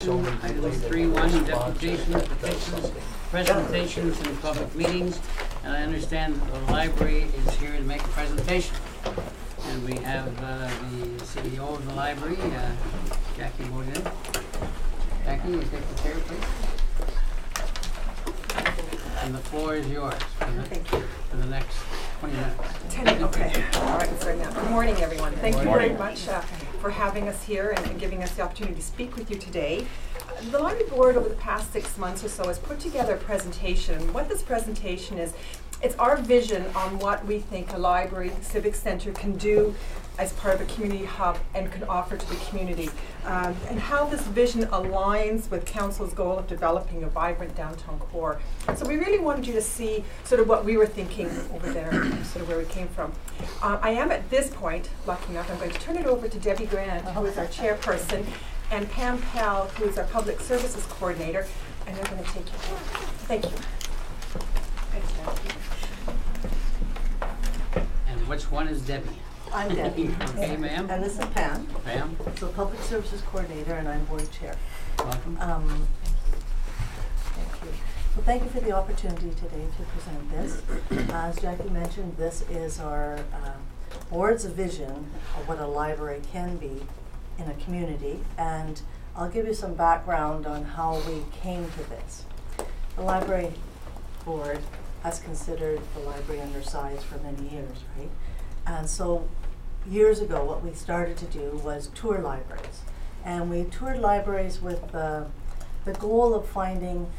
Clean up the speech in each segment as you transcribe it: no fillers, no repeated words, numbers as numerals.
Item 3.1, deputations, petitions, presentations, and public meetings. And I understand the library is here to make a presentation. And we have the CEO of the library, Jackie Baudet. Jackie, you take the chair, please. And the floor is yours for the next 20 minutes. Okay. All right, sorry now. Good morning, everyone. Thank you very much for having us here and giving us the opportunity to speak with you today. The Library Board over the past 6 months or so has put together a presentation. What this presentation is, it's our vision on what we think a library, civic center can do as part of a community hub and can offer to the community, and how this vision aligns with Council's goal of developing a vibrant downtown core. So we really wanted you to see sort of what we were thinking over there, sort of where we came from. I am at this point, lucky enough, I'm going to turn it over to Debbie Grant, who is our chairperson, and Pam Pell, who is our public services coordinator, and they're going to take you through. Thank you. Thanks, Debbie. And which one is Debbie? I'm Debbie. Okay, ma'am. And this is Pam. Pam. So Public Services Coordinator, and I'm Board Chair. Welcome. Thank you. Well, thank you for the opportunity today to present this. As Jackie mentioned, this is our Board's vision of what a library can be in a community, and I'll give you some background on how we came to this. The Library Board has considered the library undersized for many years, right? And so years ago, what we started to do was tour libraries. And we toured libraries with the goal of finding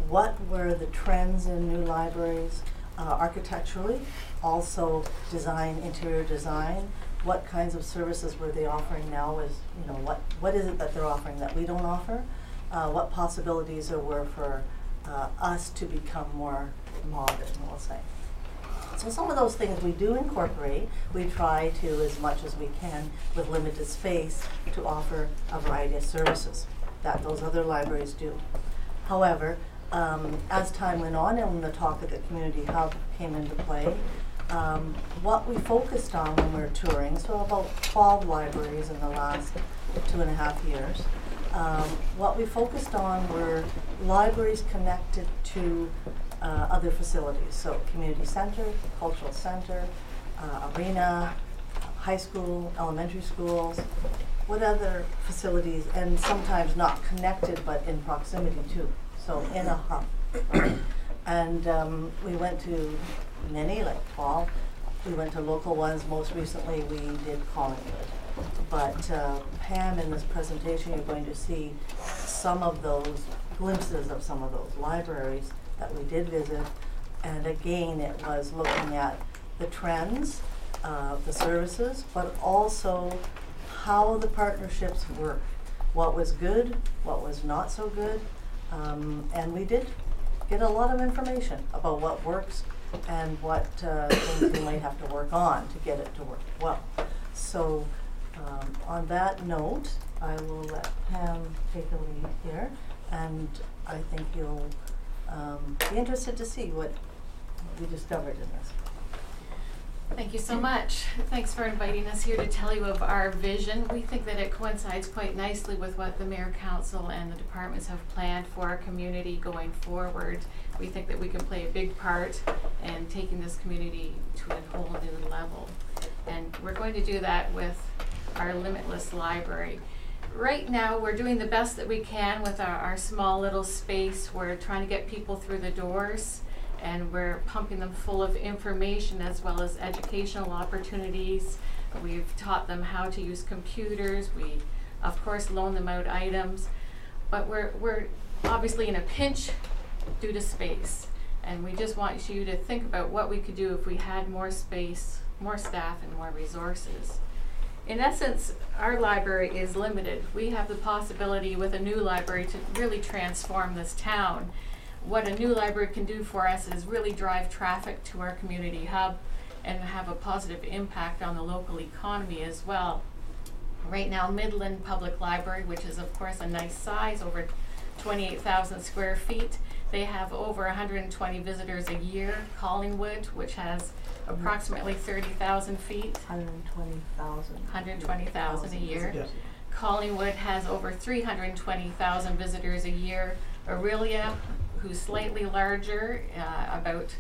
what were the trends in new libraries architecturally, also design, interior design, what kinds of services were they offering now, is, you know, what is it that they're offering that we don't offer, what possibilities there were for us to become more modern, we'll say. So some of those things we do incorporate. We try to, as much as we can, with limited space, to offer a variety of services that those other libraries do. However, as time went on and when the talk of the community hub came into play, what we focused on when we were touring, so about 12 libraries in the last 2.5 years, what we focused on were libraries connected to other facilities, so community center, cultural center, arena, high school, elementary schools, what other facilities, and sometimes not connected but in proximity to, so in a hub. Right? And we went to many, like 12. We went to local ones. Most recently we did Collingwood. But Pam, in this presentation, you're going to see some of those glimpses of some of those libraries that we did visit. And again, it was looking at the trends, the services, but also how the partnerships work. What was good, what was not so good. And we did get a lot of information about what works and what things we might have to work on to get it to work well. So on that note, I will let Pam take a lead here, and I think you'll be interested to see what we discovered in this. Thank you so much. Thanks for inviting us here to tell you of our vision. We think that it coincides quite nicely with what the Mayor Council and the departments have planned for our community going forward. We think that we can play a big part in taking this community to a whole new level. And we're going to do that with our limitless library. Right now, we're doing the best that we can with our small little space. We're trying to get people through the doors, and we're pumping them full of information as well as educational opportunities. We've taught them how to use computers. We, of course, loan them out items. But we're obviously in a pinch due to space. And we just want you to think about what we could do if we had more space, more staff, and more resources. In essence, our library is limited. We have the possibility with a new library to really transform this town. What a new library can do for us is really drive traffic to our community hub and have a positive impact on the local economy as well. Right now, Midland Public Library, which is of course a nice size, over 28,000 square feet, they have over 120 visitors a year. Collingwood, which has approximately 30,000 feet. 120,000. 120,000 a year. Yes. Collingwood has over 320,000 visitors a year. Aurelia, who's slightly larger, about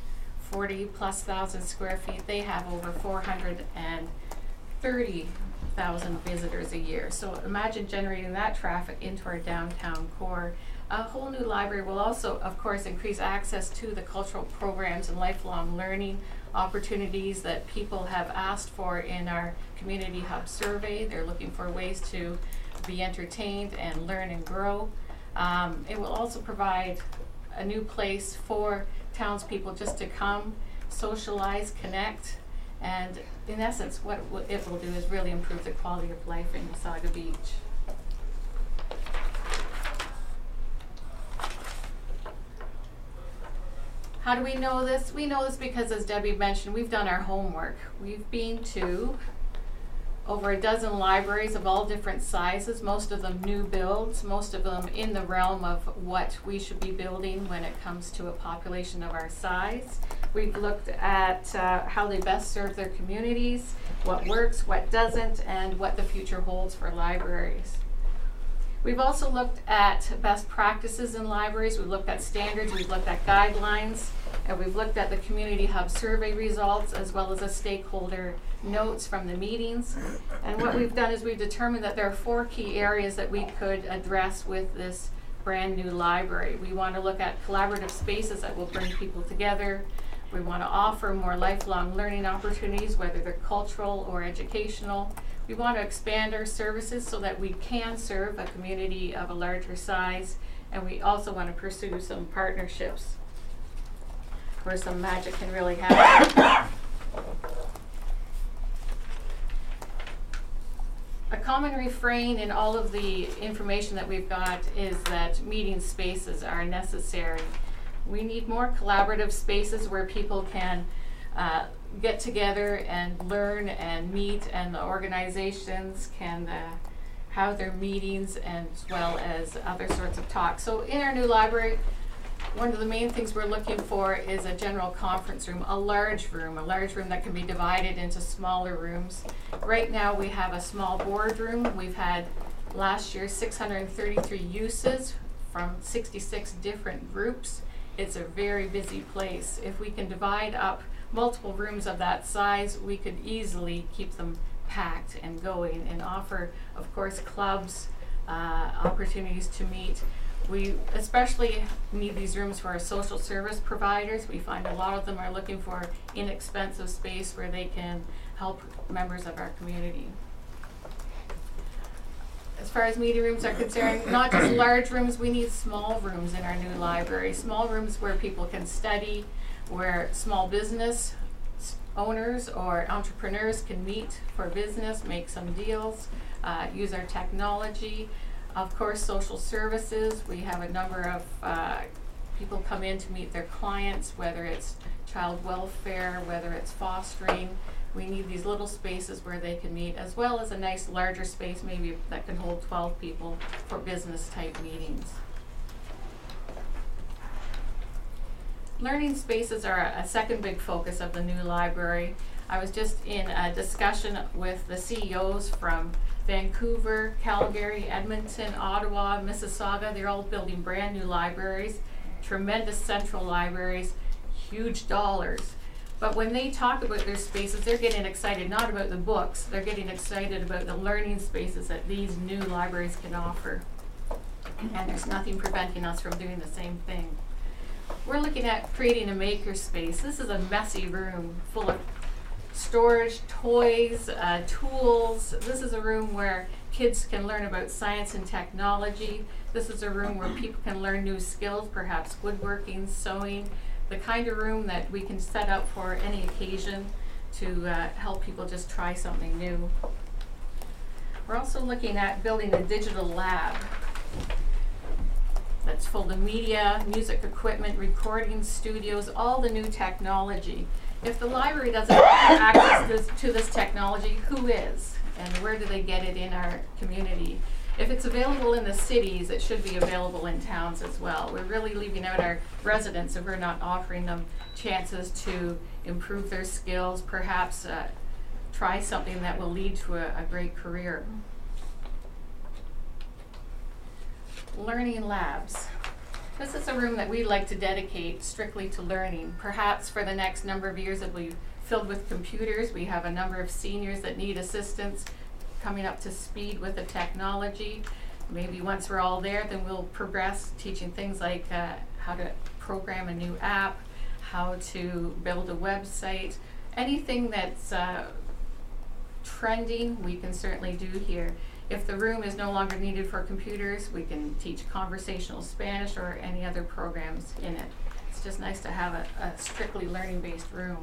40,000+ square feet, they have over 430,000 visitors a year. So imagine generating that traffic into our downtown core. A whole new library will also, of course, increase access to the cultural programs and lifelong learning opportunities that people have asked for in our Community Hub survey. They're looking for ways to be entertained and learn and grow. It will also provide a new place for townspeople just to come, socialize, connect, and in essence, what it will do is really improve the quality of life in Wasaga Beach. How do we know this? We know this because, as Debbie mentioned, we've done our homework. We've been to over a dozen libraries of all different sizes, most of them new builds, most of them in the realm of what we should be building when it comes to a population of our size. We've looked at how they best serve their communities, what works, what doesn't, and what the future holds for libraries. We've also looked at best practices in libraries, we've looked at standards, we've looked at guidelines, and we've looked at the Community Hub survey results as well as the stakeholder notes from the meetings. And what we've done is we've determined that there are 4 key areas that we could address with this brand new library. We want to look at collaborative spaces that will bring people together. We want to offer more lifelong learning opportunities, whether they're cultural or educational. We want to expand our services so that we can serve a community of a larger size, and we also want to pursue some partnerships where some magic can really happen. A common refrain in all of the information that we've got is that meeting spaces are necessary. We need more collaborative spaces where people can get together and learn and meet, and the organizations can have their meetings as well as other sorts of talks. So in our new library, one of the main things we're looking for is a general conference room, a large room that can be divided into smaller rooms. Right now we have a small boardroom. We've had last year 633 uses from 66 different groups. It's a very busy place. If we can divide up multiple rooms of that size, we could easily keep them packed and going and offer, of course, clubs, opportunities to meet. We especially need these rooms for our social service providers. We find a lot of them are looking for inexpensive space where they can help members of our community. As far as meeting rooms are concerned, not just large rooms, we need small rooms in our new library. Small rooms where people can study, where small business owners or entrepreneurs can meet for business, make some deals, use our technology. Of course, social services. We have a number of people come in to meet their clients, whether it's child welfare, whether it's fostering. We need these little spaces where they can meet, as well as a nice larger space maybe that can hold 12 people for business type meetings. Learning spaces are a second big focus of the new library. I was just in a discussion with the CEOs from Vancouver, Calgary, Edmonton, Ottawa, Mississauga. They're all building brand new libraries, tremendous central libraries, huge dollars. But when they talk about their spaces, they're getting excited not about the books, they're getting excited about the learning spaces that these new libraries can offer. And there's nothing preventing us from doing the same thing. We're looking at creating a maker space. This is a messy room full of storage, toys, tools. This is a room where kids can learn about science and technology. This is a room where people can learn new skills, perhaps woodworking, sewing, the kind of room that we can set up for any occasion to help people just try something new. We're also looking at building a digital lab that's full of media, music equipment, recording studios, all the new technology. If the library doesn't have access to this technology, who is? And where do they get it in our community? If it's available in the cities, it should be available in towns as well. We're really leaving out our residents if we're not offering them chances to improve their skills, perhaps try something that will lead to a great career. learning labs. This is a room that we like to dedicate strictly to learning. Perhaps for the next number of years it'll be filled with computers. We have a number of seniors that need assistance coming up to speed with the technology. Maybe once we're all there, then we'll progress teaching things like how to program a new app, how to build a website. Anything that's trending, we can certainly do here. If the room is no longer needed for computers, we can teach conversational Spanish or any other programs in it. It's just nice to have a strictly learning-based room.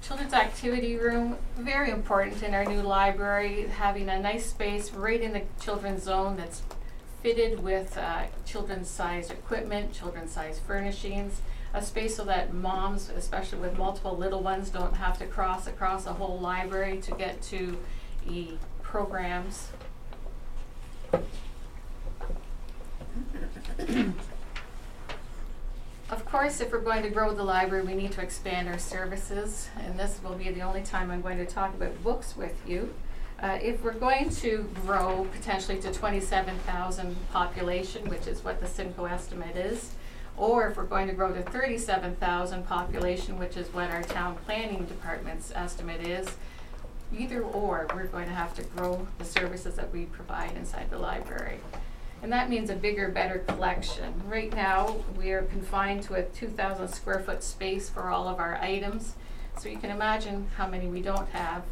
Children's activity room, very important in our new library, having a nice space right in the children's zone that's fitted with children's size equipment, children's size furnishings, a space so that moms, especially with multiple little ones, don't have to cross across a whole library to get to programs. Of course, if we're going to grow the library, we need to expand our services, and this will be the only time I'm going to talk about books with you. If we're going to grow potentially to 27,000 population, which is what the Simcoe estimate is, or if we're going to grow to 37,000 population, which is what our town planning department's estimate is, either or, we're going to have to grow the services that we provide inside the library. And that means a bigger, better collection. Right now, we are confined to a 2,000 square foot space for all of our items. So you can imagine how many we don't have.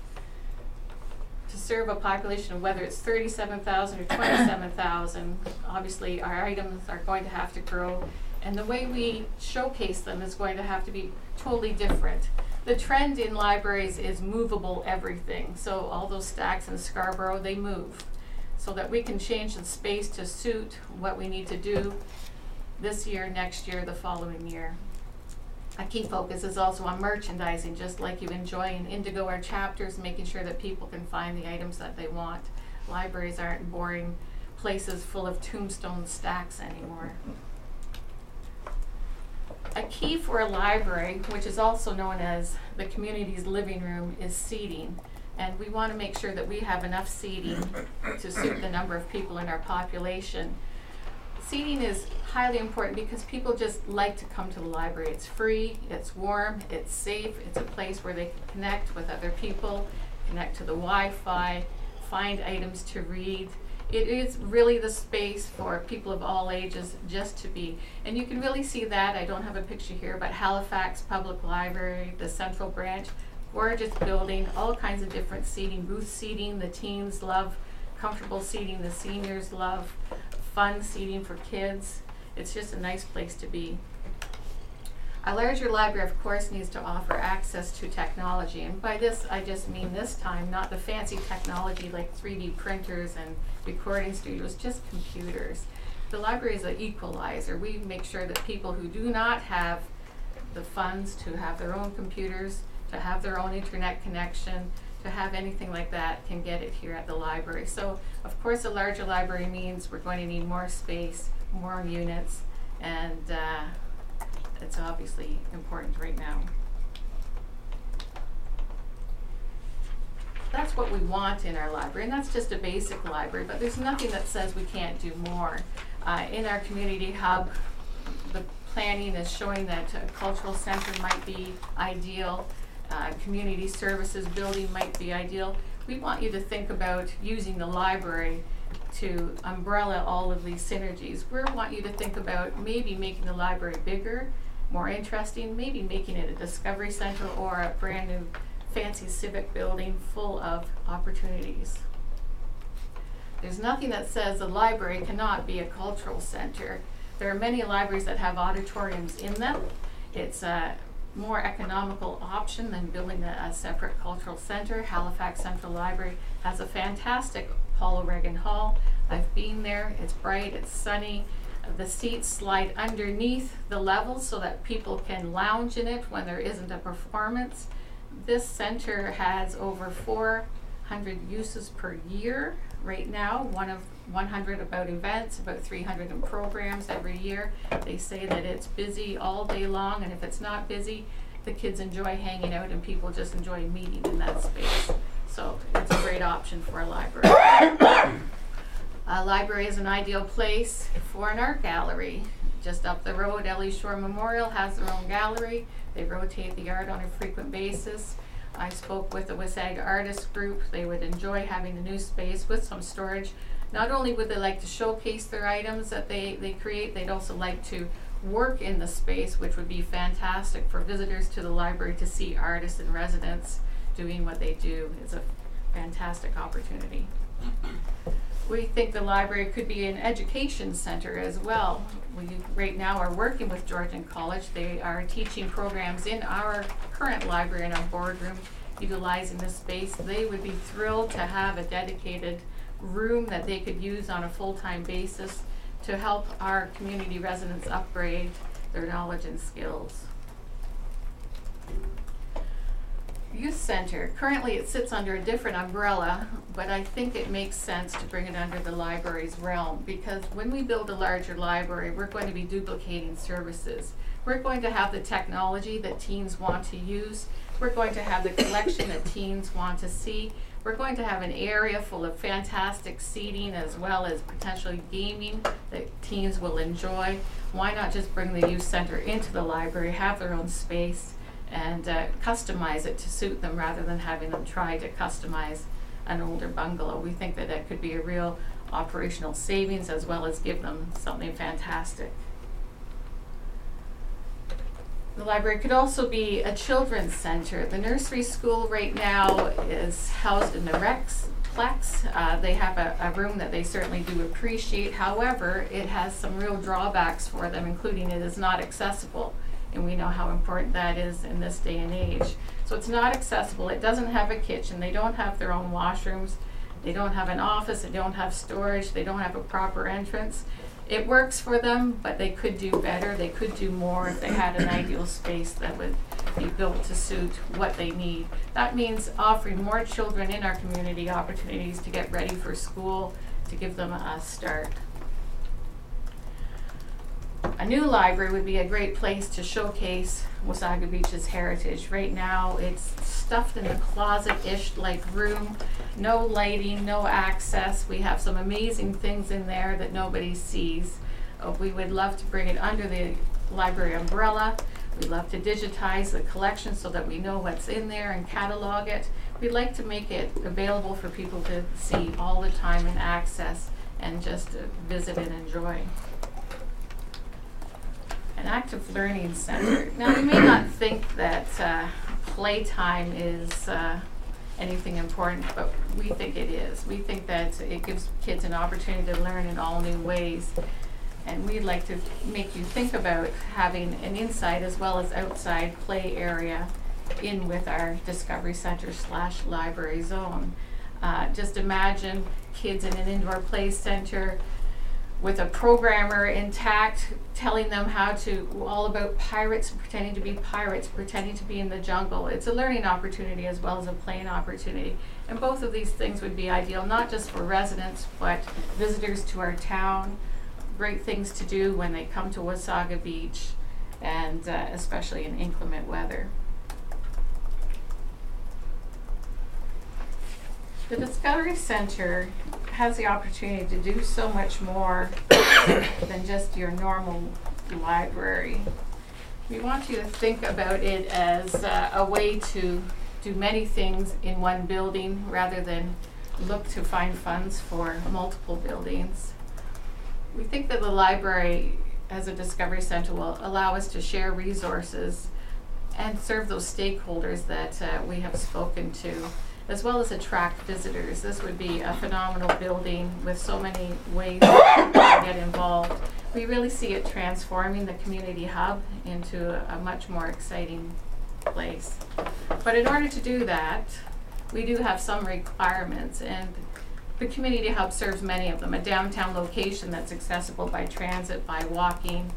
To serve a population of whether it's 37,000 or 27,000, obviously our items are going to have to grow. And the way we showcase them is going to have to be totally different. The trend in libraries is movable everything. So all those stacks in Scarborough, they move, so that we can change the space to suit what we need to do this year, next year, the following year. A key focus is also on merchandising, just like you enjoy in Indigo our chapters, making sure that people can find the items that they want. Libraries aren't boring places full of tombstone stacks anymore. A key for a library, which is also known as the community's living room, is seating. And we want to make sure that we have enough seating to suit the number of people in our population. Seating is highly important because people just like to come to the library. It's free, it's warm, it's safe, it's a place where they can connect with other people, connect to the Wi-Fi, find items to read. It is really the space for people of all ages just to be. And you can really see that. I don't have a picture here, but Halifax Public Library, the Central Branch, gorgeous building, all kinds of different seating, booth seating. The teens love comfortable seating, the seniors love fun seating for kids. It's just a nice place to be. A larger library, of course, needs to offer access to technology. And by this, I just mean this time, not the fancy technology like 3D printers and recording studios, just computers. The library is an equalizer. We make sure that people who do not have the funds to have their own computers, to have their own internet connection, to have anything like that, can get it here at the library. So, of course, a larger library means we're going to need more space, more units, and it's obviously important right now. That's what we want in our library, and that's just a basic library, but there's nothing that says we can't do more. In our community hub, the planning is showing that a cultural center might be ideal. Community services building might be ideal. We want you to think about using the library to umbrella all of these synergies. We want you to think about maybe making the library bigger, more interesting, maybe making it a discovery center or a brand new fancy civic building full of opportunities. There's nothing that says a library cannot be a cultural center. There are many libraries that have auditoriums in them. It's a more economical option than building a separate cultural center. Halifax Central Library has a fantastic Paul O'Regan Hall. I've been there. It's bright, it's sunny. The seats slide underneath the levels so that people can lounge in it when there isn't a performance. This center has over 400 uses per year right now, 100 about events, about 300 in programs every year. They say that it's busy all day long, and if it's not busy, the kids enjoy hanging out and people just enjoy meeting in that space. So it's a great option for a library. A library is an ideal place for an art gallery. Just up the road, Ellie Shore Memorial has their own gallery. They rotate the art on a frequent basis. I spoke with the Wasaga artist group. They would enjoy having the new space with some storage. Not only would they like to showcase their items that they create, they'd also like to work in the space, which would be fantastic for visitors to the library to see artists and residents doing what they do. It's a fantastic opportunity. We think the library could be an education center as well. We right now are working with Georgian College. They are teaching programs in our current library in our boardroom, utilizing this space. They would be thrilled to have a dedicated room that they could use on a full-time basis to help our community residents upgrade their knowledge and skills. Youth Center, currently it sits under a different umbrella, but I think it makes sense to bring it under the library's realm, because when we build a larger library, we're going to be duplicating services. We're going to have the technology that teens want to use. We're going to have the collection that teens want to see. We're going to have an area full of fantastic seating as well as potentially gaming that teens will enjoy. Why not just bring the youth center into the library, have their own space, and customize it to suit them rather than having them try to customize an older bungalow. We think that it could be a real operational savings as well as give them something fantastic. The library could also be a children's center. The nursery school right now is housed in the Rexplex. They have a room that they certainly do appreciate. However, it has some real drawbacks for them, including it is not accessible. And we know how important that is in this day and age. So it's not accessible. It doesn't have a kitchen. They don't have their own washrooms. They don't have an office. They don't have storage. They don't have a proper entrance. It works for them, but they could do better. They could do more if they had an ideal space that would be built to suit what they need. That means offering more children in our community opportunities to get ready for school, to give them a start. A new library would be a great place to showcase Wasaga Beach's heritage. Right now, it's stuffed in a closet-ish like room, no lighting, no access. We have some amazing things in there that nobody sees. We would love to bring it under the library umbrella. We'd love to digitize the collection so that we know what's in there and catalog it. We'd like to make it available for people to see all the time and access and just visit and enjoy. An active learning center. Now, you may not think that playtime is anything important, but we think it is. We think that it gives kids an opportunity to learn in all new ways. And we'd like to make you think about having an inside as well as outside play area in with our Discovery Center / library zone. Just imagine kids in an indoor play center with a programmer intact telling them all about pirates, pretending to be pirates, pretending to be in the jungle. It's a learning opportunity as well as a playing opportunity. And both of these things would be ideal, not just for residents, but visitors to our town. Great things to do when they come to Wasaga Beach, and especially in inclement weather. The Discovery Center has the opportunity to do so much more than just your normal library. We want you to think about it as a way to do many things in one building rather than look to find funds for multiple buildings. We think that the library as a Discovery Center will allow us to share resources and serve those stakeholders that we have spoken to, as well as attract visitors. This would be a phenomenal building with so many ways to get involved. We really see it transforming the community hub into a much more exciting place. But in order to do that, we do have some requirements, and the community hub serves many of them. A downtown location that's accessible by transit, by walking.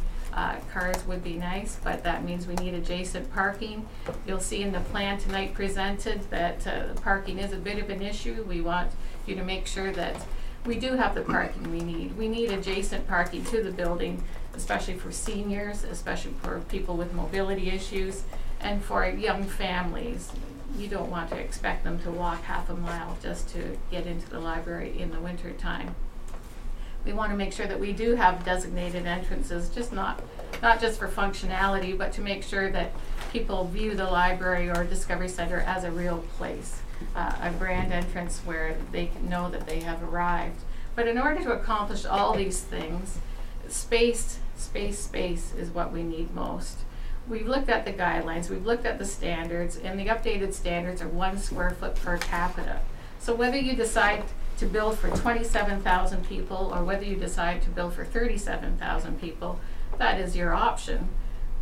Cars would be nice, but that means we need adjacent parking. You'll see in the plan tonight presented that parking is a bit of an issue. We want you to make sure that we do have the parking we need. We need adjacent parking to the building, especially for seniors, especially for people with mobility issues, and for young families. You don't want to expect them to walk half a mile just to get into the library in the winter time. we want to make sure that we do have designated entrances, just not just for functionality, but to make sure that people view the library or Discovery Center as a real place, a grand entrance where they can know that they have arrived. But in order to accomplish all these things, space is what we need most. We've looked at the guidelines, we've looked at the standards, and the updated standards are 1 square foot per capita. So whether you decide to build for 27,000 people or whether you decide to build for 37,000 people, that is your option.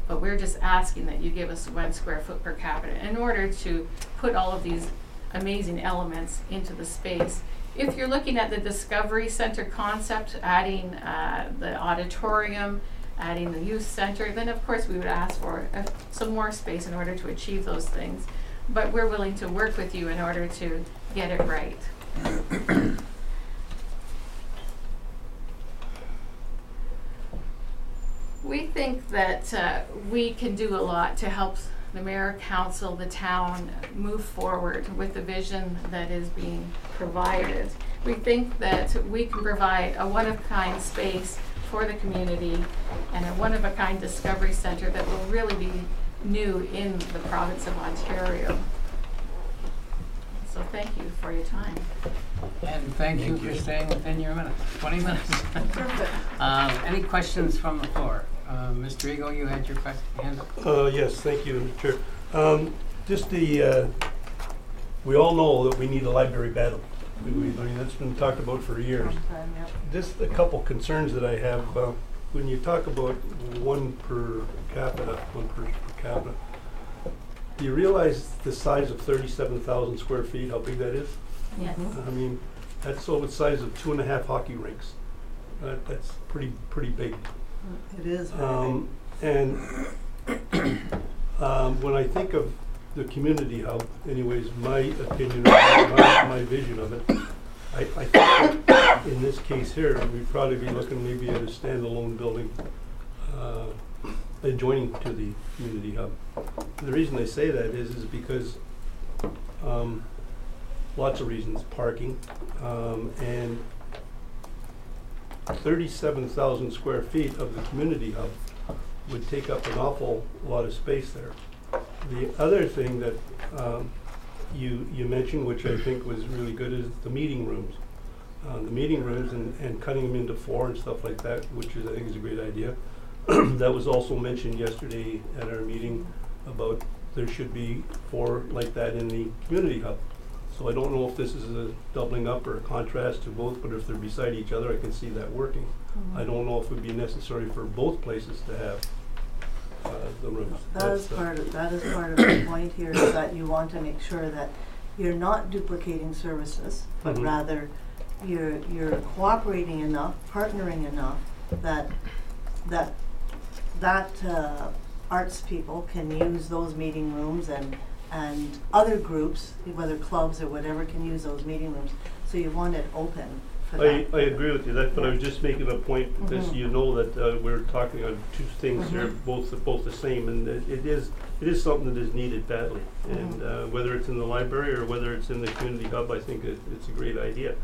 But we're just asking that you give us 1 square foot per capita in order to put all of these amazing elements into the space. If you're looking at the Discovery Center concept, adding the auditorium, adding the youth center, then of course we would ask for some more space in order to achieve those things. But we're willing to work with you in order to get it right. We think that we can do a lot to help the mayor, council, the town move forward with the vision that is being provided. We think that we can provide a one-of-kind space for the community and a one-of-a-kind Discovery Center that will really be new in the province of Ontario. So thank you for your time. And thank you for staying within your minutes, 20 minutes. Perfect. Any questions from the floor? Mr. Ego, you had your hand up? Yes, thank you, Mr. Chair. Just we all know that we need a library battle. I mean, that's been talked about for years. Just a couple concerns that I have. When you talk about 1 per capita, 1 person per capita, do you realize the size of 37,000 square feet, how big that is? Yes. I mean, that's the size of 2.5 hockey rinks. That's pretty big. It is very big. And when I think of the community hub, anyways, my opinion, my vision of it, I think that in this case here, we'd probably be looking maybe at a standalone building adjoining to the community hub. The reason I say that is because lots of reasons, parking, and 37,000 square feet of the community hub would take up an awful lot of space there. The other thing that you mentioned, which I think was really good, is the meeting rooms. The meeting rooms and cutting them into 4 and stuff like that, which I think is a great idea. That was also mentioned yesterday at our meeting about there should be 4 like that in the community hub. So I don't know if this is a doubling up or a contrast to both, but if they're beside each other, I can see that working. I don't know if it would be necessary for both places to have the rooms. That is part of the point here, is that you want to make sure that you're not duplicating services, but rather you're cooperating enough, partnering enough that arts people can use those meeting rooms and other groups, whether clubs or whatever, can use those meeting rooms. So you want it open for that. I agree with you, but I was just making a point because you know that we're talking on 2 things here, both the same, and it is something that is needed badly. And whether it's in the library or whether it's in the community hub, I think it's a great idea.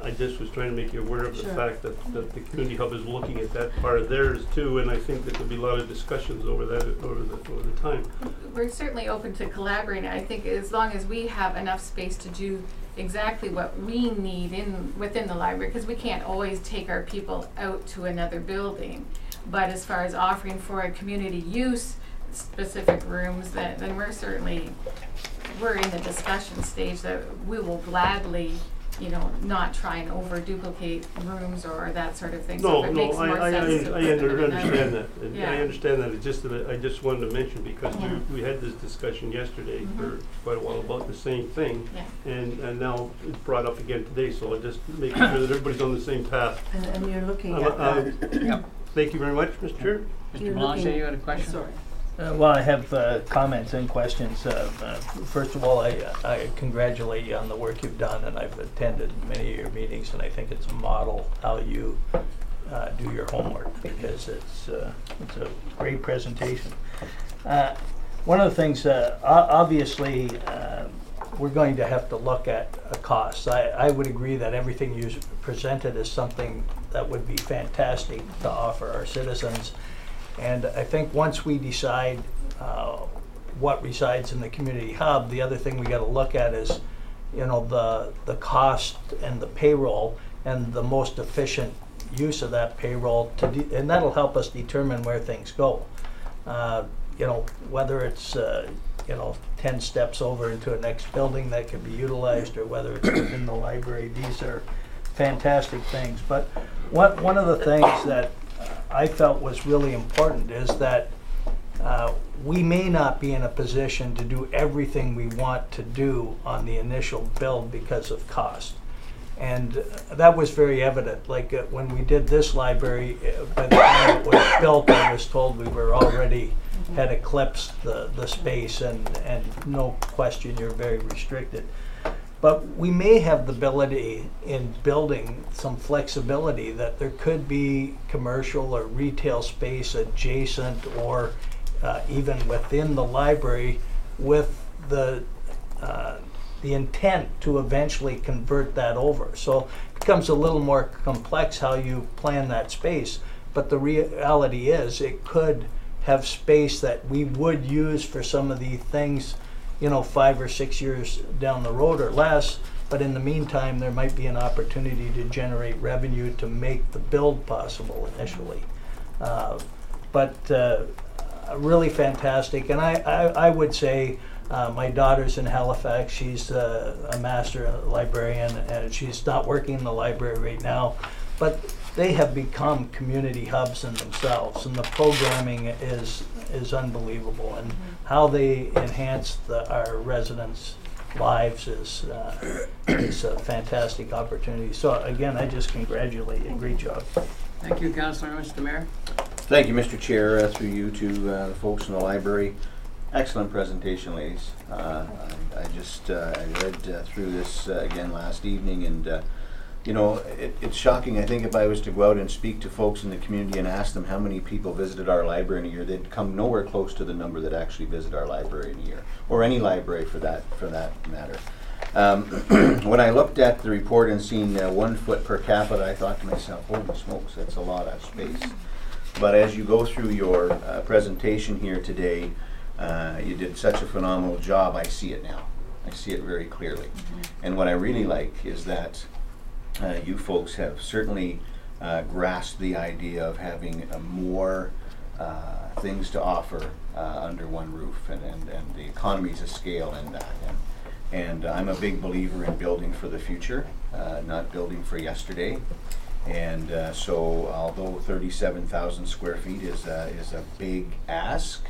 I just was trying to make you aware of the fact that the community hub is looking at that part of theirs too, and I think that there'll be a lot of discussions over that over the time. We're certainly open to collaborating. I think as long as we have enough space to do exactly what we need within the library, because we can't always take our people out to another building. But as far as offering for a community use specific rooms, then we're in the discussion stage that we will gladly, not try and over duplicate rooms or that sort of thing. So if it makes more sense to understand that. Yeah. I understand that. It's just that I just wanted to mention because we had this discussion yesterday for quite a while about the same thing, and now it's brought up again today. So I just making sure that everybody's on the same path. And you're looking at that. Thank you very much, Mr. Chair. Mr. Blanchet, you had a question? Sorry. Well, I have comments and questions. First of all, I congratulate you on the work you've done, and I've attended many of your meetings, and I think it's a model how you do your homework, because it's a great presentation. One of the things, obviously, we're going to have to look at costs. I would agree that everything you presented is something that would be fantastic to offer our citizens. And I think once we decide what resides in the community hub, the other thing we got to look at is, you know, the cost and the payroll and the most efficient use of that payroll and that'll help us determine where things go. You know, whether it's you know, 10 steps over into a next building that can be utilized, or whether it's within the library. These are fantastic things. But one of the things that I felt was really important is that we may not be in a position to do everything we want to do on the initial build because of cost. And that was very evident. Like when we did this library, by the time it was built, I was told we were already had eclipsed the space, and no question you're very restricted. But we may have the ability in building some flexibility that there could be commercial or retail space adjacent or even within the library with the intent to eventually convert that over. So it becomes a little more complex how you plan that space, but the reality is it could have space that we would use for some of the things, you know, 5 or 6 years down the road or less, but in the meantime there might be an opportunity to generate revenue to make the build possible initially. Really fantastic, and I would say my daughter's in Halifax. She's a master librarian, and she's not working in the library right now, but they have become community hubs in themselves, and the programming is unbelievable, and how they enhance our residents' lives is a fantastic opportunity. So again, I just congratulate you. Great job. Thank you, Councillor. Mr. Mayor. Thank you, Mr. Chair, through you to the folks in the library. Excellent presentation, ladies. I read through this again last evening, and you know, it's shocking. I think if I was to go out and speak to folks in the community and ask them how many people visited our library in a year, they'd come nowhere close to the number that actually visit our library in a year, or any library for that matter. When I looked at the report and seen 1 foot per capita, I thought to myself, holy smokes, that's a lot of space. But as you go through your presentation here today, you did such a phenomenal job. I see it now. I see it very clearly. And what I really like is that you folks have certainly grasped the idea of having more things to offer under one roof, and the economies of scale in that. And I'm a big believer in building for the future, not building for yesterday. And so although 37,000 square feet is a big ask,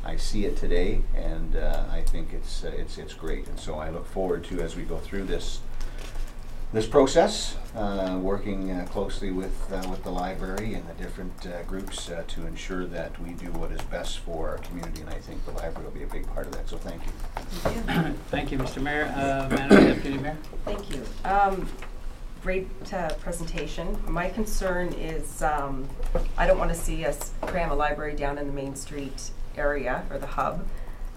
I see it today, and I think it's great. And so I look forward to, as we go through this process, working closely with the library and the different groups to ensure that we do what is best for our community, and I think the library will be a big part of that. So thank you. Thank you, Mr. Mayor. Madam Deputy Mayor. Thank you. Great presentation. My concern is I don't want to see us cram a library down in the Main Street area or the hub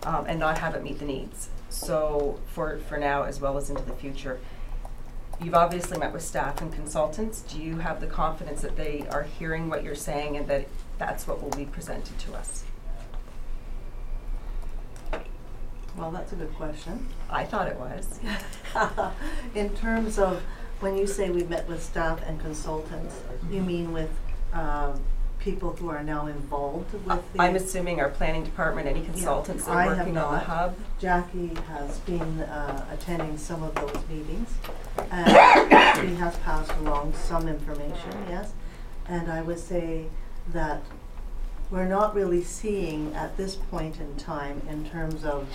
and not have it meet the needs. So for now, as well as into the future. You've obviously met with staff and consultants. Do you have the confidence that they are hearing what you're saying and that that's what will be presented to us? Well, that's a good question. I thought it was. In terms of when you say we met with staff and consultants, you mean with people who are now involved with the... I'm assuming our planning department, any consultants that are working on the hub? Jackie has been attending some of those meetings, and she has passed along some information, yes. And I would say that we're not really seeing at this point in time, in terms of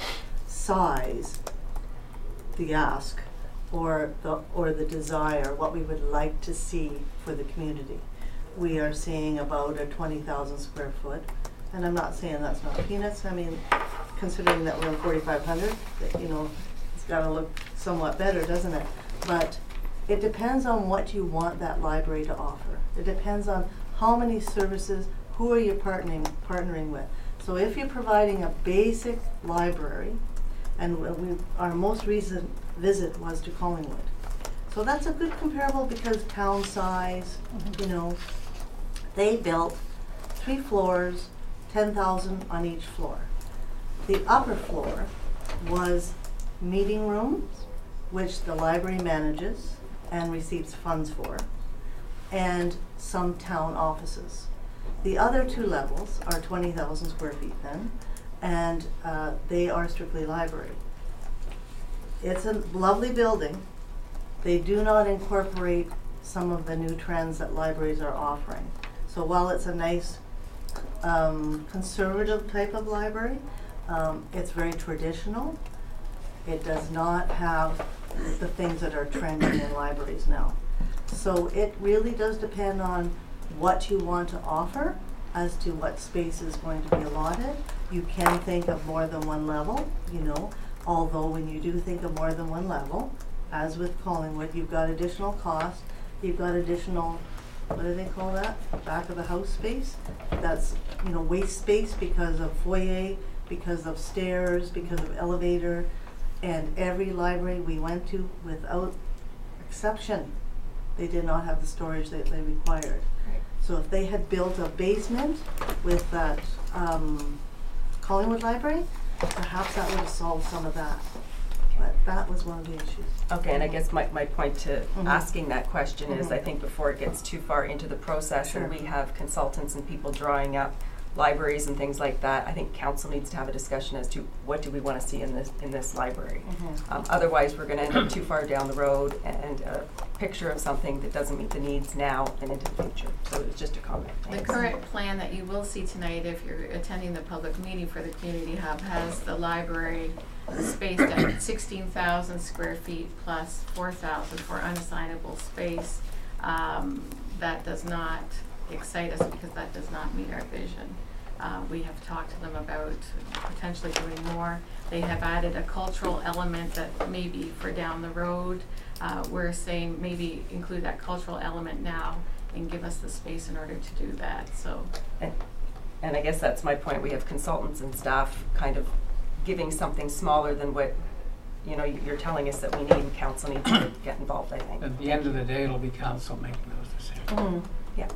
size, the ask or the desire, what we would like to see for the community. We are seeing about a 20,000 square foot, and I'm not saying that's not peanuts. I mean, considering that we're in 4,500, you know, it's got to look somewhat better, doesn't it? But it depends on what you want that library to offer. It depends on how many services, who are you partnering with. So if you're providing a basic library and our most recent visit was to Collingwood. So that's a good comparable because town size, you know, they built 3 floors, 10,000 on each floor. The upper floor was meeting rooms, which the library manages and receives funds for, and some town offices. The other 2 levels are 20,000 square feet then, and they are strictly library. It's a lovely building. They do not incorporate some of the new trends that libraries are offering. So while it's a nice conservative type of library, it's very traditional. It does not have the things that are trending in libraries now. So it really does depend on what you want to offer as to what space is going to be allotted. You can think of more than one level, you know, although when you do think of more than one level, as with Collingwood, you've got additional cost, you've got additional, what do they call that? Back of the house space. That's, you know, waste space because of foyer, because of stairs, because of elevator. And every library we went to, without exception, they did not have the storage that they required. Right. So if they had built a basement with that Collingwood library, perhaps that would have solved some of that. But that was one of the issues. Okay, and I guess my point to Mhm. asking that question is, Mhm. I think before it gets too far into the process Sure. and we have consultants and people drawing up libraries and things like that, I think council needs to have a discussion as to what do we want to see in this library. Otherwise, we're going to end up too far down the road and a picture of something that doesn't meet the needs now and into the future. So it's just a comment. The Thanks. current plan that you will see tonight, if you're attending the public meeting for the community hub, has the library spaced at 16,000 square feet plus 4,000 for unassignable space. That does not excite us because that does not meet our vision. We have talked to them about potentially doing more. They have added a cultural element that maybe for down the road. We're saying maybe include that cultural element now and give us the space in order to do that. So, And I guess that's my point. We have consultants and staff kind of giving something smaller than what, you know, you're telling us that we need, and council needs to get involved, I think. At the end of the day, it'll be council making those decisions. Yeah.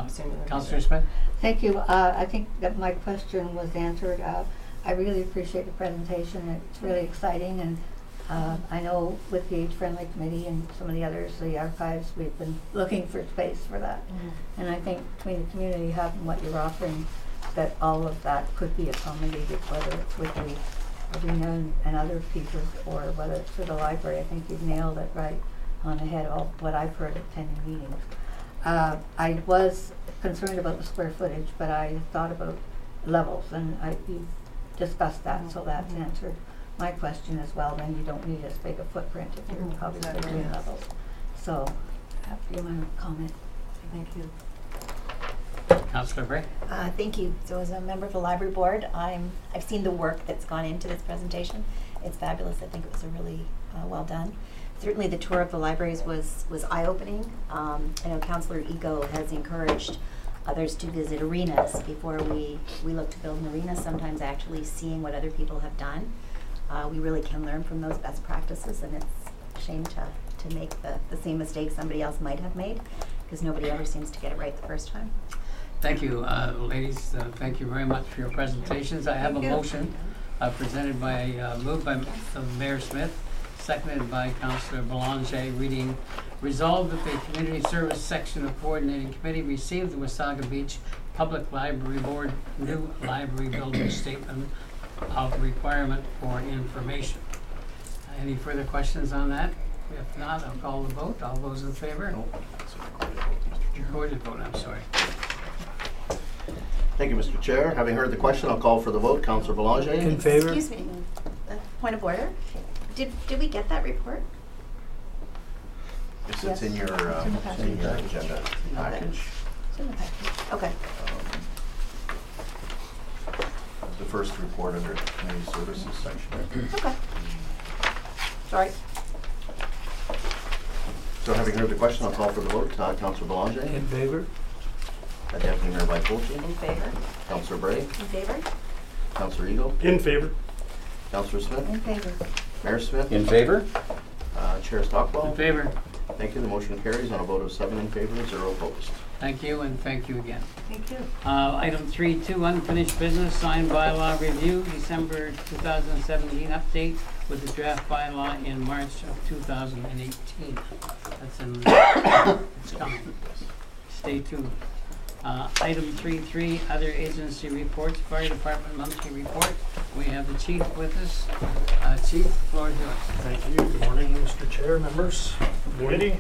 Sooner than Councillor later. Smith? Thank you. I think that my question was answered. I really appreciate the presentation. It's really exciting, and I know with the Age-Friendly Committee and some of the others, the archives, we've been looking for space for that. And I think between the community hub and what you're offering, that all of that could be accommodated, whether it's with the arena and other pieces, or whether it's for the library. I think you've nailed it right on the head, all what I've heard attending meetings. I was concerned about the square footage, but I thought about levels, and you discussed that, so that's answered my question as well. Then you don't need as big a footprint if you're obviously doing levels. So, if you want to comment. Thank you. Councillor Bray? Thank you. So as a member of the library board, I've seen the work that's gone into this presentation. It's fabulous. I think it was a really well done. Certainly the tour of the libraries was eye-opening. I know Councillor Ego has encouraged others to visit arenas before we look to build an arena, sometimes actually seeing what other people have done. We really can learn from those best practices, and it's a shame to make the same mistake somebody else might have made, because nobody ever seems to get it right the first time. Thank you, ladies. Thank you very much for your presentations. I have a motion presented by, moved by Mayor Smith, seconded by Councillor Belanger, reading, resolved that the Community Service Section of Coordinating Committee received the Wasaga Beach Public Library Board new library building statement of requirement for information. Any further questions on that? If not, I'll call the vote. All those in favor? Recorded vote, I'm sorry. Thank you, Mr. Chair. Having heard the question, I'll call for the vote. Councillor Belanger? In favor? Excuse me, point of order. Did we get that report? Yes, Yes. it's in your agenda package. It's in the package. Okay. The first report under Community Services section. Okay. Sorry. So having heard the question, I'll call for the vote. Councillor Belanger? In favor? Deputy Mayor Mike Fulton? In favor? Councillor Bray? In favor? Councillor Eagle? In favor. Councillor Smith? In favor. Mayor Smith? In favor? Chair Stockwell? In favor. Thank you. The motion carries on a vote of 7 in favor, 0 opposed. Thank you, and thank you again. Thank you. Item 3.2, unfinished business, signed bylaw review, December 2017 update with the draft bylaw in March of 2018. That's in, it's coming. Stay tuned. Item 3.3, other agency reports, fire department monthly report. We have the chief with us. Chief, the floor is yours. Thank you. Good morning, Mr. Chair, members, committee.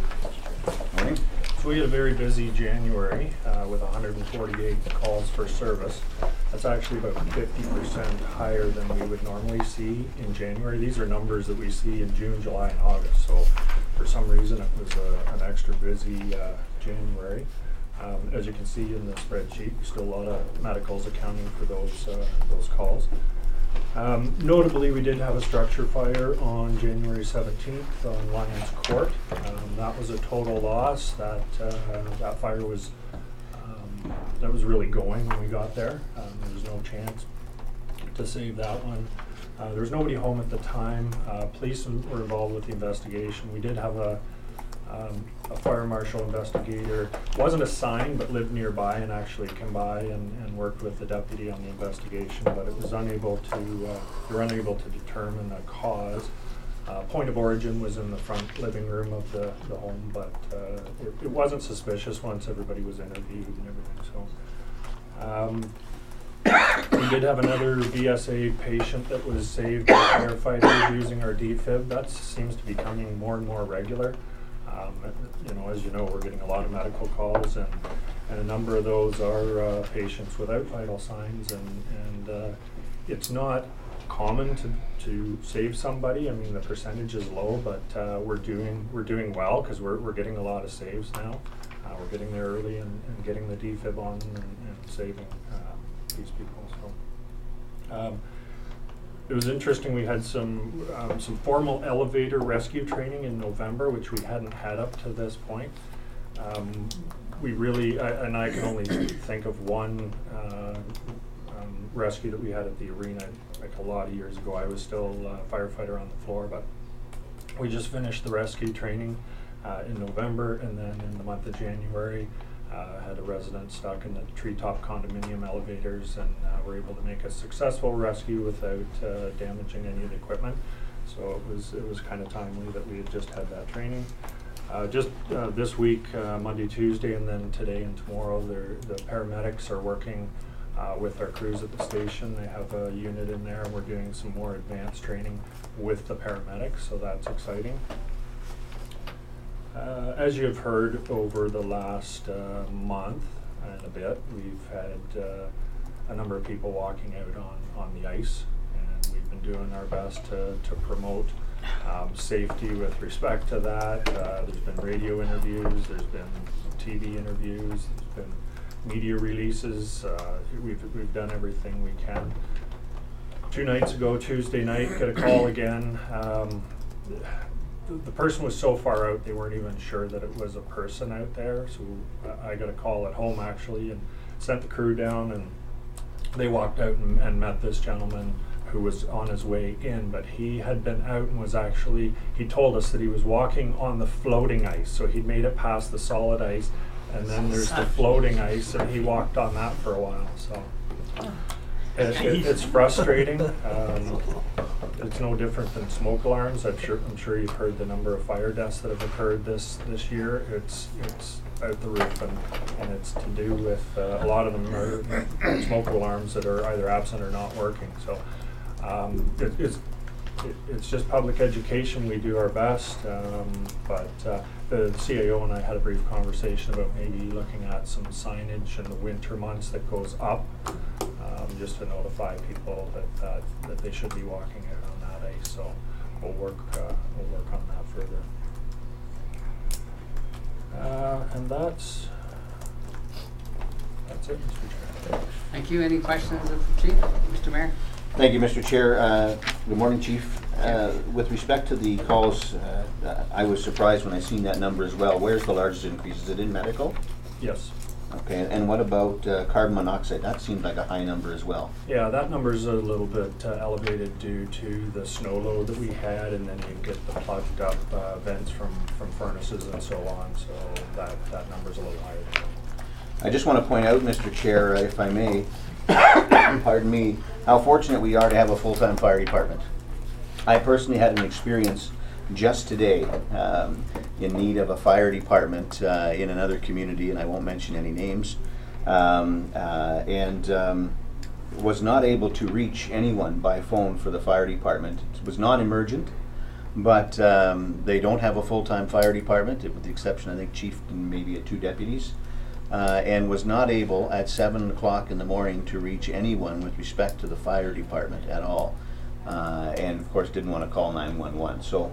Morning. So we had a very busy January with 148 calls for service. That's actually about 50% higher than we would normally see in January. These are numbers that we see in June, July, and August. So for some reason it was an extra busy January. As you can see in the spreadsheet, still a lot of medicals accounting for those calls. Notably, we did have a structure fire on January 17th on Lions Court. That was a total loss. That fire was really going when we got there. There was no chance to save that one. There was nobody home at the time. Police were involved with the investigation. We did have a fire marshal investigator, wasn't assigned but lived nearby and actually came by and worked with the deputy on the investigation, but it was unable to, they were unable to determine a cause. Point of origin was in the front living room of the home, but it wasn't suspicious once everybody was interviewed and everything. So we did have another VSA patient that was saved by firefighters using our defib. That seems to be becoming more and more regular. As you know, we're getting a lot of medical calls, and a number of those are patients without vital signs, and it's not common to save somebody. I mean, the percentage is low, but we're doing well because we're getting a lot of saves now. We're getting there early and getting the defib on and saving these people. So. It was interesting, we had some formal elevator rescue training in November, which we hadn't had up to this point. We really, and I can only think of one rescue that we had at the arena like a lot of years ago. I was still a firefighter on the floor, but we just finished the rescue training in November, and then in the month of January, had a resident stuck in the treetop condominium elevators, and were able to make a successful rescue without damaging any of the equipment. So it was kind of timely that we had just had that training. This week, Monday, Tuesday, and then today and tomorrow, the paramedics are working with our crews at the station. They have a unit in there, and we're doing some more advanced training with the paramedics, so that's exciting. As you have heard over the last month and a bit, we've had a number of people walking out on the ice, and we've been doing our best to promote safety with respect to that. There's been radio interviews, there's been TV interviews, there's been media releases. We've done everything we can. 2 nights ago, Tuesday night, got a call again. The person was so far out they weren't even sure that it was a person out there, so I got a call at home actually and sent the crew down, and they walked out and met this gentleman who was on his way in, but he had been out and was actually, he told us that he was walking on the floating ice, so he'd made it past the solid ice, and then there's the floating ice, and he walked on that for a while, so it's frustrating. It's no different than smoke alarms. I'm sure you've heard the number of fire deaths that have occurred this year. It's out the roof, and it's to do with a lot of them are smoke alarms that are either absent or not working. So it's just public education. We do our best, but the CAO and I had a brief conversation about maybe looking at some signage in the winter months that goes up, just to notify people that they should be walking out on that ice. So we'll work on that further. And that's it, Mr. Chair. Thank you. Any questions of the Chief? Mr. Mayor? Thank you, Mr. Chair. Good morning, Chief. With respect to the calls, I was surprised when I seen that number as well. Where's the largest increase? Is it in medical? Yes. Okay. Okay, and what about carbon monoxide? That seemed like a high number as well. Yeah, that number's a little bit elevated due to the snow load that we had, and then you get the plugged up vents from furnaces and so on, so that number's a little higher than that. I just want to point out, Mr. Chair, if I may, pardon me, how fortunate we are to have a full-time fire department. I personally had an experience just today in need of a fire department in another community, and I won't mention any names, and was not able to reach anyone by phone for the fire department. It was non-emergent, but they don't have a full-time fire department, with the exception, I think, chief and maybe 2 deputies, and was not able at 7 o'clock in the morning to reach anyone with respect to the fire department at all. And of course didn't want to call 911. So,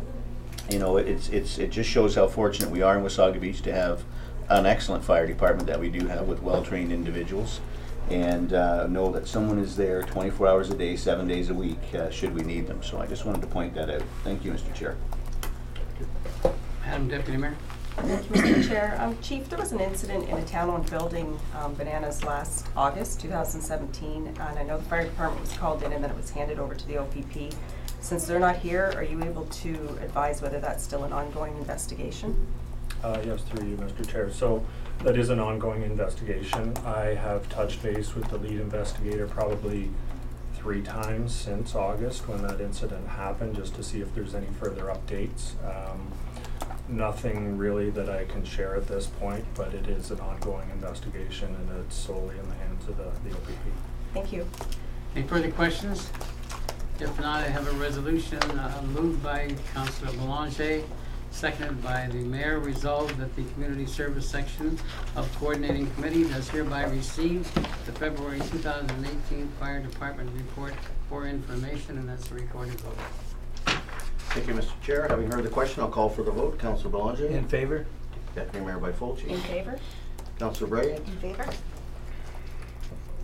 you know, it just shows how fortunate we are in Wasaga Beach to have an excellent fire department that we do have with well-trained individuals, and know that someone is there 24 hours a day, 7 days a week, should we need them. So I just wanted to point that out. Thank you, Mr. Chair. Madam Deputy Mayor. Thank you, Mr. Chair. Chief, there was an incident in a town-owned building, Bananas, last August 2017, and I know the fire department was called in and then it was handed over to the OPP. Since they're not here, are you able to advise whether that's still an ongoing investigation? Yes, through you, Mr. Chair. So that is an ongoing investigation. I have touched base with the lead investigator probably 3 times since August when that incident happened, just to see if there's any further updates. Nothing really that I can share at this point, but it is an ongoing investigation and it's solely in the hands of the OPP. Thank you. Any further questions? If not, I have a resolution moved by Councillor Belanger, seconded by the Mayor. Resolved that the Community Service Section of Coordinating Committee does hereby receive the February 2018 Fire Department report for information, and that's a recorded vote. Thank you, Mr. Chair. Having heard the question, I'll call for the vote. Councillor Belanger. In favor? Deputy Mayor Byfolchi. In favor? Councillor Bray. In favor?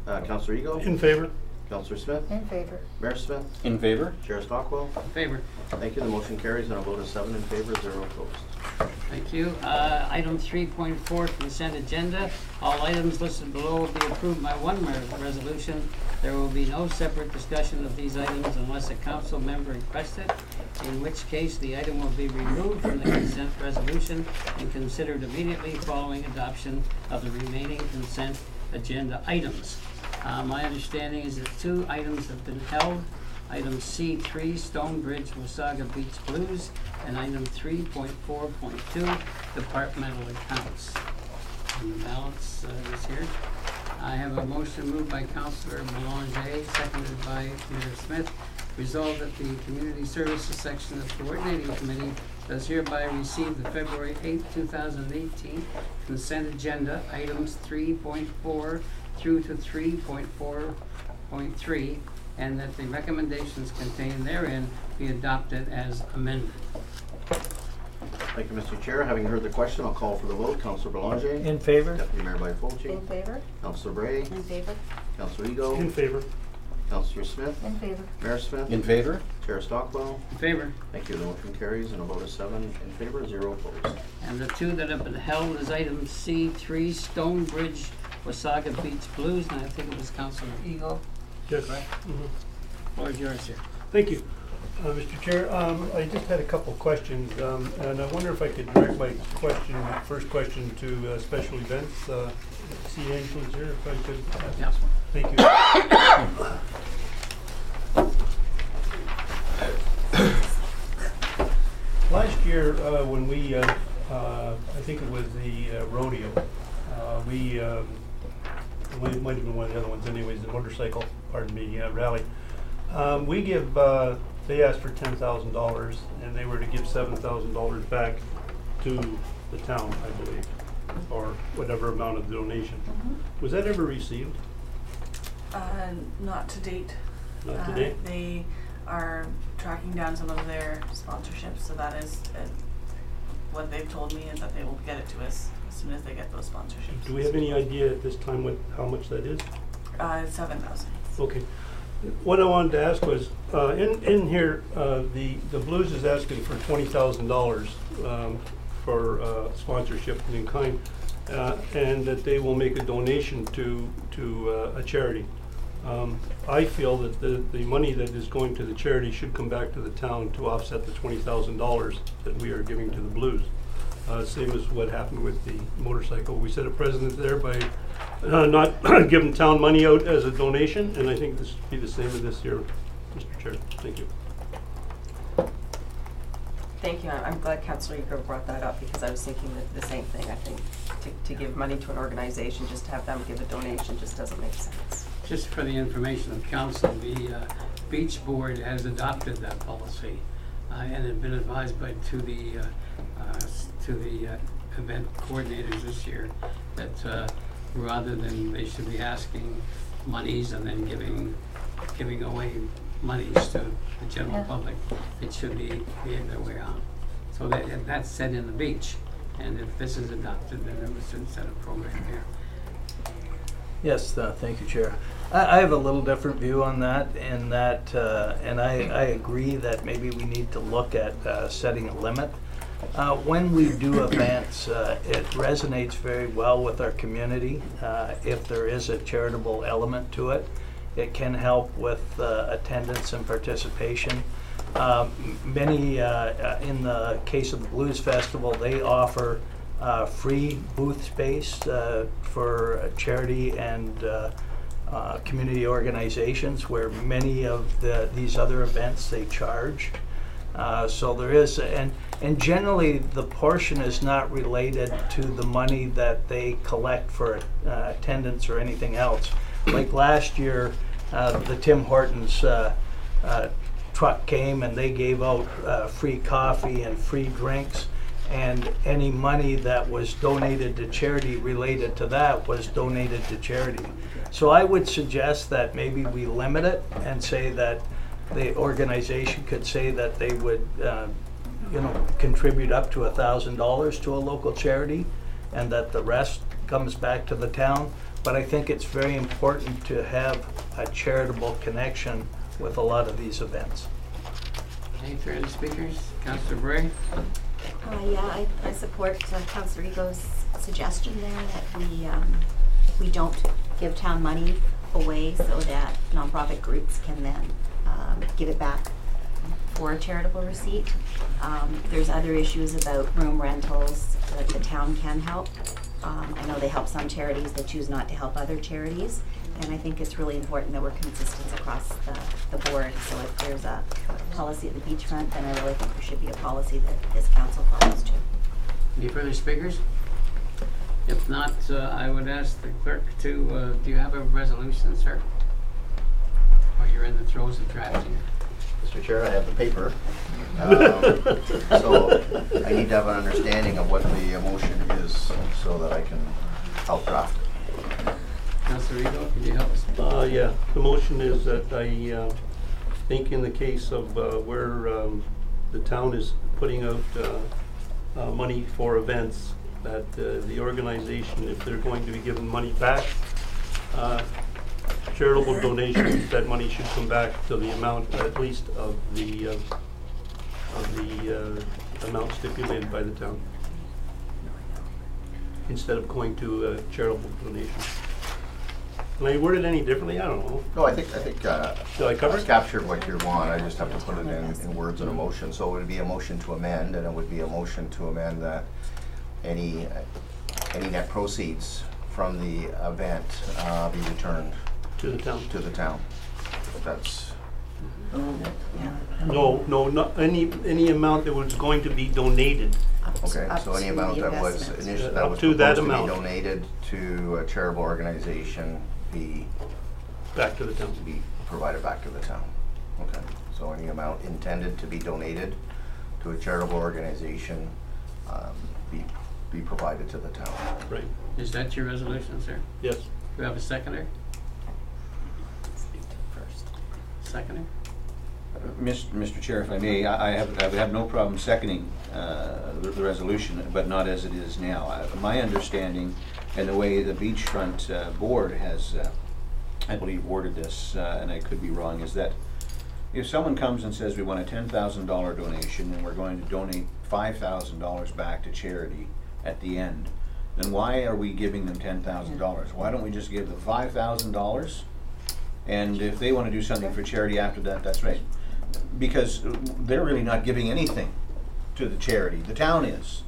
Councillor Ego. In favor? Councillor Smith. In favor. Mayor Smith. In favor? Chair Stockwell. In favor. Thank you. The motion carries on a vote of 7 in favor, 0 opposed. Thank you. Item 3.4, consent agenda. All items listed below will be approved by one resolution. There will be no separate discussion of these items unless a council member requests it, in which case the item will be removed from the consent resolution and considered immediately following adoption of the remaining consent agenda items. My understanding is that 2 items have been held. Item C3, Stonebridge Wasaga Beach Blues, and item 3.4.2, departmental accounts. And the balance is here. I have a motion moved by Councillor Belanger, seconded by Mayor Smith. Resolved that the Community Services Section of Coordinating Committee does hereby receive the February 8, 2018 consent agenda items 3.4 through to 3.4.3, and that the recommendations contained therein be adopted as amended. Thank you, Mr. Chair. Having heard the question, I'll call for the vote. Councillor Belanger. In favor? Deputy Mayor Byfolchi. In favor? Councillor Bray. In favor? Councillor Ego. In favor? Councillor Smith. In favor. Mayor Smith. In favor? Chair Stockwell. In favor. Thank you. The motion carries on a vote of 7 in favor, 0 opposed. And the 2 that have been held is item C3, Stonebridge Wasaga Beach Blues, and I think it was Councillor Eagle. Yes. Correct. Mhm. Floor is yours, sir. Thank you. Mr. Chair, I just had a couple of questions, and I wonder if I could direct my first question to special events. See Angela's here, if I could. Yep. Thank you. Last year, when we, I think it was the rodeo, it might have been one of the other ones anyways, the motorcycle, rally. We give, they asked for $10,000 and they were to give $7,000 back to the town, I believe, or whatever amount of donation. Was that ever received? Not to date. Not to date? They are tracking down some of their sponsorships, so that is what they've told me, is that they will get it to us as soon as they get those sponsorships. Do we have any idea at this time how much that is? 7,000. Okay. What I wanted to ask was, in here, the Blues is asking for $20,000 for sponsorship and in kind. and that they will make a donation to a charity. I feel that the money that is going to the charity should come back to the town to offset the $20,000 that we are giving to the Blues. Same as what happened with the motorcycle. We set a precedent there by not giving town money out as a donation, and I think this should be the same with this year, Mr. Chair. Thank you. Thank you. I'm glad Councillor Eager brought that up because I was thinking the same thing. I think to give money to an organization, just to have them give a donation just doesn't make sense. Just for the information of council, the Beach Board has adopted that policy and have been advised to the event coordinators this year that rather than they should be asking monies and then giving away monies to the general public, it should be the other way around. So that's set in the beach, and if this is adopted, then it was set a program here. Yes, thank you, Chair. I have a little different view on that, in that, and I agree that maybe we need to look at setting a limit. When we do events, it resonates very well with our community. If there is a charitable element to it, it can help with attendance and participation. Many, in the case of the Blues Festival, they offer free booth space for charity and community organizations, where many of these other events they charge. So there is, and generally the portion is not related to the money that they collect for attendance or anything else. Like last year, the Tim Hortons truck came and they gave out free coffee and free drinks, and any money that was donated to charity related to that was donated to charity. So I would suggest that maybe we limit it and say that the organization could say that they would contribute up to $1,000 to a local charity, and that the rest comes back to the town. But I think it's very important to have a charitable connection with a lot of these events. Any further speakers? Councillor Bray? Yeah, I support Councillor Ego's suggestion there that we don't give town money away so that nonprofit groups can then give it back for a charitable receipt. There's other issues about room rentals that the town can help. I know they help some charities, they choose not to help other charities, and I think it's really important that we're consistent across the board. So if there's a policy at the beachfront, then I really think there should be a policy that this council follows too. Any further speakers? If not, I would ask the clerk to, do you have a resolution, sir? Or you're in the throes of drafting? Mr. Chair, I have the paper. So I need to have an understanding of what the motion is so that I can help draft it. Councillor Ego, could you help us? Yeah, the motion is that I think in the case of where the town is putting out money for events, that the organization, if they're going to be given money back, charitable donations, that money should come back to the amount at least of the amount stipulated by the town, instead of going to a charitable donation. Can I word it any differently? I don't know. No, I think Shall I cover it? I've captured what you want. I just have to put it in words and a motion. So it would be a motion to amend, and it would be a motion to amend that any net proceeds from the event be returned To the town. to the town. That's No, not any amount that was going to be donated. okay. So any amount that was initially that Up was to that proposed to be amount. donated to a charitable organization be Back to the town. provided back to the town. Okay. So any amount intended to be donated to a charitable organization be provided to the town. Right. Is that your resolution, sir? Yes. Do we have a seconder? Seconder? Mr. Chair, if I may, I have no problem seconding the resolution, but not as it is now. My understanding and the way the beachfront board has, I believe, worded this, and I could be wrong, is that if someone comes and says we want a $10,000 donation and we're going to donate $5,000 back to charity at the end, then why are we giving them $10,000? Why don't we just give them $5,000? And if they want to do something for charity after that, that's right. Because they're really not giving anything to the charity. The town is.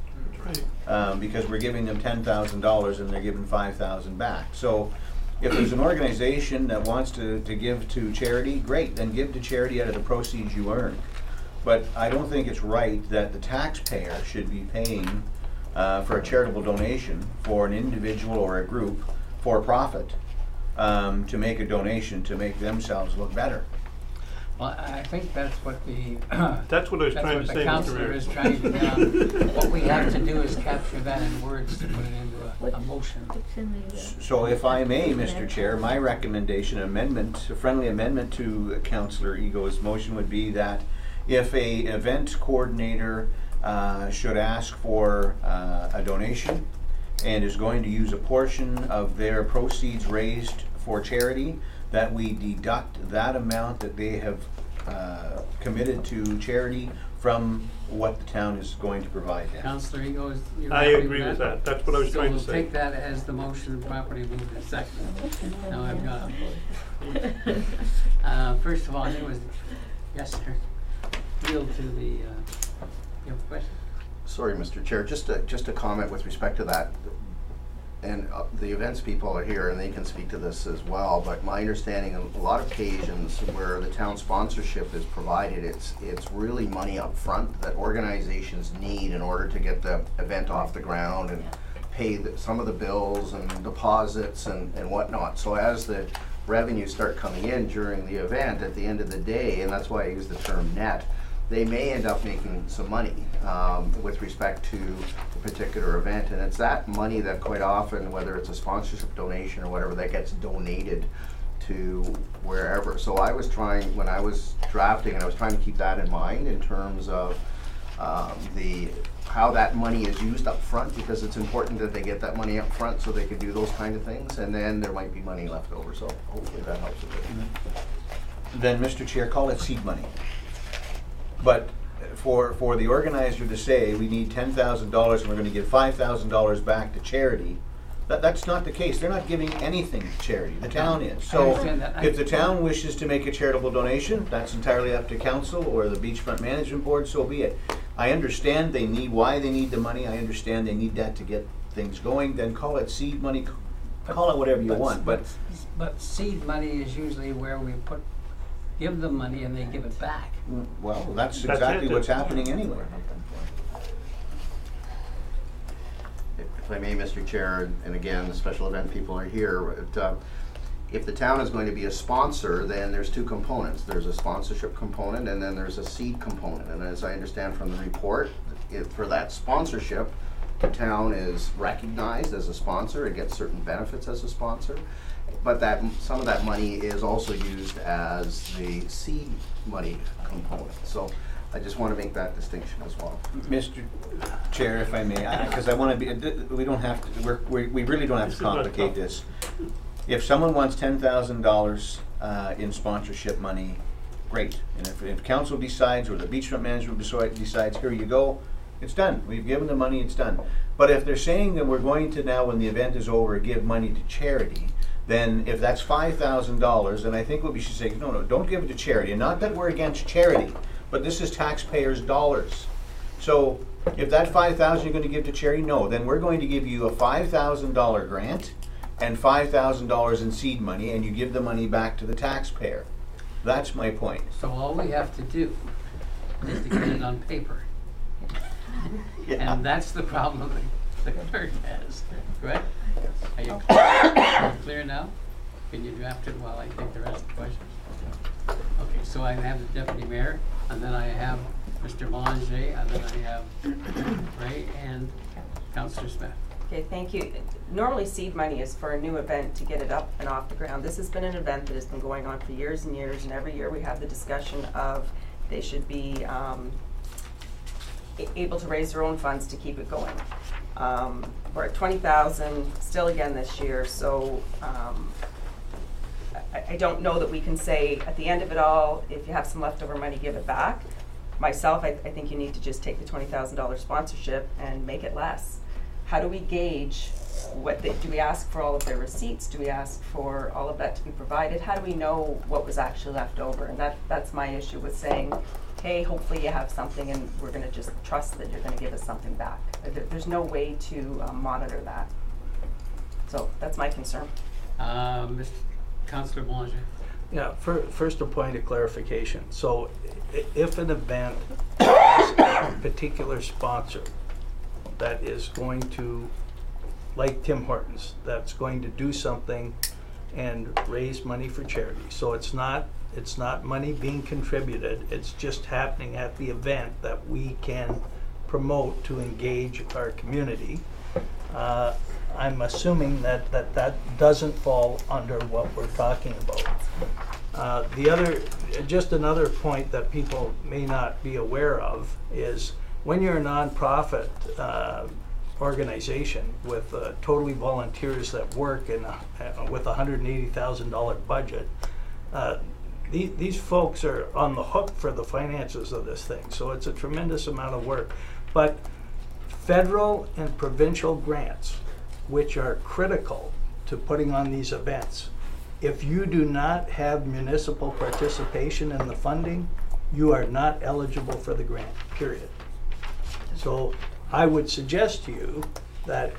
Because we're giving them $10,000 and they're giving $5,000 back. So if there's an organization that wants to give to charity, great, then give to charity out of the proceeds you earn. But I don't think it's right that the taxpayer should be paying for a charitable donation for an individual or a group for profit to make a donation to make themselves look better. Well, I think that's what the That's what I was trying to say, the Mr. councillor Mayor. is trying to get on. What we have to do is capture that in words to put it into a motion. So if I may, Mr. Chair, my recommendation, a friendly amendment to Councillor Ego's motion would be that if a event coordinator should ask for a donation and is going to use a portion of their proceeds raised for charity, that we deduct that amount that they have committed to charity from what the town is going to provide them. Councillor Ego, you're I happy agree with that. That's what I was trying to So say. we'll take that as the motion properly moved and seconded. Now I've got it. First of all, there was, yes, sir. Yield to the, you have a question? Sorry, Mr. Chair, just a comment with respect to that. And the events people are here and they can speak to this as well, but my understanding of a lot of occasions where the town sponsorship is provided, it's really money up front that organizations need in order to get the event off the ground and pay some of the bills and deposits and whatnot. So as the revenues start coming in during the event, at the end of the day, and that's why I use the term net, they may end up making some money with respect to the particular event. And it's that money that quite often, whether it's a sponsorship donation or whatever, that gets donated to wherever. So I was trying, when I was drafting, and I was trying to keep that in mind in terms of how that money is used up front, because it's important that they get that money up front so they can do those kind of things, and then there might be money left over. So hopefully that helps a bit. Then, Mr. Chair, call it seed money. But for the organizer to say we need $10,000 and we're going to give $5,000 back to charity, that's not the case. They're not giving anything to charity. The town is. So if the town wishes to make a charitable donation, that's entirely up to council or the Beachfront Management Board, so be it. I understand why they need the money. I understand they need that to get things going. Then call it seed money, call it whatever you want. But seed money is usually where we give them money and they give it back. Well, that's exactly what's happening anyway. If I may, Mr. Chair, and again, the special event people are here, but, if the town is going to be a sponsor, then there's two components. There's a sponsorship component and then there's a seed component. And as I understand from the report, for that sponsorship, the town is recognized as a sponsor. It gets certain benefits as a sponsor. But some of that money is also used as the seed money component. So I just want to make that distinction as well. Mr. Chair, if I may, because I want to be, we don't have to, we really don't have to complicate this. If someone wants $10,000 in sponsorship money, great. And if council decides or the Beachfront Management decides, here you go, it's done. We've given the money, it's done. But if they're saying that we're going to now, when the event is over, give money to charity, then if that's $5,000, then I think what we should say, no, don't give it to charity. And not that we're against charity, but this is taxpayers' dollars. So if that $5,000 you're going to give to charity, no, then we're going to give you a $5,000 grant and $5,000 in seed money, and you give the money back to the taxpayer. That's my point. So all we have to do is to get it on paper. Yeah. And that's the problem the clerk has, correct? Are you clear now? Can you draft it while I take the rest of the questions? Okay, so I have the deputy mayor, and then I have Mr. Belanger, and then I have Ray and Councillor Smith. Okay, thank you. Normally seed money is for a new event to get it up and off the ground. This has been an event that has been going on for years and years, and every year we have the discussion of they should be able to raise their own funds to keep it going. We're at 20,000 still again this year, so I don't know that we can say at the end of it all, if you have some leftover money, give it back. Myself, I think you need to just take the $20,000 sponsorship and make it less. how do we gauge do we ask for all of their receipts? Do we ask for all of that to be provided? How do we know what was actually left over? And that's my issue with saying, hey, hopefully you have something and we're gonna just trust that you're gonna give us something back. There's no way to monitor that. So that's my concern. Mr. Councillor Boulanger. Yeah, first a point of clarification. So if an event has a particular sponsor that is going to, like Tim Hortons, that's going to do something and raise money for charity. So it's not money being contributed, it's just happening at the event that we can promote to engage our community. I'm assuming that doesn't fall under what we're talking about. Just another point that people may not be aware of is when you're a nonprofit organization with totally volunteers that work with a $180,000 budget, these folks are on the hook for the finances of this thing. So it's a tremendous amount of work. But federal and provincial grants, which are critical to putting on these events, if you do not have municipal participation in the funding, you are not eligible for the grant, period. So I would suggest to you that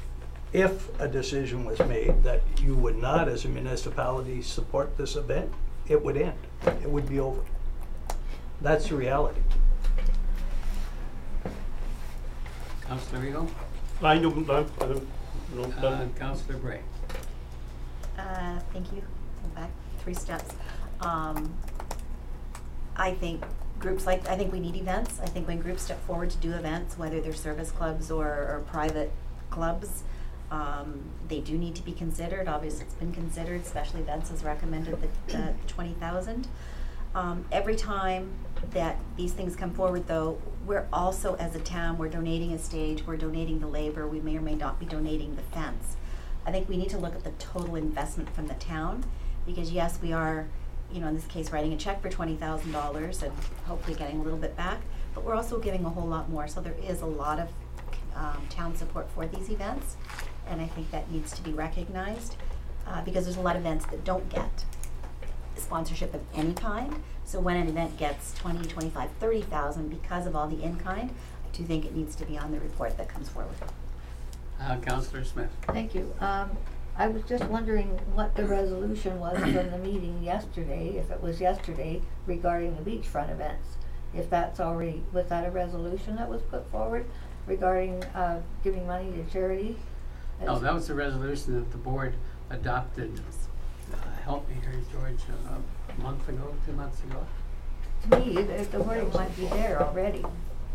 if a decision was made that you would not, as a municipality, support this event, it would end. It would be over. That's the reality. Councillor Eagle? Councillor Bray. Thank you. Go back 3 steps. I think I think we need events. I think when groups step forward to do events, whether they're service clubs or private clubs, they do need to be considered. Obviously, it's been considered. Special events has recommended the 20,000. Every time that these things come forward, though, we're also, as a town, we're donating a stage, we're donating the labor, we may or may not be donating the fence. I think we need to look at the total investment from the town, because yes, we are, in this case, writing a check for $20,000 and hopefully getting a little bit back, but we're also giving a whole lot more. So there is a lot of town support for these events, and I think that needs to be recognized, because there's a lot of events that don't get sponsorship of any kind. So when an event gets 20, 25, 30,000 because of all the in-kind, I do think it needs to be on the report that comes forward. Councillor Smith. Thank you. I was just wondering what the resolution was from the meeting yesterday, if it was yesterday, regarding the beachfront events. If that's already, was that a resolution that was put forward regarding giving money to charity? No, that was the resolution that the board adopted. Help me here, George, a month ago, 2 months ago? To me, the wording might be there already.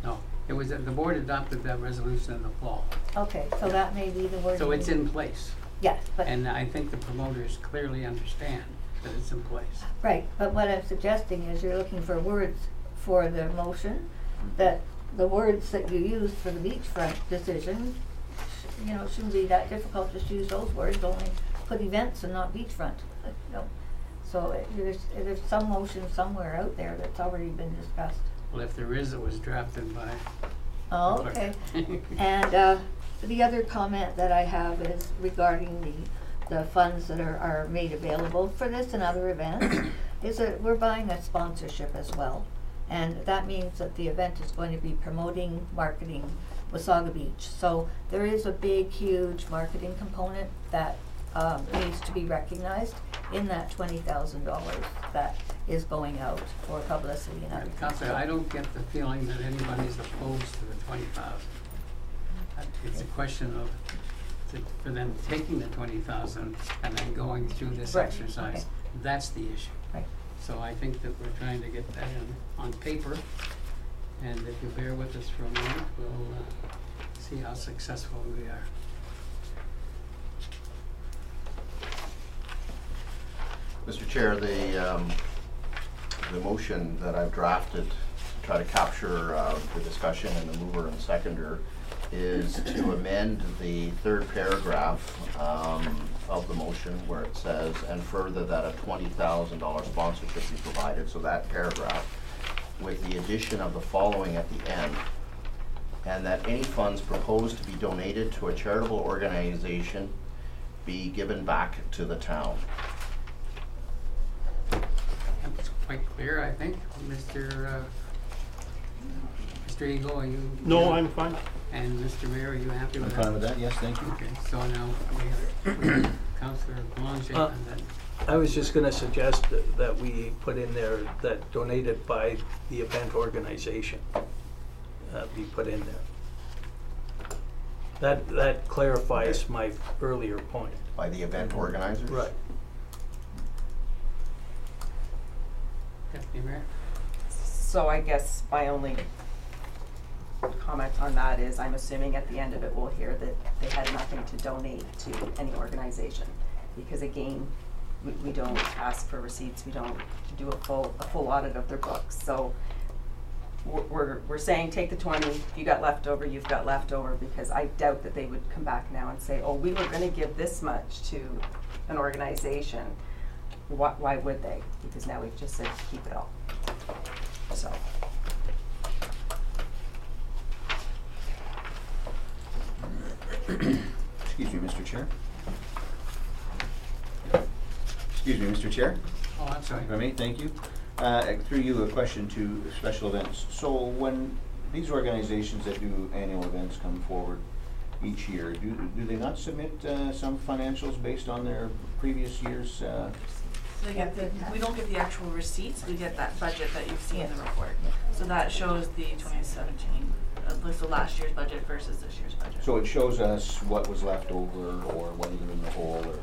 No, it was, the board adopted that resolution in the fall. Okay, so that may be the wording. So it's in place. Yes, but. And I think the promoters clearly understand that it's in place. Right, but what I'm suggesting is you're looking for words for the motion, that the words that you used for the beachfront decision, shouldn't be that difficult. Just use those words, only put events and not beachfront. So there's some motion somewhere out there that's already been discussed. Well, if there is, it was drafted by. Oh, okay. And the other comment that I have is regarding the funds that are made available for this and other events, is that we're buying a sponsorship as well. And that means that the event is going to be promoting, marketing Wasaga Beach. So there is a big, huge marketing component that needs to be recognized in that $20,000 that is going out for publicity and other things. Councillor, I don't get the feeling that anybody's opposed to the 20,000. It's a question of for them taking the 20,000 and then going through this exercise. Okay. That's the issue. Right. So I think that we're trying to get that on paper, and if you bear with us for a moment, we'll see how successful we are. Mr. Chair, the motion that I've drafted to try to capture the discussion and the mover and seconder is to amend the 3rd paragraph of the motion where it says, and further that a $20,000 sponsorship be provided. So that paragraph, with the addition of the following at the end, and that any funds proposed to be donated to a charitable organization be given back to the town. That's quite clear, I think. Mr. Eagle, are you? No, I'm fine. And Mr. Mayor, are you happy I'm with that? fine with that, yes, thank you. Okay, so now we have Councillor Boulanger and then. I was just gonna suggest that we put in there that donated by the event organization, be put in there. That clarifies my earlier point. By the event organizers? Right. Deputy Mayor? So I guess my only comment on that is I'm assuming at the end of it we'll hear that they had nothing to donate to any organization. Because again, we don't ask for receipts, we don't do a full audit of their books. So we're saying take the 20, if you got leftover, you've got leftover, because I doubt that they would come back now and say, oh, we were gonna give this much to an organization. Why would they? Because now we've just said keep it all. So. Excuse me, Mr. Chair. Excuse me, Mr. Chair. Oh, I'm sorry. If I may, thank you. Through you, a question to special events. So when these organizations that do annual events come forward each year, do they not submit some financials based on their previous year's? So they get we don't get the actual receipts, we get that budget that you see in the report. So that shows the 2017, list of last year's budget versus this year's budget. So it shows us what was left over or whether they're in the hole or?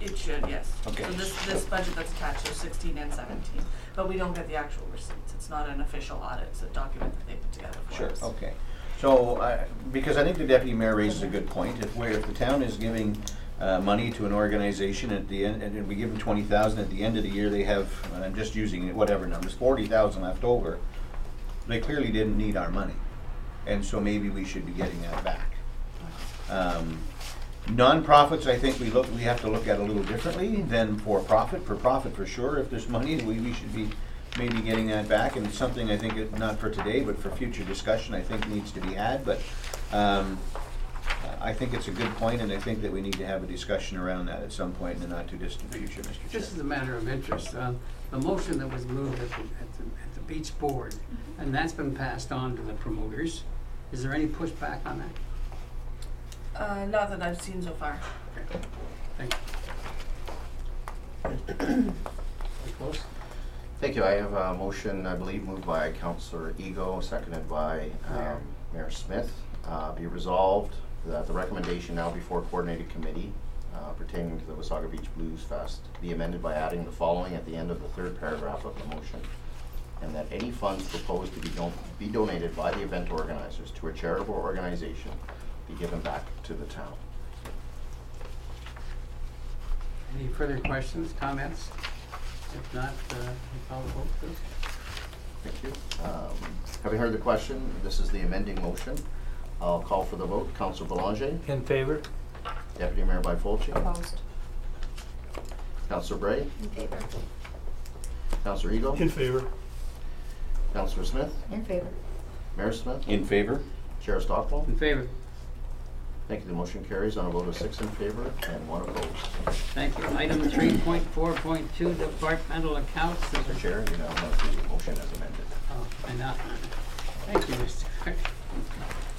It should, yes. Okay. So this budget that's attached is 16 and 17, but we don't get the actual receipts. It's not an official audit, it's a document that they put together for us. Sure, okay. So, because I think the deputy mayor raises a good point. If the town is giving money to an organization at the end, and we give them 20,000 at the end of the year, they have, and I'm just using it, whatever numbers, 40,000 left over. They clearly didn't need our money, and so maybe we should be getting that back. Non-profits, I think we have to look at a little differently than for profit. For profit, for sure, if there's money, we should be maybe getting that back, and it's something I think, not for today, but for future discussion, I think needs to be had. But I think it's a good point, and I think that we need to have a discussion around that at some point in the not too distant future, Mr. Chair. This is a matter of interest. The motion that was moved at the beach board, and that's been passed on to the promoters. Is there any pushback on that? Not that I've seen so far. Okay. Thank you. Close? Thank you. I have a motion, I believe, moved by Councillor Ego, seconded by Mayor Smith. Be resolved that the recommendation now before coordinated committee pertaining to the Wasaga Beach Blues Fest be amended by adding the following at the end of the third paragraph of the motion, and that any funds proposed to be donated by the event organizers to a charitable organization be given back to the town. Any further questions, comments? If not, we call the vote, please. Thank you. Having heard the question, this is the amending motion. I'll call for the vote. Councillor Boulanger? In favor? Deputy Mayor Byfolchi? Opposed. Councillor Bray? In favor. Councillor Eagle? In favor. Councillor Smith? In favor. Mayor Smith? In favor? Chair Stockwell? In favor. Thank you. The motion carries on a vote of 6 in favor and 1 opposed. Thank you. Item 3.4.2, departmental accounts. Mr. Chair, you now have the motion as amended. Oh, I know. Thank you, Mr. Clerk.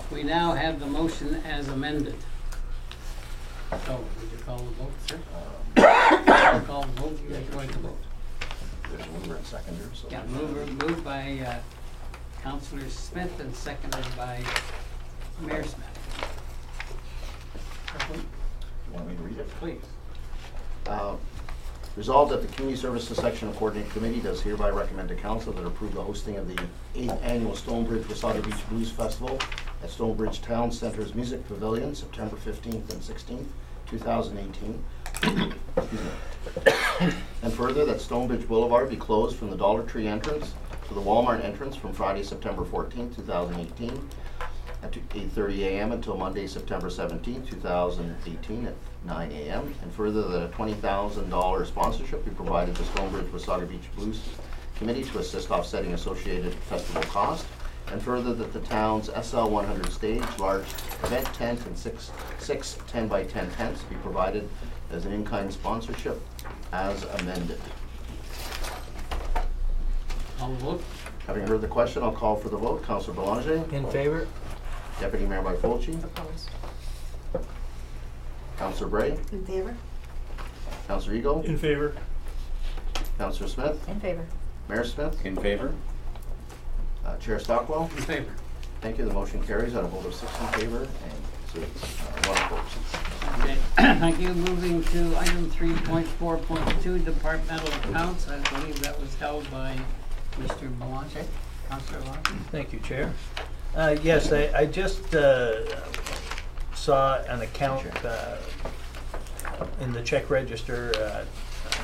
We now have the motion as amended. So, would you call the vote, sir? Call the vote, you are going to vote. There's a mover and seconder, so. Yeah, moved by Councillor Smith and seconded by Mayor Smith. You want me to read it? Please. Resolved that the Community Services Section of Coordinating Committee does hereby recommend to Council that approve the hosting of the 8th Annual Stonebridge Wasaga Beach Blues Festival at Stonebridge Town Center's Music Pavilion, September 15th and 16th, 2018. Excuse me. And further, that Stonebridge Boulevard be closed from the Dollar Tree entrance to the Walmart entrance from Friday, September 14th, 2018 at 8:30 a.m. until Monday, September 17th, 2018 at 9 a.m. And further, that a $20,000 sponsorship be provided to Stonebridge Wasaga Beach Blues Committee to assist offsetting associated festival cost. And further, that the town's SL 100 stage, large event tent, and six 10 by 10 tents be provided as an in-kind sponsorship as amended. I'll vote. Having heard the question, I'll call for the vote. Councillor Belanger. In favor? Deputy Mayor Byfolchi. Opposed. Councillor Bray. In favor? Councillor Eagle. In favor? Councillor Smith. In favor. Mayor Smith. In favor? Chair Stockwell. In favor. Thank you. The motion carries on a vote of 6 in favor and 1 opposed. Okay, thank you. Moving to item 3.4.2, departmental accounts. I believe that was held by Mr. Belanger. Councillor Belanger. Thank you, Chair. Yes, I just saw an account in the check register,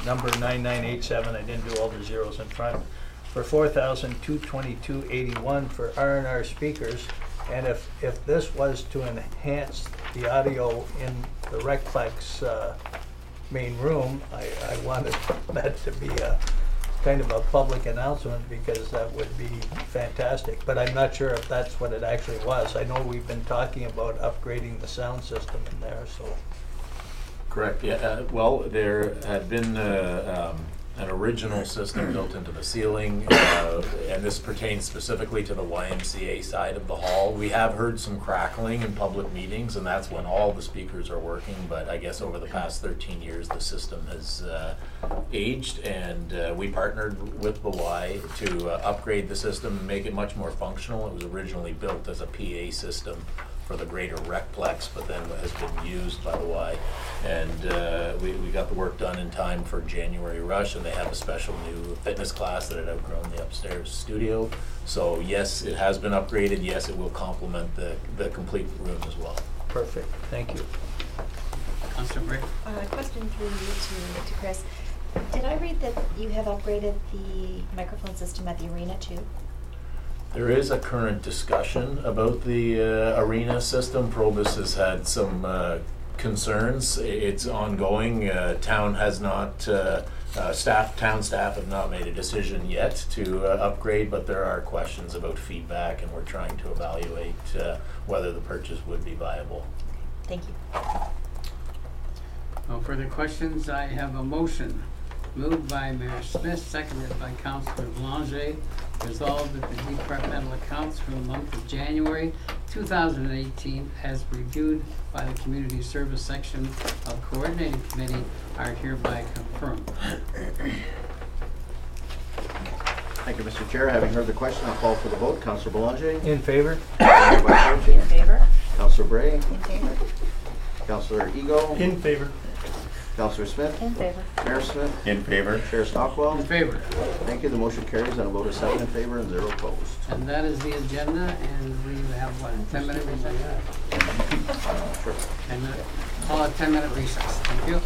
number 9987. I didn't do all the zeros in front, for $4,222.81 for R&R speakers. And if this was to enhance the audio in the Recplex main room, I wanted that to be a kind of a public announcement, because that would be fantastic. But I'm not sure if that's what it actually was. I know we've been talking about upgrading the sound system in there, so. Correct, yeah. Well, there had been an original system built into the ceiling, and this pertains specifically to the YMCA side of the hall. We have heard some crackling in public meetings, and that's when all the speakers are working, but I guess over the past 13 years the system has aged, and we partnered with the Y to upgrade the system and make it much more functional. It was originally built as a PA system for the greater Recplex, but then has been used by the Y. And we got the work done in time for January rush, and they have a special new fitness class that had outgrown the upstairs studio. So yes, it has been upgraded. Yes, it will complement the complete room as well. Perfect, thank you. Councillor Bray. Question through you to Chris. Did I read that you have upgraded the microphone system at the arena too? There is a current discussion about the arena system. Probus has had some concerns. It's ongoing. Town has not, town staff have not made a decision yet to upgrade, but there are questions about feedback, and we're trying to evaluate whether the purchase would be viable. Thank you. No further questions. I have a motion moved by Mayor Smith, seconded by Councillor Belanger. Resolved that the departmental accounts for the month of January 2018, as reviewed by the Community Service Section of Coordinating Committee, are hereby confirmed. Thank you, Mr. Chair. Having heard the question, I'll call for the vote. Councillor Belanger. In favor? In favor? Councillor Bray. In favor? Councillor Eagle. In favor? Councillor Smith. In favor. Mayor Smith. In favor? Chair Stockwell. In favor. Thank you. The motion carries on a vote of 7 in favor and 0 opposed. And that is the agenda, and we have, what, a 10-minute recess? Sure. 10-minute, call it 10-minute recess. Thank you.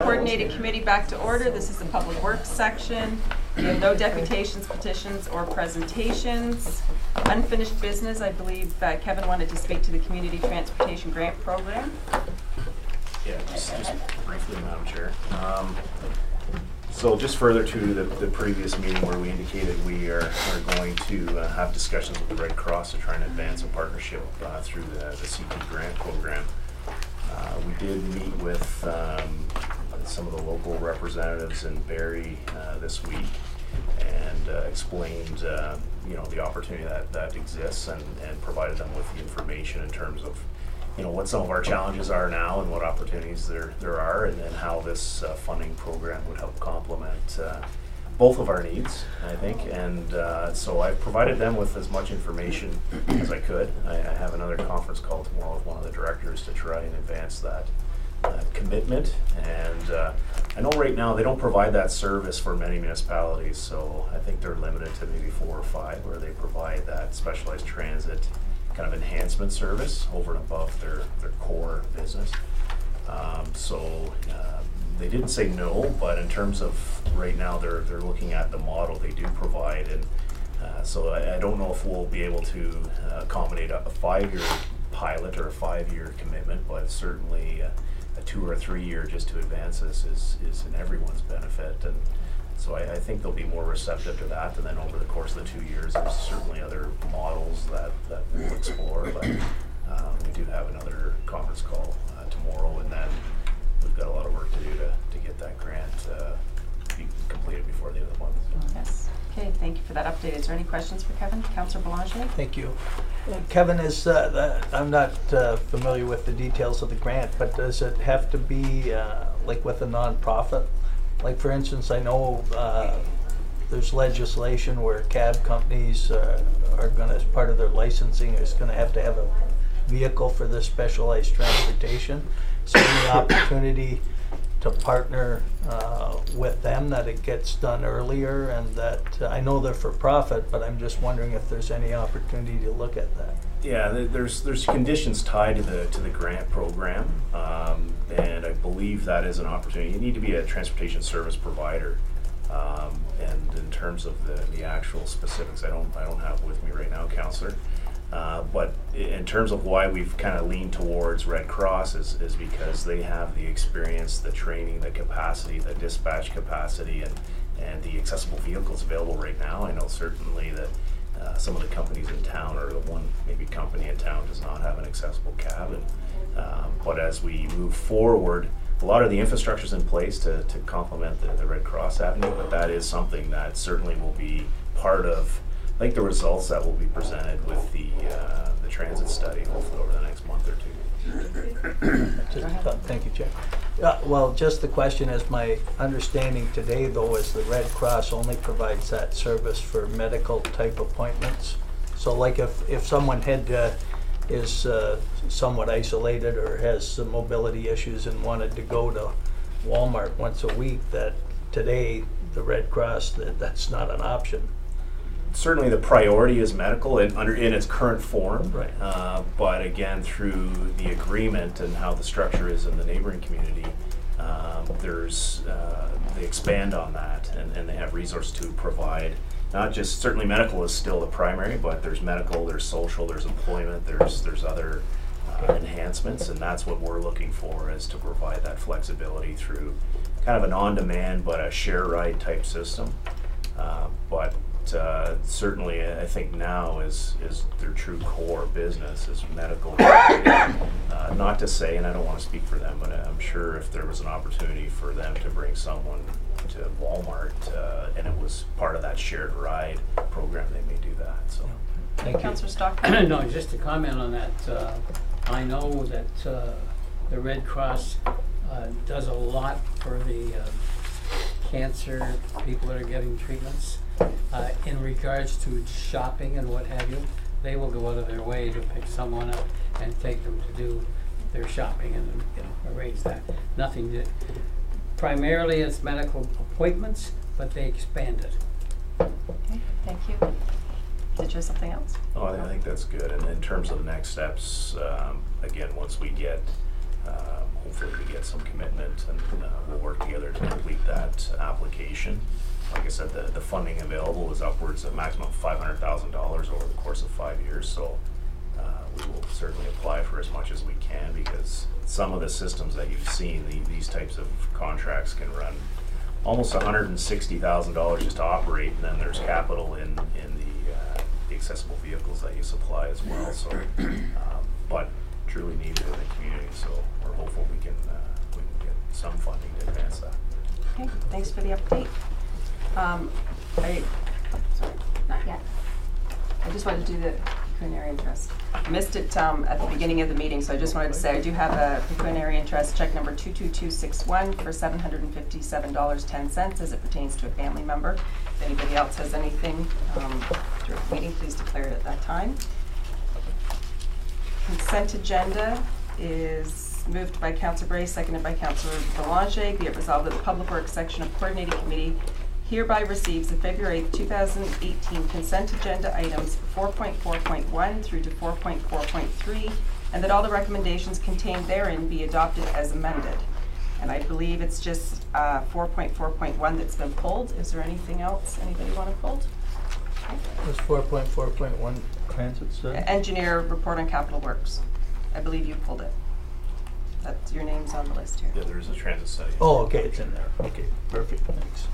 Coordinated committee back to order. This is the Public Works section. We have no deputations, petitions, or presentations. Unfinished business, I believe Kevin wanted to speak to the Community Transportation Grant Program. Yeah, just briefly, Madam Chair. So just further to the previous meeting where we indicated we are going to have discussions with the Red Cross to try and advance a partnership through the CP grant program. We did meet with some of the local representatives in Barrie this week and explained the opportunity that exists and provided them with the information in terms of what some of our challenges are now and what opportunities there are, and then how this funding program would help complement both of our needs, I think. And so I've provided them with as much information as I could. I have another conference call tomorrow with one of the directors to try and advance that commitment. And I know right now they don't provide that service for many municipalities, so I think they're limited to maybe 4 or 5 where they provide that specialized transit kind of enhancement service over and above their core business. They didn't say no, but in terms of right now they're looking at the model they do provide, and so I don't know if we'll be able to accommodate a 5-year pilot or a 5-year commitment, but certainly a 2 or 3 year just to advance this is in everyone's benefit. And so I think they'll be more receptive to that, and then over the course of the 2 years, there's certainly other models that we'll explore. But we do have another conference call tomorrow, and then we've got a lot of work to do to get that grant be completed before the end of the month. Yes. Okay, thank you for that update. Is there any questions for Kevin? Councillor Boulanger? Thank you. Kevin, I'm not familiar with the details of the grant, but does it have to be like with a nonprofit? Like, for instance, I know there's legislation where cab companies are going to, as part of their licensing, is going to have a vehicle for this specialized transportation. Is there any opportunity to partner with them, that it gets done earlier, and that I know they're for profit, but I'm just wondering if there's any opportunity to look at that? Yeah, there's conditions tied to the grant program, and I believe that is an opportunity. You need to be a transportation service provider, and in terms of the actual specifics, I don't have with me right now, Councillor. But in terms of why we've kind of leaned towards Red Cross is because they have the experience, the training, the capacity, the dispatch capacity, and the accessible vehicles available right now. I know certainly that some of the companies in town, or the one maybe company in town, does not have an accessible cab. But as we move forward, a lot of the infrastructure is in place to complement the Red Cross Avenue, but that is something that certainly will be part of, I think, the results that will be presented with the transit study, hopefully over the next month or 2. Thank you, Chair. Well, just the question is, my understanding today, though, is the Red Cross only provides that service for medical type appointments. So like if someone is somewhat isolated or has some mobility issues and wanted to go to Walmart once a week, that today the Red Cross, that's not an option. Certainly the priority is medical in its current form, right. But again, through the agreement and how the structure is in the neighboring community, they expand on that, and they have resources to provide. Not just, certainly medical is still the primary, but there's medical, there's social, there's employment, there's other enhancements, and that's what we're looking for, is to provide that flexibility through kind of an on-demand but a share ride type system. But certainly I think now is their true core business is medical. Not to say, and I don't want to speak for them, but I'm sure if there was an opportunity for them to bring someone to Walmart and it was part of that shared ride program, they may do that. So, thank you. Councillor Stockton? No, just to comment on that, I know that the Red Cross does a lot for the cancer people that are getting treatments. In regards to shopping and what have you, they will go out of their way to pick someone up and take them to do their shopping and arrange that. Nothing to, primarily it's medical appointments, but they expand it. Okay, thank you. Did you have something else? Oh, I think that's good. And in terms of next steps, again, once we get hopefully we get some commitment, and we'll work together to complete that application. Like I said, the funding available is upwards of maximum $500,000 over the course of 5 years, so we will certainly apply for as much as we can, because some of the systems that you've seen, these types of contracts can run almost $160,000 just to operate, and then there's capital in the accessible vehicles that you supply as well. So, but truly needed in the community. So we're hopeful we can get some funding to advance that. Okay, thanks for the update. Sorry, not yet. I just wanted to do the pecuniary interest. I missed it at the beginning of the meeting, so I just wanted to say I do have a pecuniary interest check number 22261 for $757.10 as it pertains to a family member. If anybody else has anything during the meeting, please declare it at that time. Consent agenda is moved by Councillor Bray, seconded by Councillor Belanger. Be it resolved that the Public Works Section of Coordinating Committee hereby receives the February 8, 2018 consent agenda items 4.4.1 through to 4.4.3, and that all the recommendations contained therein be adopted as amended. And I believe it's just 4.4.1 that's been pulled. Is there anything else anybody want to pull? Was 4.4.1 transit study? Engineer report on capital works. I believe you pulled it. That's your name's on the list here. Yeah, there is a transit study. Oh, okay, it's in there. Okay, perfect, thanks.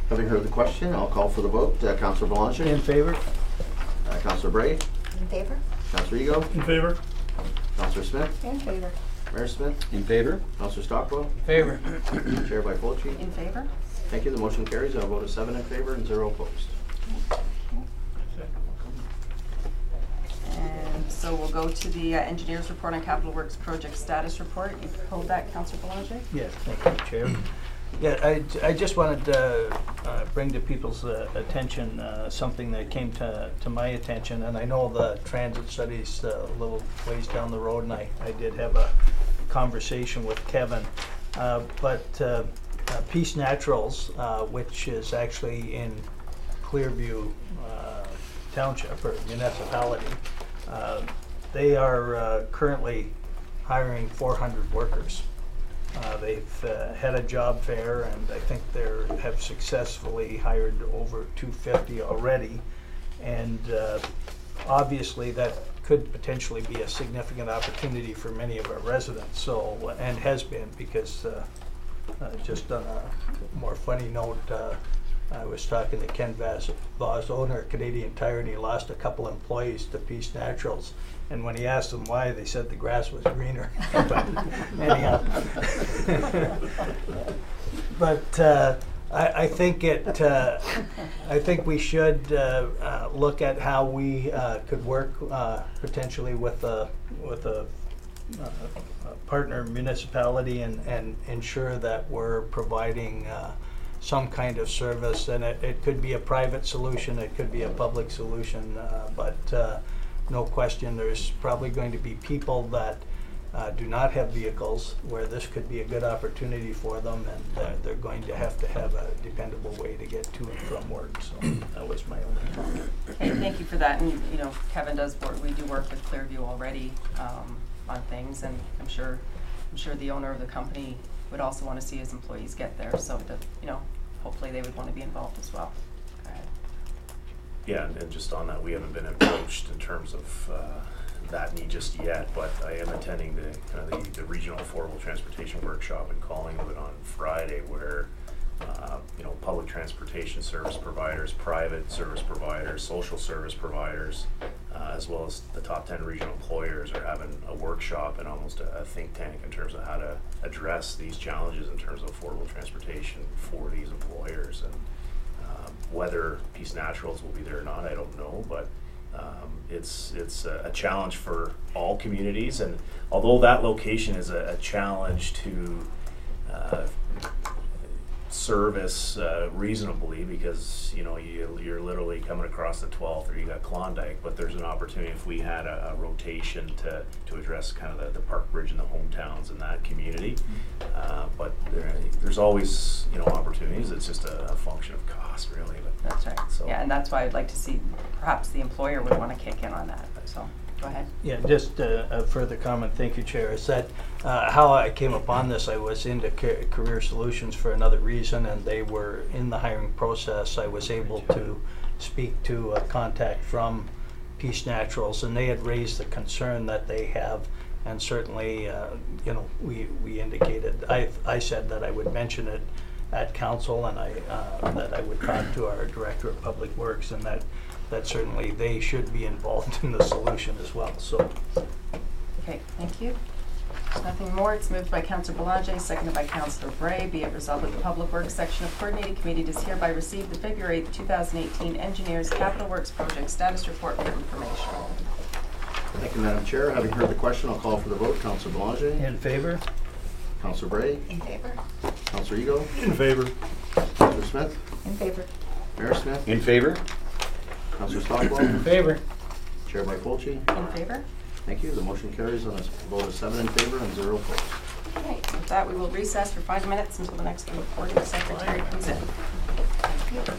Having heard the question, I'll call for the vote. Councillor Belanger? In favor? Councillor Bray? In favor? Councillor Ego? In favor? Councillor Smith? In favor. Mayor Smith? In favor. Councillor Stockwell? In favor. Chair by Polchi? In favor? Thank you. The motion carries. I'll vote of 7 in favor and 0 opposed. And so we'll go to the engineer's report on capital works project status report. You pulled that, Councillor Belanger? Yes, thank you, Chair. Yeah, I just wanted to bring to people's attention something that came to my attention, and I know the transit study's a little ways down the road, and I did have a conversation with Kevin, but Peace Naturals, which is actually in Clearview Township or municipality, they are currently hiring 400 workers. They've had a job fair, and I think they have successfully hired over 250 already. And obviously that could potentially be a significant opportunity for many of our residents. So, and has been, because just on a more funny note, I was talking to Ken Voss, owner of Canadian Tire, and he lost a couple employees to Peace Naturals. And when he asked them why, they said the grass was greener. But anyhow, but I think I think we should look at how we could work potentially with a partner municipality and ensure that we're providing some kind of service, and it could be a private solution, it could be a public solution, but no question there's probably going to be people that do not have vehicles where this could be a good opportunity for them, and they're going to have a dependable way to get to and from work. So that was my only comment. Okay, thank you for that. And you know, Kevin does work. We do work with Clearview already on things, and I'm sure the owner of the company would also want to see his employees get there. So that, you know, hopefully they would want to be involved as well. Yeah, and just on that, we haven't been approached in terms of that need just yet, but I am attending the regional affordable transportation workshop in Collingwood on Friday, where you know, public transportation service providers, private service providers, social service providers, as well as the top 10 regional employers are having a workshop and almost a think tank in terms of how to address these challenges in terms of affordable transportation for these employers. And whether Peace Naturals will be there or not, I don't know, but it's a challenge for all communities. And although that location is a challenge to service reasonably, because you know you're literally coming across the 12th, or you got Klondike, but there's an opportunity if we had a rotation to address kind of the Park Bridge and the hometowns in that community. But there's always, you know, opportunities. It's just a function of cost, really. But that's right. So yeah, and that's why I'd like to see perhaps the employer would want to kick in on that. So Go ahead. Yeah, just a further comment, thank you, Chair, is that how I came upon this, I was into Career Solutions for another reason, and they were in the hiring process. I was able to speak to a contact from Peace Naturals, and they had raised the concern that they have, and certainly, you know, we indicated, I said that I would mention it at council, and that I would talk to our Director of Public Works, and that certainly they should be involved in the solution as well. So, Okay, thank you. Nothing more. It's moved by Councillor Boulanger, seconded by Councillor Bray. Be it resolved that the Public Works Section of Coordinating Committee does hereby receive the February 8, 2018 Engineers Capital Works Project Status Report for information. Thank you, Madam Chair. Having heard the question, I'll call for the vote. Councillor Boulanger? in favor? Councillor Bray? In favor? Councillor Ego? In favor. Councillor Smith? In favor. Mayor Smith? In favor? Councillor Stockwell? In favor. Chair by Fulci? In favor? Thank you. The motion carries on a vote of 7 in favor and 0 opposed. Okay, with that, we will recess for 5 minutes until the next recording secretary comes in. Thank you.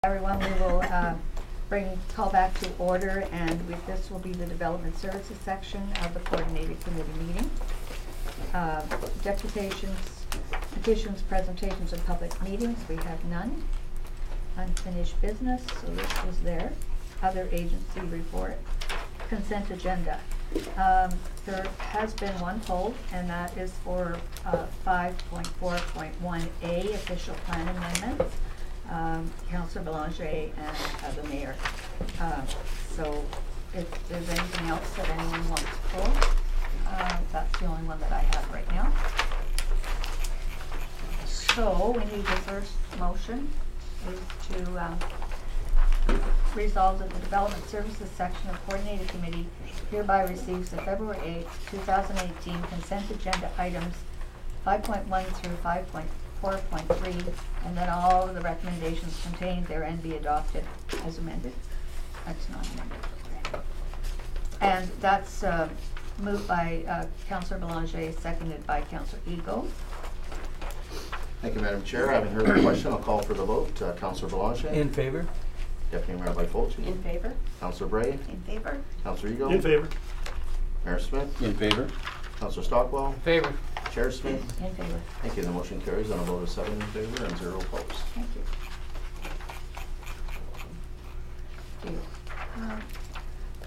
Everyone, we will call back to order, and this will be the Development Services section of the Coordinated Committee meeting. Deputations, petitions, presentations, and public meetings, we have none. Unfinished business, so this is there. Other agency report. Consent agenda. There has been one poll, and that is for 5.4.1A, official plan amendments. Councillor Belanger and the mayor. So if there's anything else that anyone wants to pull, that's the only one that I have right now. So we need the first motion is to resolve that the Development Services section of Coordinated Committee hereby receives the February 8th, 2018 consent agenda items 5.1 through 5.4.3, and then all of the recommendations contained therein be adopted as amended. That's not amended. And that's moved by Councillor Belanger, seconded by Councillor Ego. Thank you, Madam Chair. I haven't heard the question. I'll call for the vote. Councillor Belanger. In favor? Deputy Mayor Byfolchi. In favor? Councillor Bray. In favor? Councillor Ego. In favor. Mayor Smith. In favor? Councillor Stockwell. In favor. Chair Smith. In favor. Thank you. The motion carries on a vote of 7 in favor and 0 opposed. Thank you.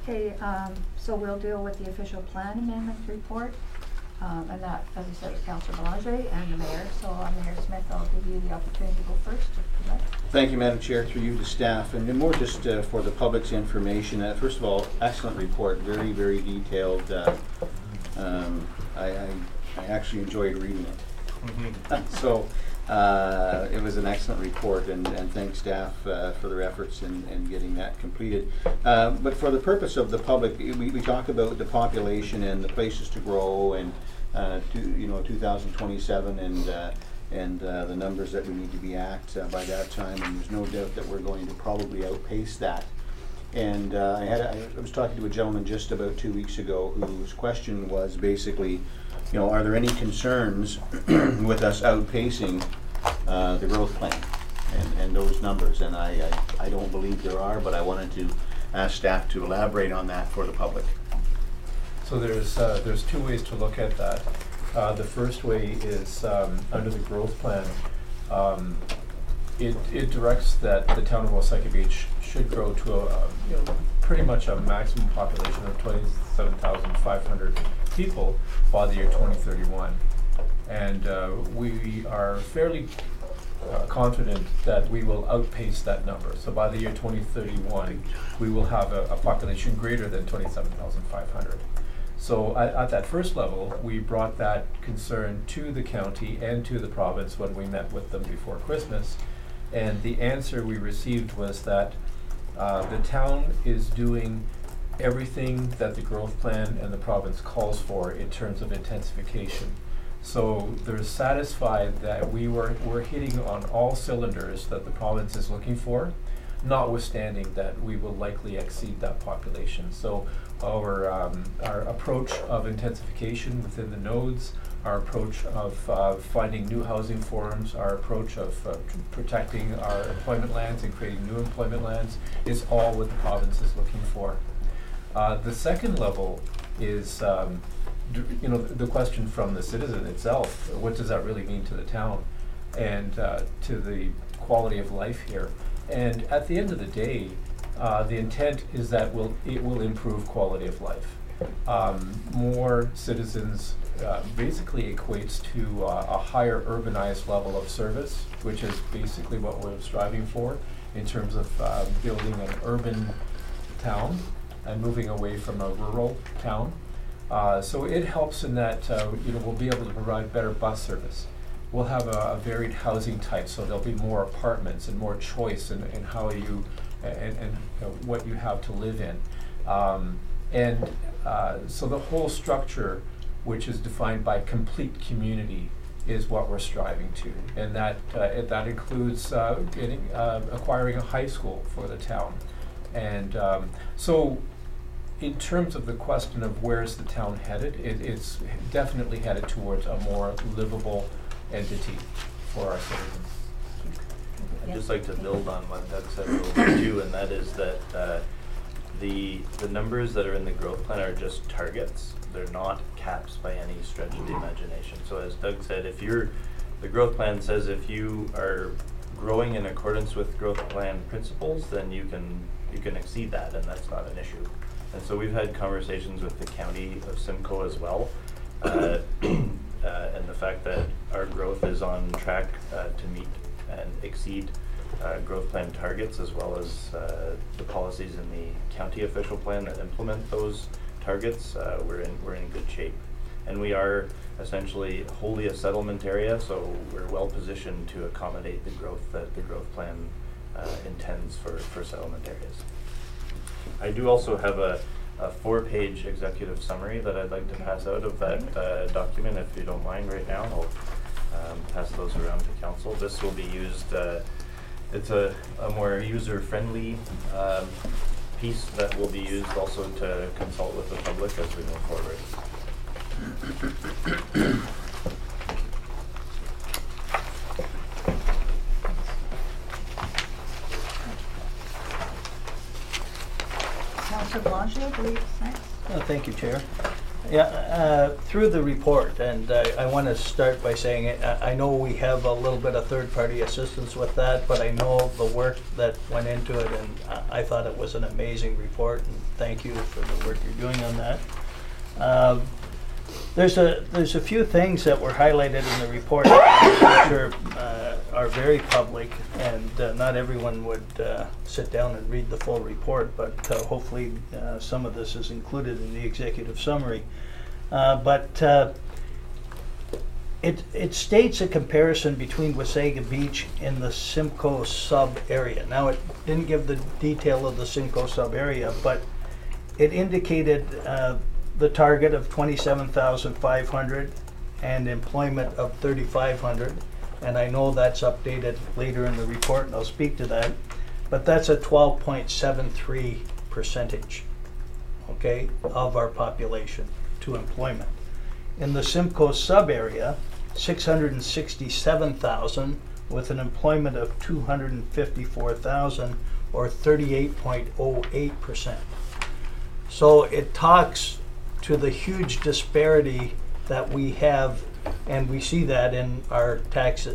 Okay, so we'll deal with the official plan amendment report. And that, as I said, is Councillor Belanger and the mayor. So Mayor Smith, I'll give you the opportunity to go first. Thank you, Madam Chair, through you to staff. And more just for the public's information. First of all, excellent report, very, very detailed. I actually enjoyed reading it. So it was an excellent report, and thank staff for their efforts in getting that completed. But for the purpose of the public, we talk about the population and the places to grow, and 2027 and the numbers that we need to be at by that time. And there's no doubt that we're going to probably outpace that. And I was talking to a gentleman just about 2 weeks ago whose question was basically, are there any concerns with us outpacing the growth plan and those numbers? And I don't believe there are, but I wanted to ask staff to elaborate on that for the public. So there's two ways to look at that. The first way is under the growth plan. It directs that the town of Wasaga Beach should grow to pretty much a maximum population of 27,500 people by the year 2031. And we are fairly confident that we will outpace that number. So by the year 2031, we will have a population greater than 27,500. So at that first level, we brought that concern to the county and to the province when we met with them before Christmas. And the answer we received was that the town is doing everything that the growth plan and the province calls for in terms of intensification. So they're satisfied that we're hitting on all cylinders that the province is looking for, notwithstanding that we will likely exceed that population. So our approach of intensification within the nodes, our approach of finding new housing forms, our approach of protecting our employment lands and creating new employment lands is all what the province is looking for. The second level is the question from the citizen itself: what does that really mean to the town and to the quality of life here? And at the end of the day, the intent is that it will improve quality of life. More citizens basically equates to a higher urbanized level of service, which is basically what we're striving for in terms of building an urban town and moving away from a rural town. So it helps in that we'll be able to provide better bus service. We'll have a varied housing type, so there'll be more apartments and more choice in how you and what you have to live in. So the whole structure, which is defined by complete community, is what we're striving to, and that includes acquiring a high school for the town. And so in terms of the question of where's the town headed, it's definitely headed towards a more livable entity for our citizens. I'd just like to build on what Doug said a little bit too, and that is that the numbers that are in the growth plan are just targets. They're not caps by any stretch of the imagination. So as Doug said, the growth plan says if you are growing in accordance with growth plan principles, then you can exceed that, and that's not an issue. And so we've had conversations with the county of Simcoe as well, and the fact that our growth is on track to meet and exceed growth plan targets, as well as the policies in the county official plan that implement those targets. We're in good shape, and we are essentially wholly a settlement area, so we're well positioned to accommodate the growth that the growth plan intends for settlement areas. I do also have a 4-page executive summary that I'd like to pass out of that document, if you don't mind right now. I'll pass those around to council. This will be used, it's a more user-friendly piece that will be used also to consult with the public as we move forward. Councillor Blanchard, I believe, next. Thank you, Chair. Yeah, through the report, and I want to start by saying I know we have a little bit of third-party assistance with that, but I know the work that went into it, and I thought it was an amazing report, and thank you for the work you're doing on that. There's a few things that were highlighted in the report which are very public, and not everyone would sit down and read the full report, but hopefully some of this is included in the executive summary. But it states a comparison between Wasaga Beach and the Simcoe sub area. Now, it didn't give the detail of the Simcoe sub area, but it indicated the target of 27,500 and employment of 3,500, and I know that's updated later in the report, and I'll speak to that, but that's a 12.73%, okay, of our population to employment. In the Simcoe sub area, 667,000 with an employment of 254,000, or 38.08%. So it talks to the huge disparity that we have, and we see that in our tax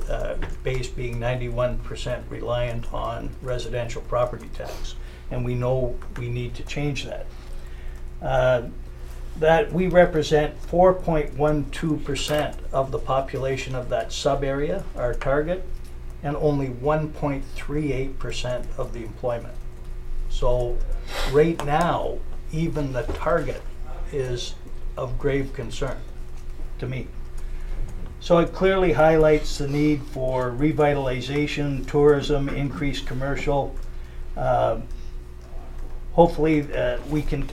base being 91% reliant on residential property tax, and we know we need to change that. That we represent 4.12% of the population of that sub area, our target, and only 1.38% of the employment. So right now, even the target is of grave concern to me. So it clearly highlights the need for revitalization, tourism, increased commercial. Hopefully we can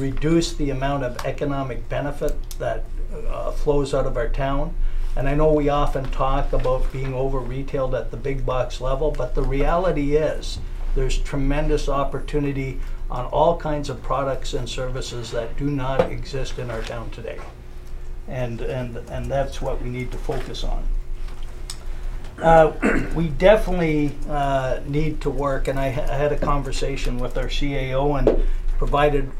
reduce the amount of economic benefit that flows out of our town. And I know we often talk about being over-retailed at the big box level, but the reality is there's tremendous opportunity on all kinds of products and services that do not exist in our town today. And that's what we need to focus on. We definitely need to work, and I had a conversation with our CAO and provided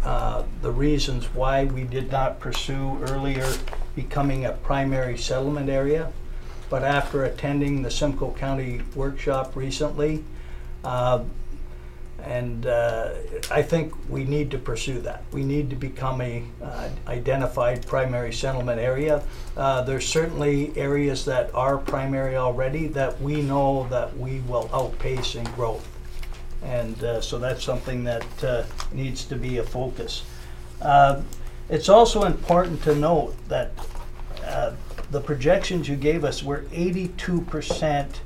the reasons why we did not pursue earlier becoming a primary settlement area. But after attending the Simcoe County workshop recently, I think we need to pursue that. We need to become a identified primary settlement area. There's certainly areas that are primary already that we know that we will outpace in growth. And so that's something that needs to be a focus. It's also important to note that the projections you gave us were 82%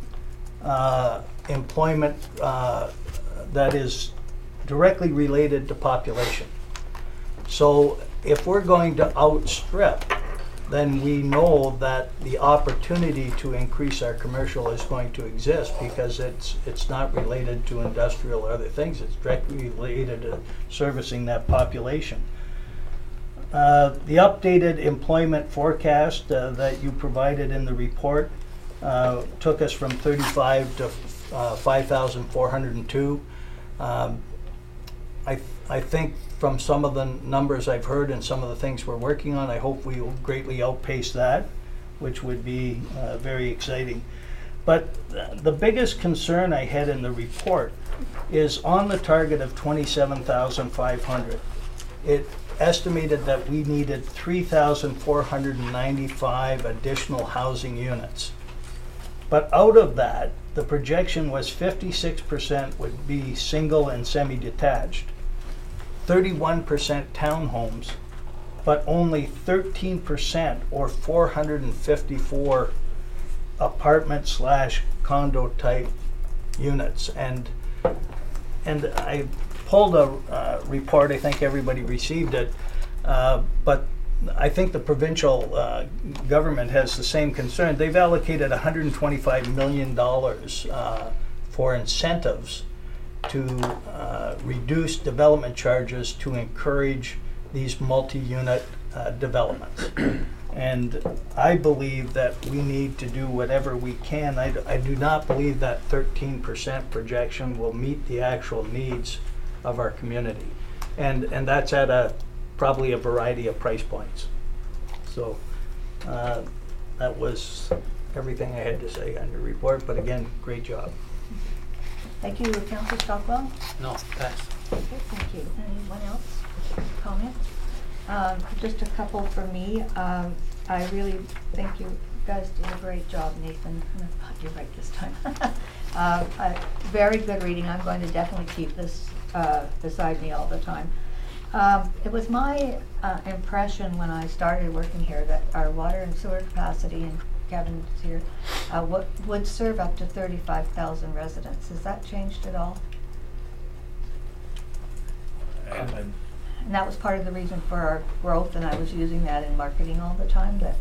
employment that is directly related to population. So if we're going to outstrip, then we know that the opportunity to increase our commercial is going to exist because it's not related to industrial or other things. It's directly related to servicing that population. The updated employment forecast that you provided in the report took us from 35 to 5,402. I think from some of the numbers I've heard and some of the things we're working on, I hope we will greatly outpace that, which would be very exciting. But the biggest concern I had in the report is on the target of 27,500. It estimated that we needed 3,495 additional housing units. But out of that, the projection was 56% would be single and semi-detached, 31% townhomes, but only 13% or 454 apartment/condo type units. And I pulled a report, I think everybody received it, but I think the provincial government has the same concern. They've allocated $125 million for incentives to reduce development charges to encourage these multi-unit developments. And I believe that we need to do whatever we can. I do not believe that 13% projection will meet the actual needs of our community. And that's at probably a variety of price points. So that was everything I had to say on your report, but again, great job. Thank you, Councillor Stockwell. No, pass. Okay, thank you. Anyone else comment? Just a couple for me. I really think you guys did a great job, Nathan. You're right this time. Very good reading. I'm going to definitely keep this beside me all the time. It was my impression when I started working here that our water and sewer capacity, and Kevin's here, would serve up to 35,000 residents. Has that changed at all? And that was part of the reason for our growth, and I was using that in marketing all the time. That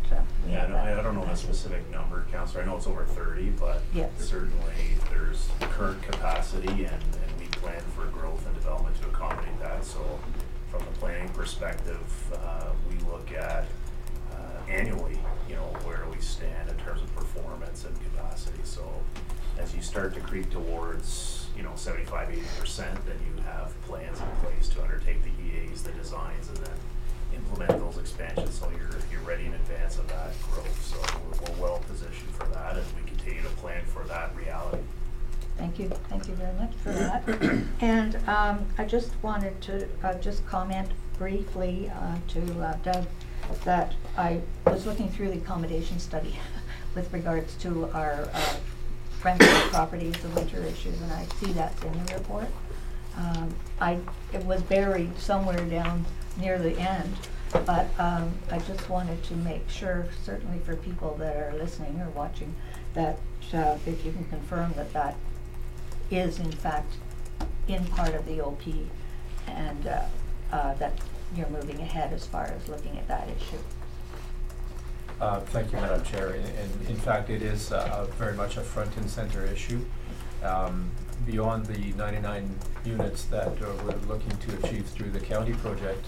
yeah, no, I don't know a specific number, Councillor. I know it's over 30, but yes, certainly there's current capacity, and we plan for growth and development to accommodate that. So from the planning perspective, we look at annually, where we stand in terms of performance and capacity. So as you start to creep towards 75–80%, then you have plans in place to undertake the EAs, the designs, and then implement those expansions. So you're ready in advance of that growth. So we're well positioned for that, and we continue to plan for that reality. Thank you very much for that. And I just wanted to just comment briefly to Doug that I was looking through the accommodation study with regards to our rental properties, the winter issues, and I see that's in the report. It was buried somewhere down near the end, but I just wanted to make sure, certainly for people that are listening or watching, that if you can confirm that is in fact in part of the OP, and that you're moving ahead as far as looking at that issue. Thank you, Madam Chair. And in fact, it is very much a front and center issue. Beyond the 99 units that we're looking to achieve through the county project,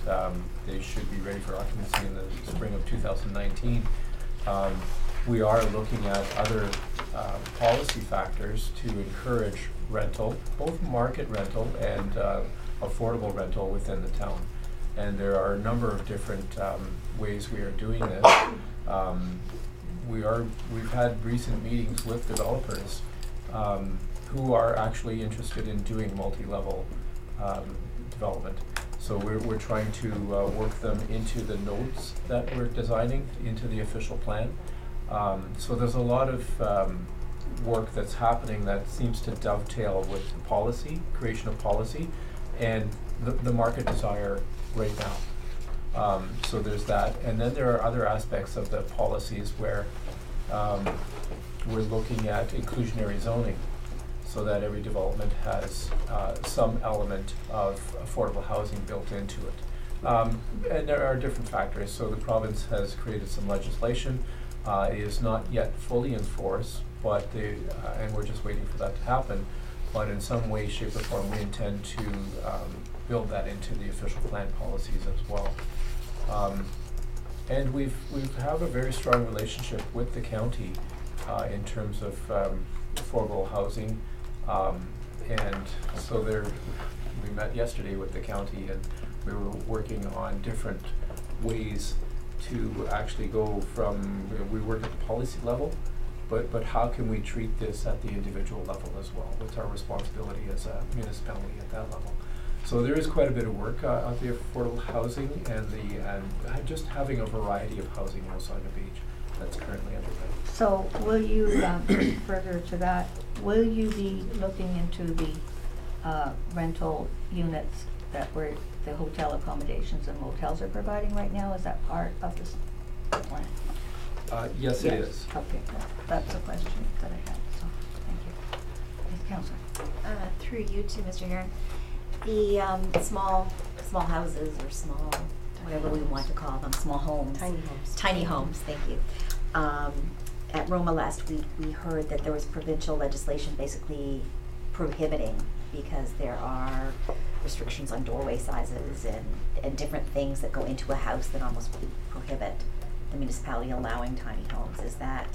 they should be ready for occupancy in the spring of 2019. We are looking at other policy factors to encourage rental, both market rental and affordable rental within the town. And there are a number of different ways we are doing this. We've had recent meetings with developers who are actually interested in doing multi-level development. So we're trying to work them into the nodes that we're designing into the official plan. So there's a lot of work that's happening that seems to dovetail with the policy, creation of policy, and the market desire right now. So there's that, and then there are other aspects of the policies where we're looking at inclusionary zoning, so that every development has some element of affordable housing built into it. And there are different factors. So the province has created some legislation. It is not yet fully in force, but and we're just waiting for that to happen. But in some way, shape, or form, we intend to build that into the official plan policies as well. And we have a very strong relationship with the county in terms of affordable housing And so we met yesterday with the county, and we were working on different ways to actually go from, we work at the policy level, but how can we treat this at the individual level as well? What's our responsibility as a municipality at that level? So there is quite a bit of work on the affordable housing and just having a variety of housing in Wasaga Beach that's currently underway. So will you, further to that, will you be looking into the rental units that were the hotel accommodations and motels are providing right now? Is that part of this plan? Yes, it is. Okay, that's a question that I had, so thank you. Yes, Councillor. Through you to Mr. Heron, the small houses or small, whatever we want to call them, small homes. Tiny homes, thank you. At Roma last week, we heard that there was provincial legislation basically prohibiting, because there are restrictions on doorway sizes and different things that go into a house that almost prohibit the municipality allowing tiny homes. Is that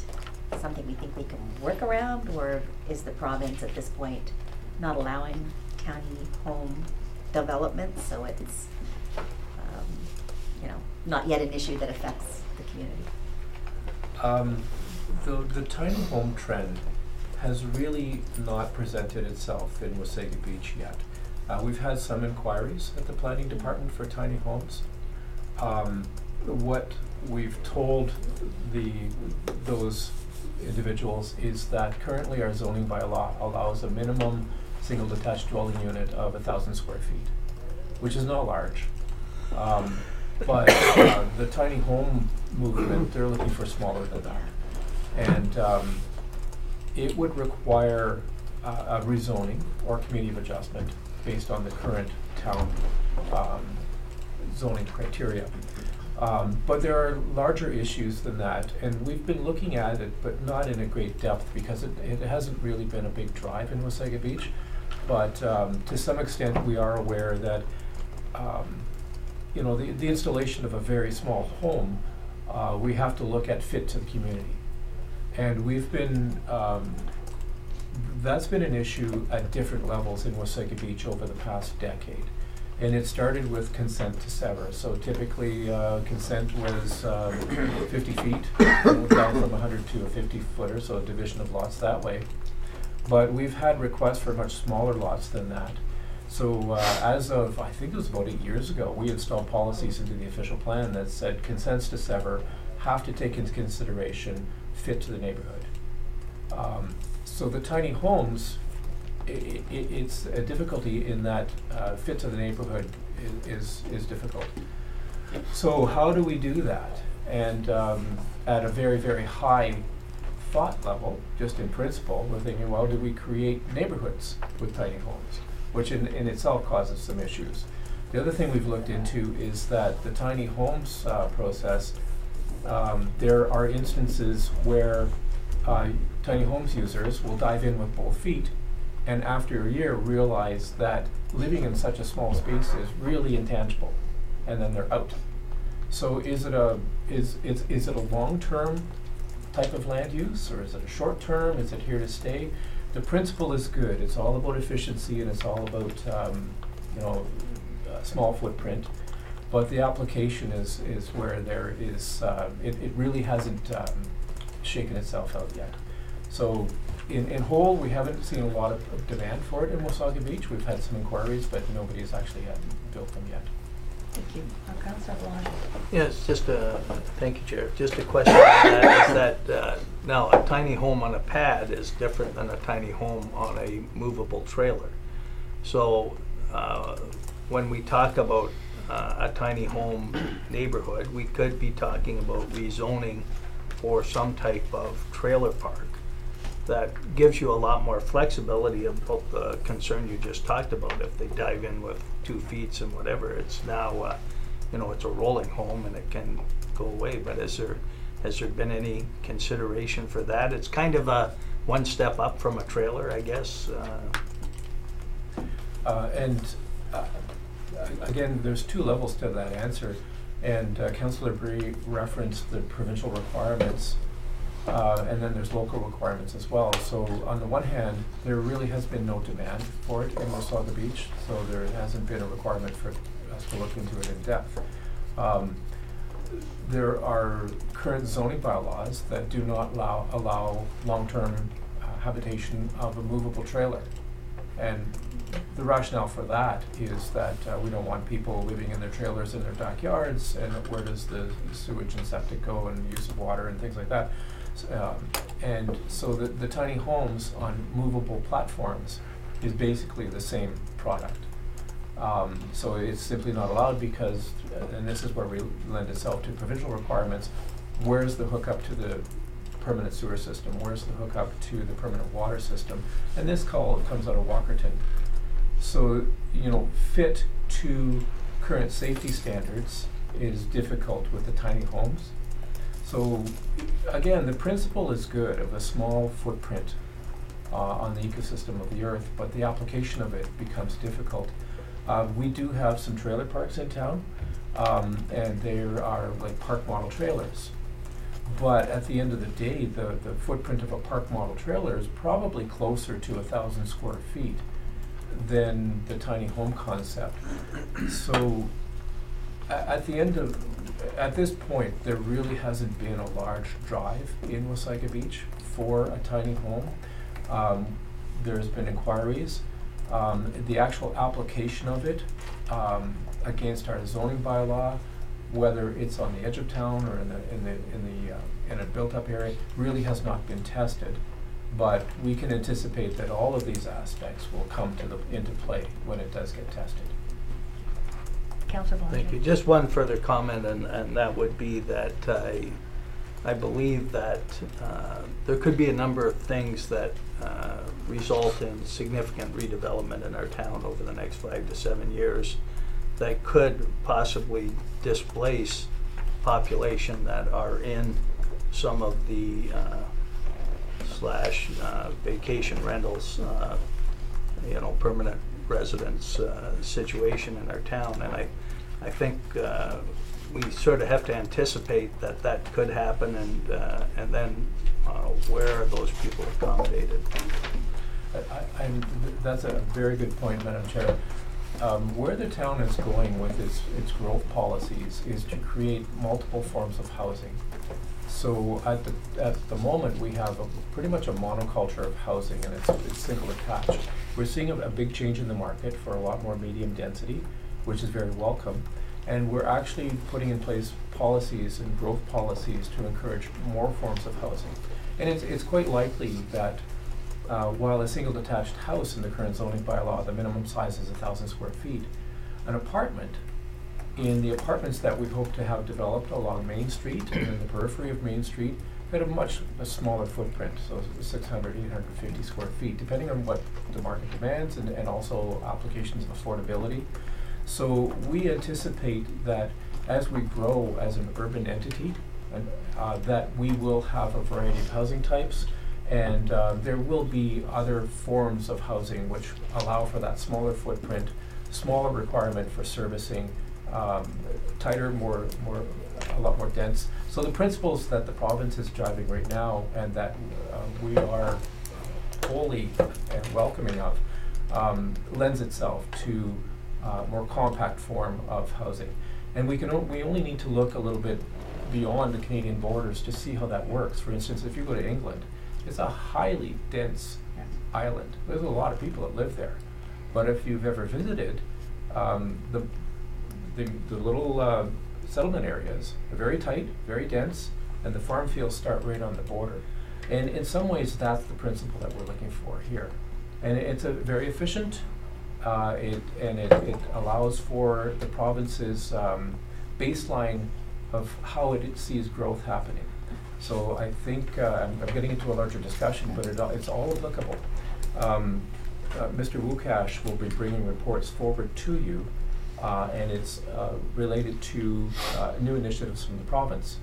something we think we can work around, or is the province at this point not allowing tiny home development, so it's not yet an issue that affects the community? The tiny home trend has really not presented itself in Wasaga Beach yet. We've had some inquiries at the planning department for tiny homes. What we've told those individuals is that currently our zoning bylaw allows a minimum single detached dwelling unit of 1,000 square feet, which is not large. But the tiny home movement, they're looking for smaller than that. And it would require a rezoning or committee of adjustment based on the current town zoning criteria. But there are larger issues than that, and we've been looking at it, but not in a great depth, because it hasn't really been a big drive in Wasaga Beach. But to some extent, we are aware that the installation of a very small home, we have to look at fit to the community. And we've been, that's been an issue at different levels in Wasaga Beach over the past decade. And it started with consent to sever. So typically, consent was 50 feet, down from 100 to a 50-footer, so a division of lots that way. But we've had requests for much smaller lots than that. So as of, I think it was about 8 years ago, we installed policies into the official plan that said consents to sever have to take into consideration fit to the neighborhood. So the tiny homes, it's a difficulty in that fit to the neighborhood is difficult. So how do we do that? And at a very, very high thought level, just in principle, we're thinking, well, do we create neighborhoods with tiny homes, which in itself causes some issues. The other thing we've looked into is that the tiny homes process, there are instances where tiny homes users will dive in with both feet, and after a year realize that living in such a small space is really intangible, and then they're out. So is it a long-term type of land use, or is it a short-term? Is it here to stay? The principle is good. It's all about efficiency, and it's all about small footprint. But the application is where there is it really hasn't shaken itself out yet. So in whole, we haven't seen a lot of demand for it in Wasaga Beach. We've had some inquiries, but nobody's actually built them yet. Thank you. Councillor Blanc. Yes, thank you, Chair. Just a question on that is that now a tiny home on a pad is different than a tiny home on a movable trailer. So when we talk about a tiny home neighborhood, we could be talking about rezoning for some type of trailer park that gives you a lot more flexibility about the concern you just talked about. If they dive in with 2 feet and whatever, it's now it's a rolling home and it can go away. But has there been any consideration for that? It's kind of a one step up from a trailer, I guess. Again, there's 2 levels to that answer, and Councillor Bree referenced the provincial requirements. And then there's local requirements as well. So on the one hand, there really has been no demand for it in Wasaga Beach, so there hasn't been a requirement for us to look into it in depth. There are current zoning bylaws that do not allow long-term habitation of a movable trailer. And the rationale for that is that we don't want people living in their trailers in their backyards, and where does the sewage and septic go, and use of water and things like that. And so the tiny homes on movable platforms is basically the same product. So it's simply not allowed because, and this is where we lend itself to provincial requirements, where's the hookup to the permanent sewer system? Where's the hookup to the permanent water system? And this comes out of Walkerton. So, you know, fit to current safety standards is difficult with the tiny homes. So, again, the principle is good of a small footprint on the ecosystem of the earth, but the application of it becomes difficult. We do have some trailer parks in town, and there are like park model trailers. But at the end of the day, the footprint of a park model trailer is probably closer to 1,000 square feet than the tiny home concept. So at this point, there really hasn't been a large drive in Wasaga Beach for a tiny home. There's been inquiries. The actual application of it against our zoning bylaw, whether it's on the edge of town or in a built-up area, really has not been tested. But we can anticipate that all of these aspects will come into play when it does get tested. Councillor Blanchard. Thank you. Just one further comment, and that would be that I believe that there could be a number of things that result in significant redevelopment in our town over the next 5 to 7 years that could possibly displace population that are in some of the vacation rentals, permanent residence situation in our town. And I think we sort of have to anticipate that that could happen, and then where are those people accommodated? That's a very good point, Madam Chair. Where the town is going with its growth policies is to create multiple forms of housing. So at the moment, we have pretty much a monoculture of housing, and it's single attached. We're seeing a big change in the market for a lot more medium density, which is very welcome. And we're actually putting in place policies and growth policies to encourage more forms of housing. And it's quite likely that while a single detached house in the current zoning bylaw, the minimum size is 1,000 square feet, an apartment in the apartments that we hope to have developed along Main Street and in the periphery of Main Street had a smaller footprint, so 600, 850 square feet, depending on what the market demands and also applications of affordability. So we anticipate that as we grow as an urban entity, that we will have a variety of housing types, and there will be other forms of housing which allow for that smaller footprint, smaller requirement for servicing, tighter, a lot more dense. So the principles that the province is driving right now, and that we are wholly and welcoming of, lends itself to more compact form of housing. And we only need to look a little bit beyond the Canadian borders to see how that works. For instance, if you go to England, it's a highly dense island. There's a lot of people that live there. But if you've ever visited, the little settlement areas are very tight, very dense, and the farm fields start right on the border. And in some ways, that's the principle that we're looking for here. And it's a very efficient, it allows for the province's baseline of how it sees growth happening. So I think I'm getting into a larger discussion, but it's all applicable. Mr. Wukash will be bringing reports forward to you, and it's related to new initiatives from the province.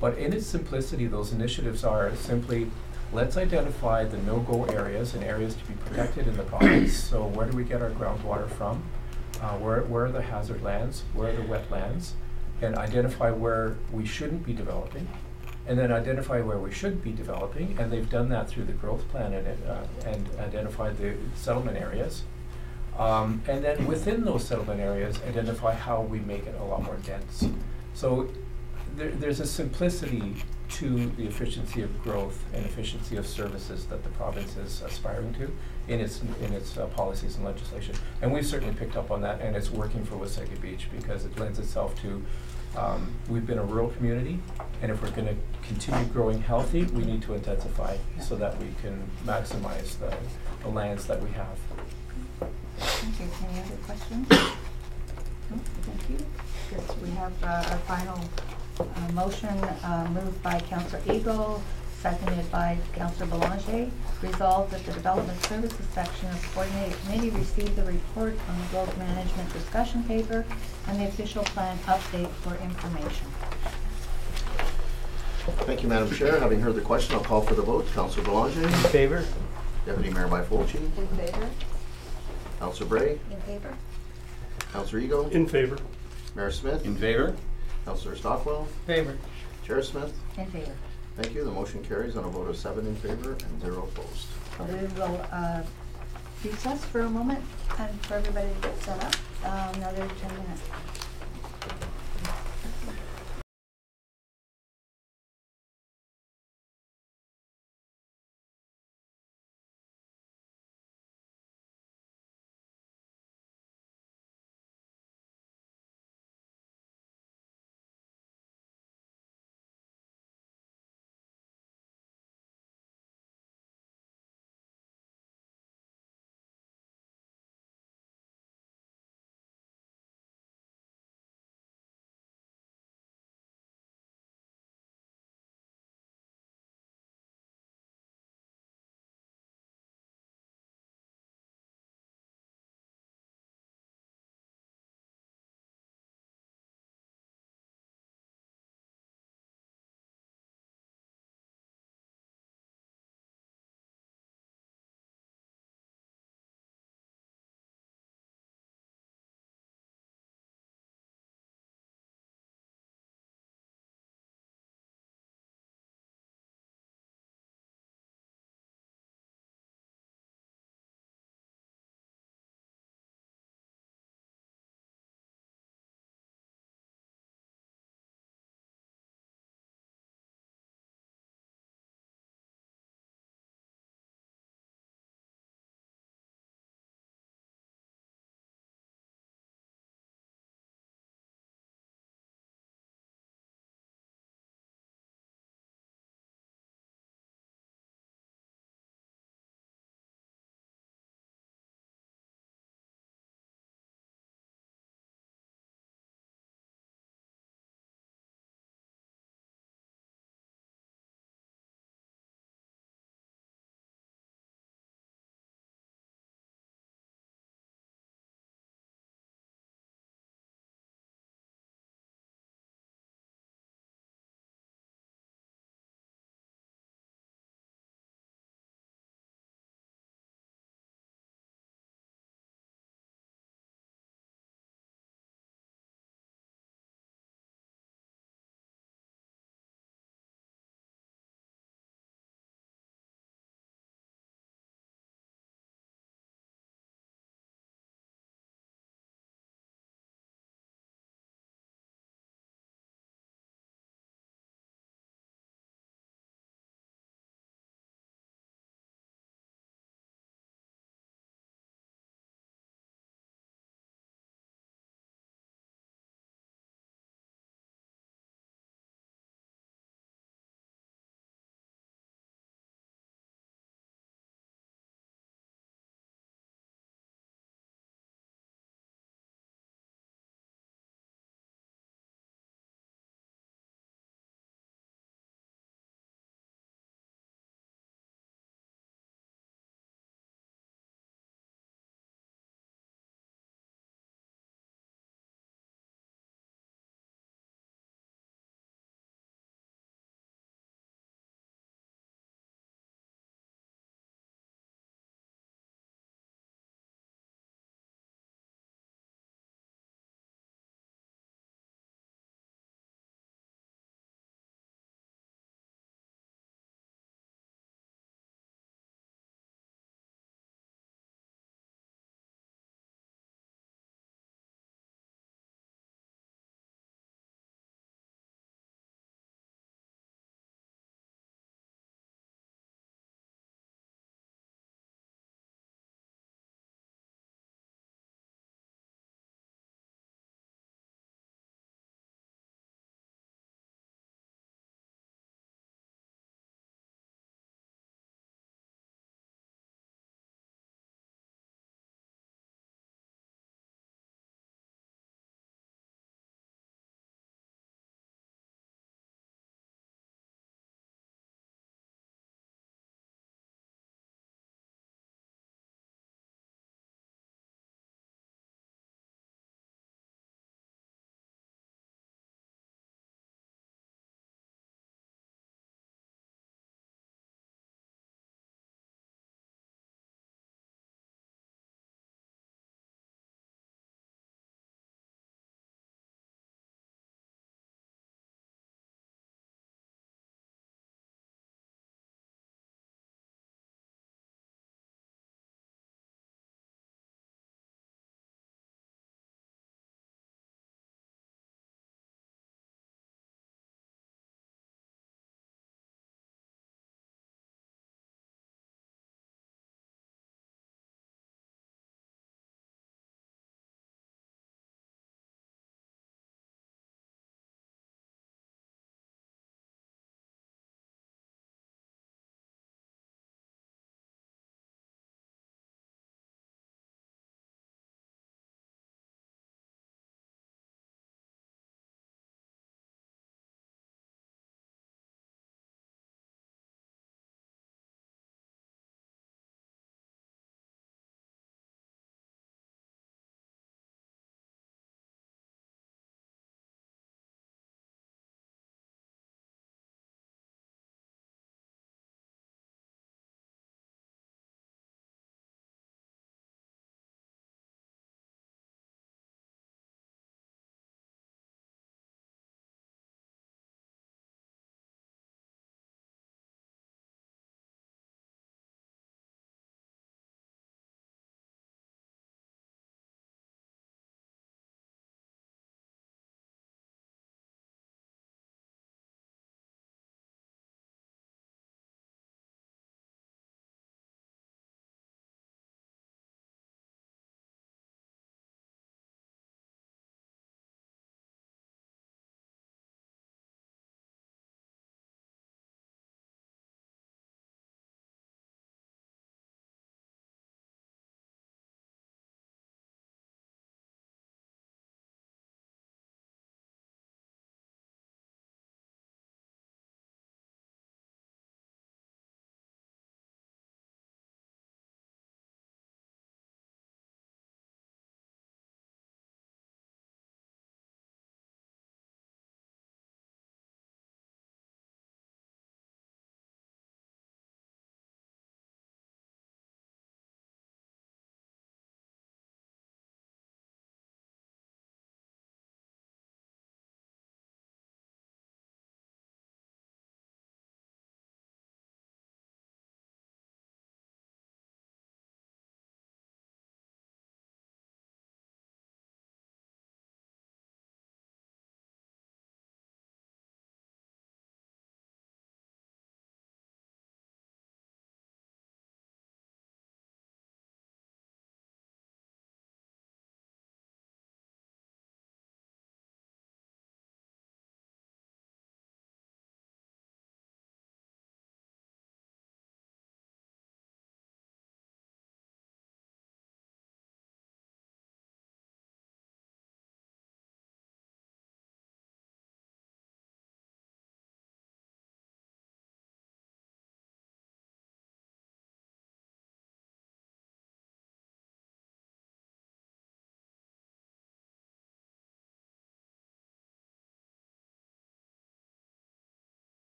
But in its simplicity, those initiatives are simply, let's identify the no-go areas and areas to be protected in the province. So where do we get our groundwater from? Where are the hazard lands? Where are the wetlands? And identify where we shouldn't be developing. and then identify where we should be developing, and they've done that through the growth plan and identified the settlement areas. And then within those settlement areas, identify how we make it a lot more dense. So there's a simplicity to the efficiency of growth and efficiency of services that the province is aspiring to in its policies and legislation. And we've certainly picked up on that, and it's working for Wasaga Beach because it lends itself to, we've been a rural community, and if we're going to continue growing healthy, we need to intensify so that we can maximize the lands that we have. Thank you. Any other questions? No, thank you. Yes, we have our final motion moved by Councillor Eagle, seconded by Councillor Belanger. Resolved that the Development Services section of the Coordinated Committee receive the report on the growth management discussion paper and the official plan update for information. Thank you, Madam Chair. Having heard the question, I'll call for the vote. Councillor Belanger. In favor? Deputy Mayor Byfolchi. In favor? Councillor Bray. In favor? Councillor Eagle. In favor. Mayor Smith. In favor? Councillor Stockwell. Favor. Chair Smith. In favor. Thank you. The motion carries on a vote of 7 in favor and 0 opposed. So we will recess for a moment and for everybody to get set up. Another 10 minutes.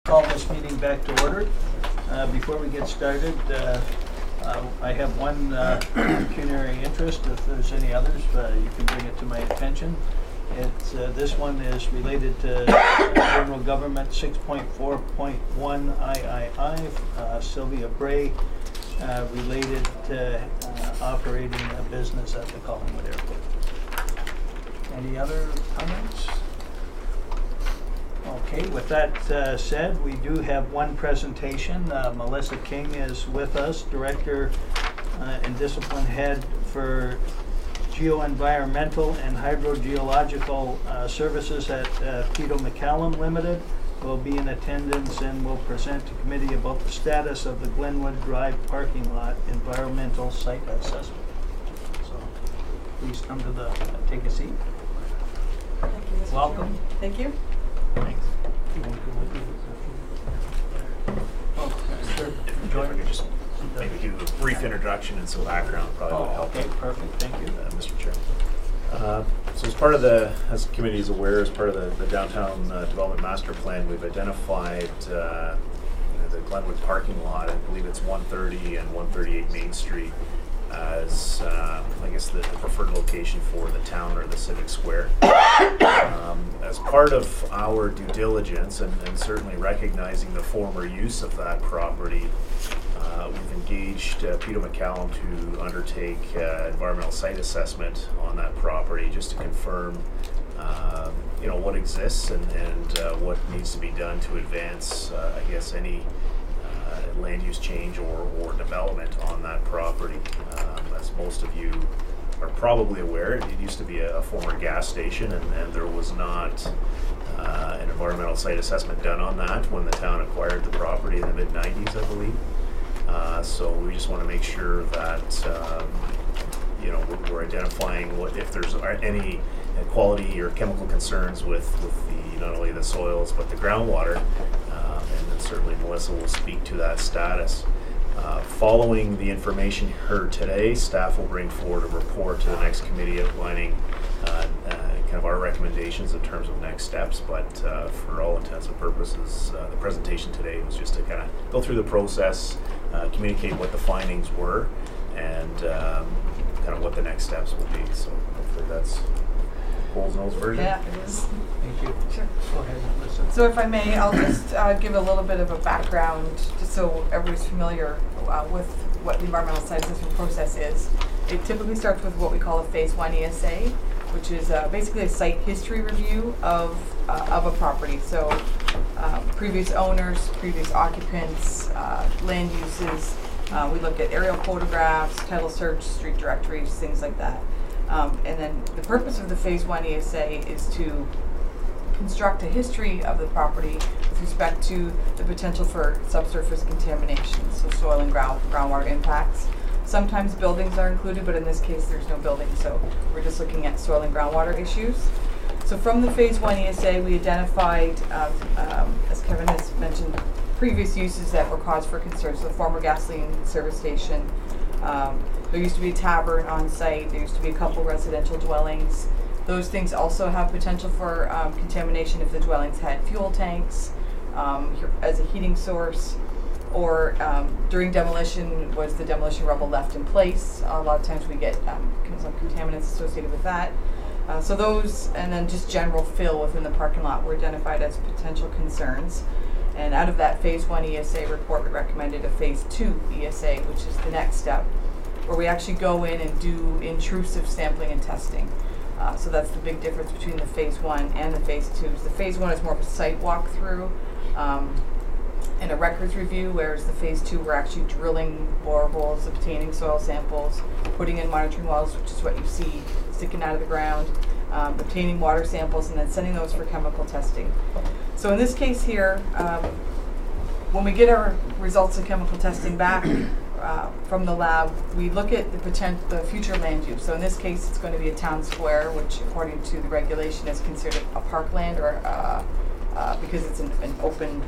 Call this meeting back to order. Before we get started, I have one pecuniary interest. If there's any others, you can bring it to my attention. This one is related to General Government 6.4.1 III, Sylvia Bray, related to operating a business at the Collingwood Airport. Any other comments? Okay, with that said, we do have one presentation. Melissa King is with us, Director and Discipline Head for Geoenvironmental and Hydrogeological Services at Peto McCallum Limited. Will be in attendance and will present to committee about the status of the Glenwood Drive parking lot environmental site assessment. So please come to take a seat. Thank you, Mr. Welcome. Chairman. Thank you. Thanks. Sure. If I could just maybe do a brief introduction and some background probably would help. Okay, perfect. Thank you. Mr. Chairman. So as part of as the committee is aware, as part of the downtown development master plan, we've identified the Glenwood parking lot, I believe it's 130 and 138 Main Street, as I guess the preferred location for the town or the civic square. As part of our due diligence and certainly recognizing the former use of that property, we've engaged Peto McCallum to undertake environmental site assessment on that property just to confirm what exists and what needs to be done to advance I guess any land use change or development on that property. As most of you are probably aware, it used to be a former gas station, and there was not an environmental site assessment done on that when the town acquired the property in the mid-90s, I believe. So we just want to make sure that we're identifying if there's any quality or chemical concerns with not only the soils but the groundwater, and then certainly Melissa will speak to that status. Following the information heard today, staff will bring forward a report to the next committee outlining kind of our recommendations in terms of next steps, but for all intents and purposes, the presentation today was just to kind of go through the process, communicate what the findings were, and kind of what the next steps will be. So hopefully that's Cole's nose version. Yeah, it is. Thank you. Sure. Go ahead, Melissa. So if I may, I'll just give a little bit of a background, just so everybody's familiar with what the environmental site assessment process is. It typically starts with what we call a Phase 1 ESA, which is basically a site history review of a property. So previous owners, previous occupants, land uses. We look at aerial photographs, title search, street directories, things like that. And then the purpose of the Phase 1 ESA is to construct a history of the property with respect to the potential for subsurface contamination, so soil and groundwater impacts. Sometimes buildings are included, but in this case there's no building, so we're just looking at soil and groundwater issues. So from the Phase 1 ESA, we identified, as Kevin has mentioned, previous uses that were cause for concern. So the former gasoline service station, there used to be a tavern on site, there used to be a couple residential dwellings. Those things also have potential for contamination if the dwellings had fuel tanks as a heating source, or during demolition, was the demolition rubble left in place? A lot of times we get some contaminants associated with that. So those, and then just general fill within the parking lot were identified as potential concerns. And out of that Phase 1 ESA report, we recommended a Phase 2 ESA, which is the next step, where we actually go in and do intrusive sampling and testing. So that's the big difference between the Phase 1 and the Phase 2. The Phase 1 is more of a site walkthrough and a records review, whereas the Phase 2 we're actually drilling boreholes, obtaining soil samples, putting in monitoring wells, which is what you see sticking out of the ground, obtaining water samples, and then sending those for chemical testing. So in this case here, when we get our results of chemical testing back from the lab, we look at the future land use. So in this case, it's going to be a town square, which according to the regulation is considered a parkland, or because it's an open,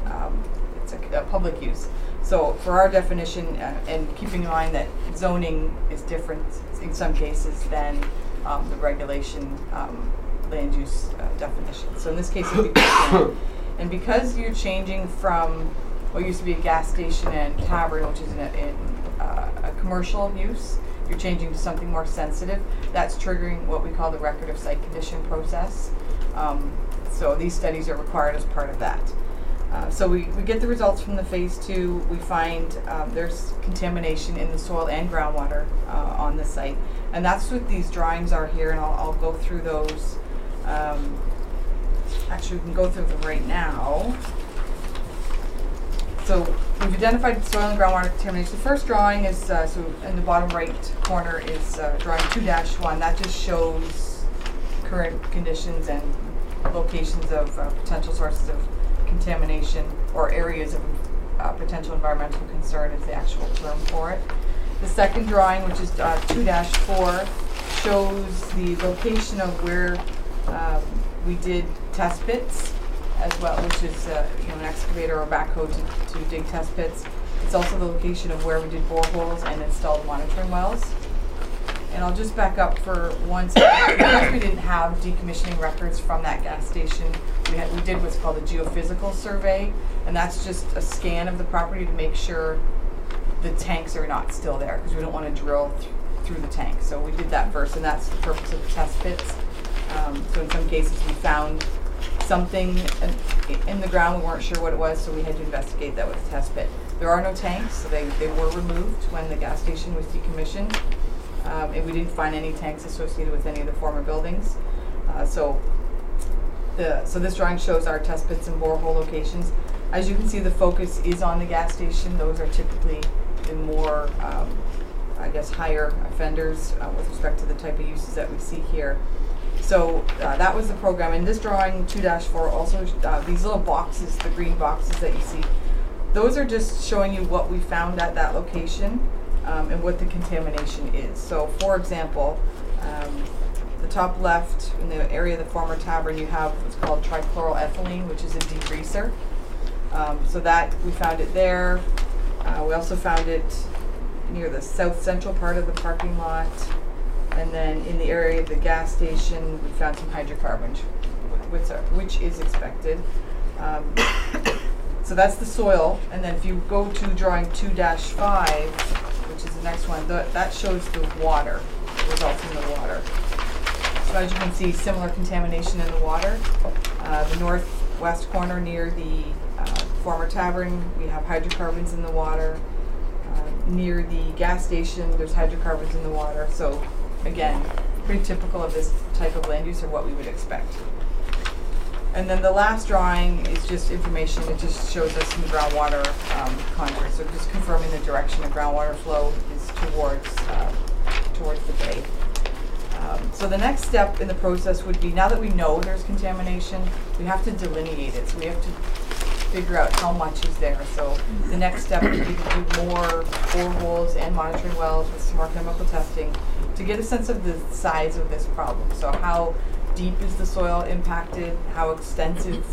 it's a public use. So for our definition, and keeping in mind that zoning is different in some cases than the regulation land use definition. So in this case, it would be And because you're changing from what used to be a gas station and tavern, which is in a commercial use, you're changing to something more sensitive. That's triggering what we call the record of site condition process. So these studies are required as part of that. So we get the results from the phase 2. We find there's contamination in the soil and groundwater on the site. And that's what these drawings are here, and I'll go through those. Actually, we can go through them right now. So we've identified soil and groundwater contamination. The first drawing is, so in the bottom right corner is drawing 2-1. That just shows current conditions and locations of potential sources of contamination, or areas of potential environmental concern is the actual term for it. The second drawing, which is 2-4, shows the location of where we did test pits as well, which is an excavator or backhoe to dig test pits. It's also the location of where we did boreholes and installed monitoring wells. And I'll just back up for 1 second. Because we didn't have decommissioning records from that gas station, we did what's called a geophysical survey, and that's just a scan of the property to make sure the tanks are not still there, because we don't want to drill through the tank. So we did that first, and that's the purpose of the test pits. So in some cases we found something in the ground, we weren't sure what it was, so we had to investigate that with a test pit. There are no tanks, so they were removed when the gas station was decommissioned. And we didn't find any tanks associated with any of the former buildings. So this drawing shows our test pits and borehole locations. As you can see, the focus is on the gas station. Those are typically the more, I guess, higher offenders with respect to the type of uses that we see here. So that was the program. In this drawing, 2-4, also these little boxes, the green boxes that you see, those are just showing you what we found at that location. And what the contamination is. So, for example, the top left, in the area of the former tavern, you have what's called trichloroethylene, which is a degreaser. So that, we found it there. We also found it near the south central part of the parking lot. And then in the area of the gas station, we found some hydrocarbons, which is expected. So that's the soil. And then if you go to drawing 2-5, which is the next one, that shows the water, the results in the water. So as you can see, similar contamination in the water. The northwest corner near the former tavern, we have hydrocarbons in the water. Near the gas station, there's hydrocarbons in the water. So again, pretty typical of this type of land use, or what we would expect. And then the last drawing is just information. It just shows us some groundwater contours. So just confirming the direction of groundwater flow is towards the bay. So the next step in the process would be, now that we know there's contamination, we have to delineate it. So we have to figure out how much is there. So the next step would be to do more boreholes and monitoring wells with some more chemical testing to get a sense of the size of this problem. So how deep is the soil impacted? How extensive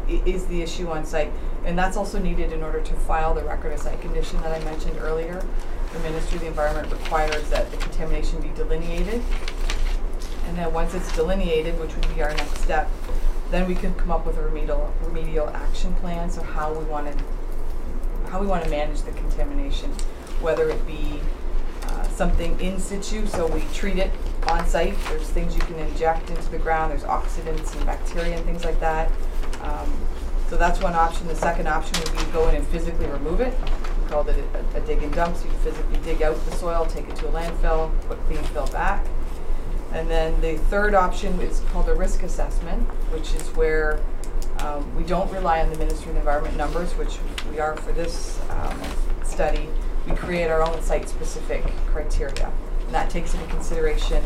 is the issue on site? And that's also needed in order to file the record of site condition that I mentioned earlier. The Ministry of the Environment requires that the contamination be delineated. And then once it's delineated, which would be our next step, then we can come up with a remedial action plan. So how we want to manage the contamination, whether it be something in situ, so we treat it on site. There's things you can inject into the ground. There's oxidants and bacteria and things like that. So that's one option. The second option would be to go in and physically remove it. We called it a dig and dump. So you physically dig out the soil, take it to a landfill, put clean fill back. And then the third option is called a risk assessment, which is where we don't rely on the Ministry of the Environment numbers, which we are for this study. We create our own site-specific criteria. And that takes into consideration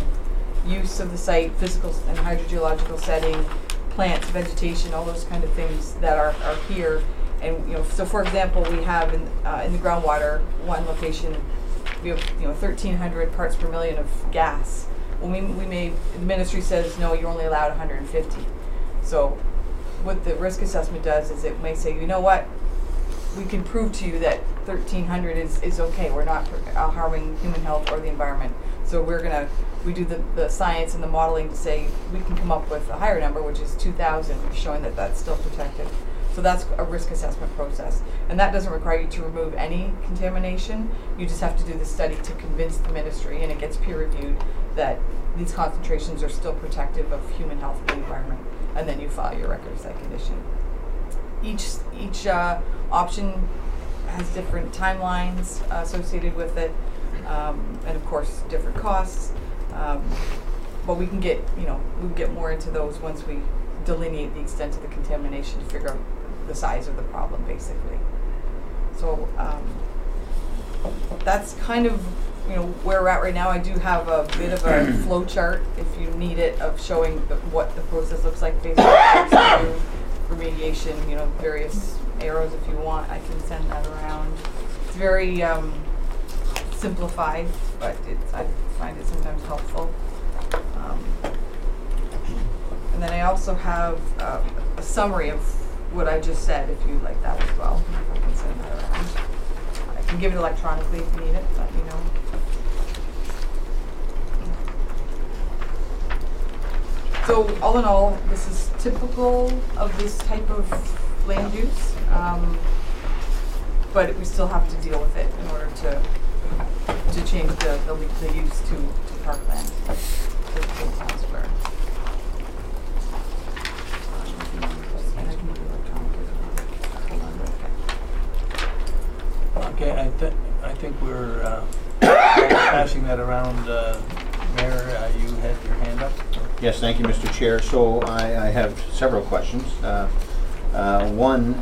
use of the site, physical and hydrogeological setting, plants, vegetation, all those kind of things that are here. And so for example, we have in the groundwater, one location, we have 1,300 parts per million of gas. Well, the ministry says no, you're only allowed 150. So what the risk assessment does is it may say, you know what, we can prove to you that 1300 is okay. We're not harming human health or the environment. So we do the science and the modeling to say we can come up with a higher number, which is 2000, showing that that's still protected. So that's a risk assessment process. And that doesn't require you to remove any contamination. You just have to do the study to convince the ministry, and it gets peer reviewed, that these concentrations are still protective of human health and the environment. And then you file your record of site condition. Each option has different timelines associated with it, and of course different costs. But we can get more into those once we delineate the extent of the contamination to figure out the size of the problem, basically. So that's kind of where we're at right now. I do have a bit of a flow chart if you need it, of showing what the process looks like, phase 1, phase 2, remediation, various arrows if you want. I can send that around. It's very simplified, but I find it sometimes helpful. And then I also have a summary of what I just said, if you'd like that as well. I can send that around. I can give it electronically if you need it, let me know. So all in all, this is typical of this type of land use, but we still have to deal with it in order to change the use to parkland, to town square. Okay, I think we're passing that around. Mayor, you had your hand up? Yes, thank you, Mr. Chair. So I have several questions. One,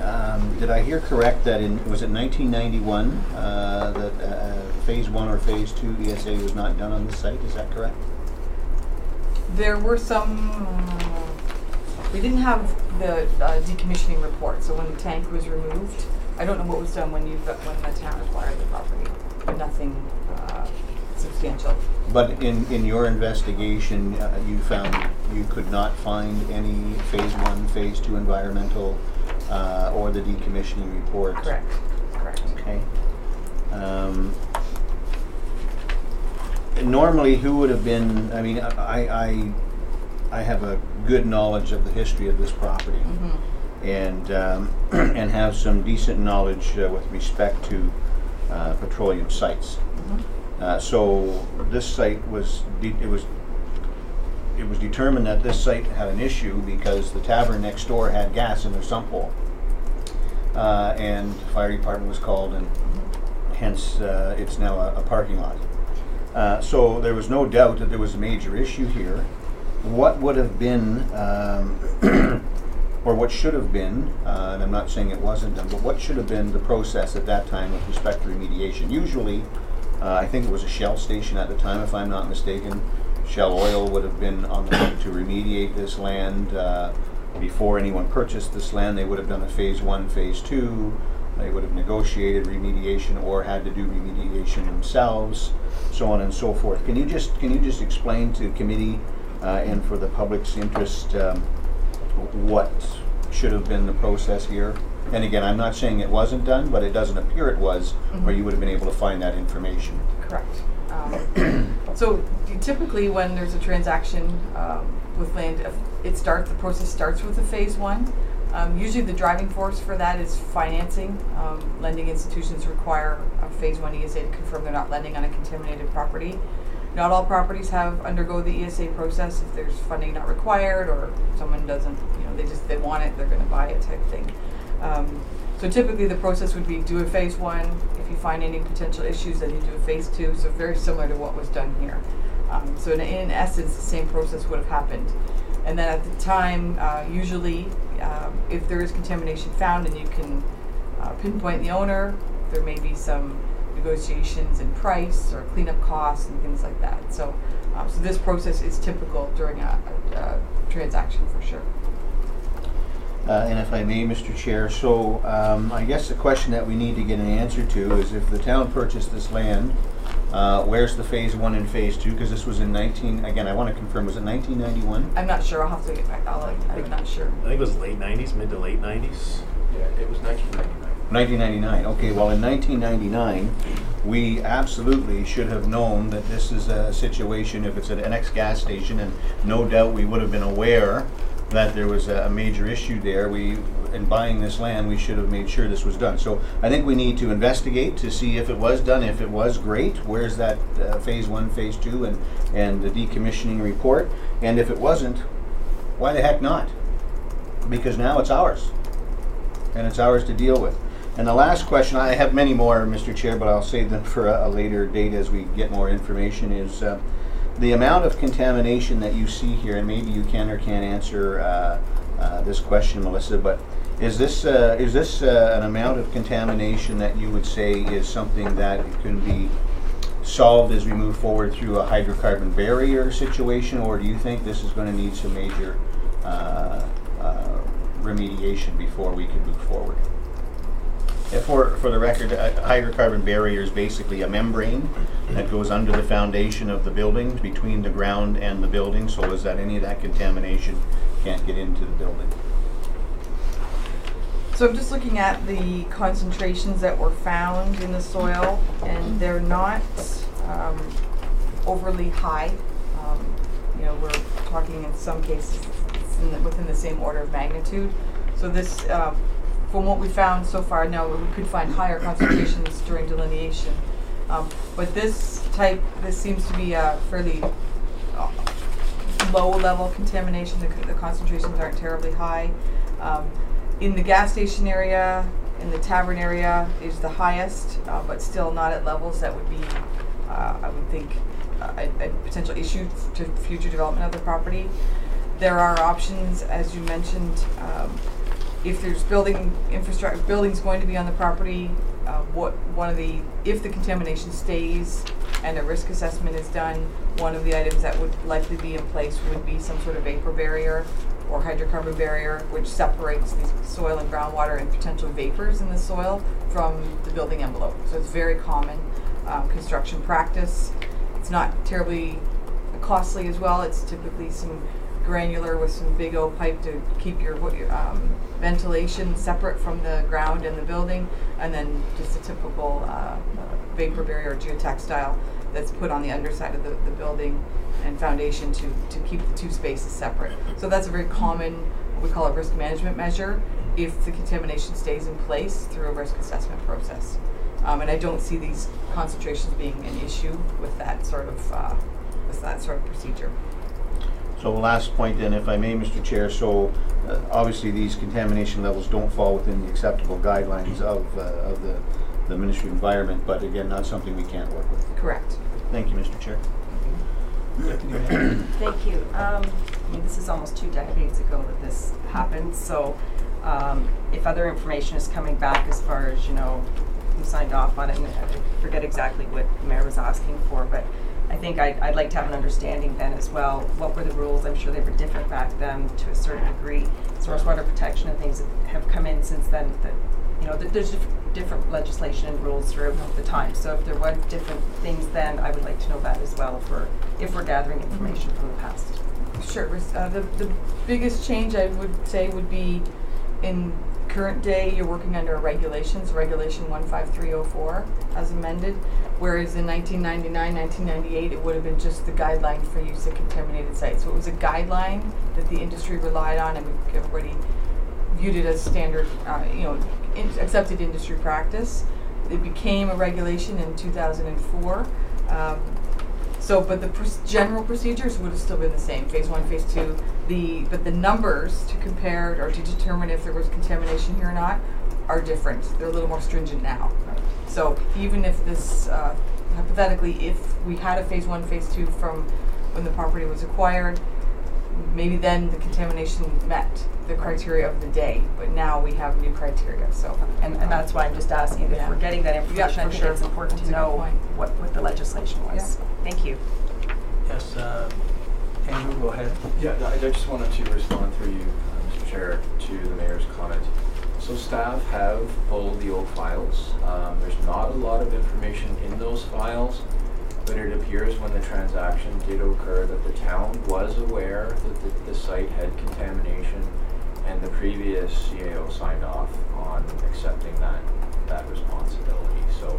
did I hear correct that was it 1991 that phase 1 or phase 2 ESA was not done on the site? Is that correct? There were some. We didn't have the decommissioning report, so when the tank was removed, I don't know what was done when the town acquired the property, but nothing substantial. But in your investigation, you found you could not find any phase 1, phase 2 environmental or the decommissioning report? Correct. Okay. Normally, who would have been, I mean, I have a good knowledge of the history of this property, and have some decent knowledge with respect to petroleum sites. So this site was it was determined that this site had an issue because the tavern next door had gas in their sump hole, and the fire department was called, and hence it's now a parking lot. So there was no doubt that there was a major issue here. What would have been, or what should have been, and I'm not saying it wasn't done, but what should have been the process at that time with respect to remediation? Usually, I think it was a Shell station at the time, if I'm not mistaken. Shell Oil would have been on the hook to remediate this land. Before anyone purchased this land, they would have done a phase 1, phase 2. They would have negotiated remediation or had to do remediation themselves, so on and so forth. Can you just explain to committee and for the public's interest what should have been the process here? And again, I'm not saying it wasn't done, but it doesn't appear it was, or you would have been able to find that information. Correct. So typically when there's a transaction with land, the process starts with a phase 1. Usually the driving force for that is financing. Lending institutions require a phase 1 ESA to confirm they're not lending on a contaminated property. Not all properties undergo the ESA process. If there's funding not required or someone doesn't, they want it, they're going to buy it type thing. So typically the process would be do a phase 1. If you find any potential issues, then you do a phase 2. So very similar to what was done here. So in essence, the same process would have happened. And then at the time, usually, if there is contamination found and you can pinpoint the owner, there may be some negotiations in price or cleanup costs and things like that. So, so this process is typical during a transaction for sure. And if I may, Mr. Chair, so I guess the question that we need to get an answer to is if the town purchased this land, where's the phase 1 and phase 2? Because this was in again, I want to confirm, was it 1991? I'm not sure, I'll have to get back, I'm not sure. I think it was late 90s, mid to late 90s. Yeah, it was 1999. 1999. Okay, well, in 1999, we absolutely should have known that this is a situation, if it's an ex-gas station, and no doubt we would have been aware that there was a major issue there. In buying this land, we should have made sure this was done. So I think we need to investigate to see if it was done. If it was, great. Where's that phase 1, phase 2, and the decommissioning report? And if it wasn't, why the heck not? Because now it's ours, and it's ours to deal with. And the last question, I have many more, Mr. Chair, but I'll save them for a later date as we get more information, is the amount of contamination that you see here, and maybe you can or can't answer this question, Melissa, but is this an amount of contamination that you would say is something that can be solved as we move forward through a hydrocarbon barrier situation, or do you think this is going to need some major remediation before we can move forward? For the record, a hydrocarbon barrier is basically a membrane that goes under the foundation of the building, between the ground and the building, so is that any of that contamination can't get into the building. So I'm just looking at the concentrations that were found in the soil, and they're not overly high. You know, we're talking in some cases it's within the same order of magnitude. So this, from what we found so far, now we could find higher concentrations during delineation. But this seems to be a fairly low level contamination. The concentrations aren't terribly high. In the gas station area, in the tavern area is the highest, but still not at levels that would be, I would think, a potential issue to future development of the property. There are options, as you mentioned, if there's buildings going to be on the property, if the contamination stays and a risk assessment is done, one of the items that would likely be in place would be some sort of vapor barrier or hydrocarbon barrier, which separates the soil and groundwater and potential vapors in the soil from the building envelope. So it's very common construction practice. It's not terribly costly as well. It's typically some granular with some big O pipe to keep your ventilation separate from the ground and the building, and then just a typical vapor barrier or geotextile that's put on the underside of the building and foundation to keep the two spaces separate. So that's a very common, what we call a risk management measure, if the contamination stays in place through a risk assessment process. And I don't see these concentrations being an issue with that sort of procedure. So last point then, if I may, Mr. Chair, so obviously these contamination levels don't fall within the acceptable guidelines of the Ministry of Environment, but again, not something we can't work with. Correct. Thank you, Mr. Chair. Thank you. I mean, this is almost 2 decades ago that this happened, so if other information is coming back as far as, you know, who signed off on it, and I forget exactly what the Mayor was asking for, but I think I'd like to have an understanding then as well. What were the rules? I'm sure they were different back then to a certain degree. Source water protection and things have come in since then. That, you know, there's different legislation and rules throughout the time. So if there were different things then, I would like to know that as well if we're gathering information from the past. Sure. The biggest change I would say would be in current day, you're working under regulations, Regulation 15304 as amended, whereas in 1999, 1998, it would have been just the guideline for use of contaminated sites. So it was a guideline that the industry relied on, and everybody viewed it as standard, accepted industry practice. It became a regulation in 2004. But the general procedures would have still been the same, phase 1, phase 2. But the numbers to compare or to determine if there was contamination here or not are different. They're a little more stringent now. So even if this, hypothetically, if we had a phase 1, phase 2 from when the property was acquired, maybe then the contamination met the criteria of the day, but now we have new criteria. So, and that's why I'm just asking if we're getting that information. I think it's important to know what the legislation was. Thank you. Yes, Andrew, go ahead. Yeah, I just wanted to respond through you, Mr. Chair, to the Mayor's comment. So staff have pulled the old files. There's not a lot of information in those files, but it appears when the transaction did occur that the town was aware that the site had contamination, and the previous CAO signed off on accepting that that responsibility. So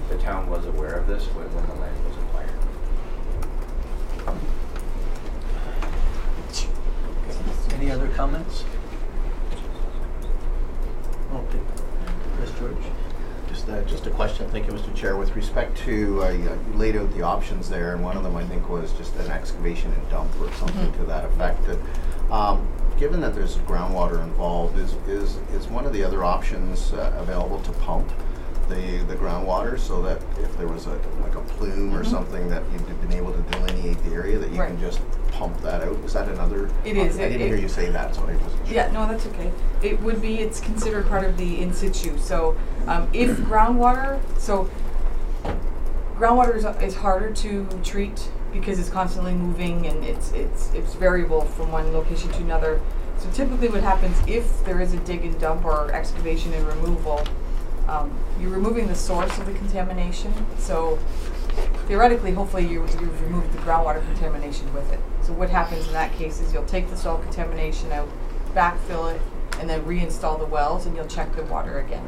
the town was aware of this when the land was acquired. Any other comments? Okay. Chris George. Just a question, thank you, Mr. Chair. With respect to, you laid out the options there, and one of them I think was just an excavation and dump or something to that effect. Given that there's groundwater involved, is one of the other options available to pump the groundwater, so that if there was like a plume or something, that you've been able to delineate the area, that you can just pump that out? Is that another? It is. I didn't hear you say that, so I wasn't sure. Yeah, no, that's okay. It would be, it's considered part of the in situ. So if groundwater is harder to treat because it's constantly moving and it's variable from one location to another. So typically what happens if there is a dig and dump or excavation and removal, you're removing the source of the contamination. So theoretically, hopefully you've removed the groundwater contamination with it. So what happens in that case is you'll take the soil contamination out, backfill it, and then reinstall the wells, and you'll check the water again.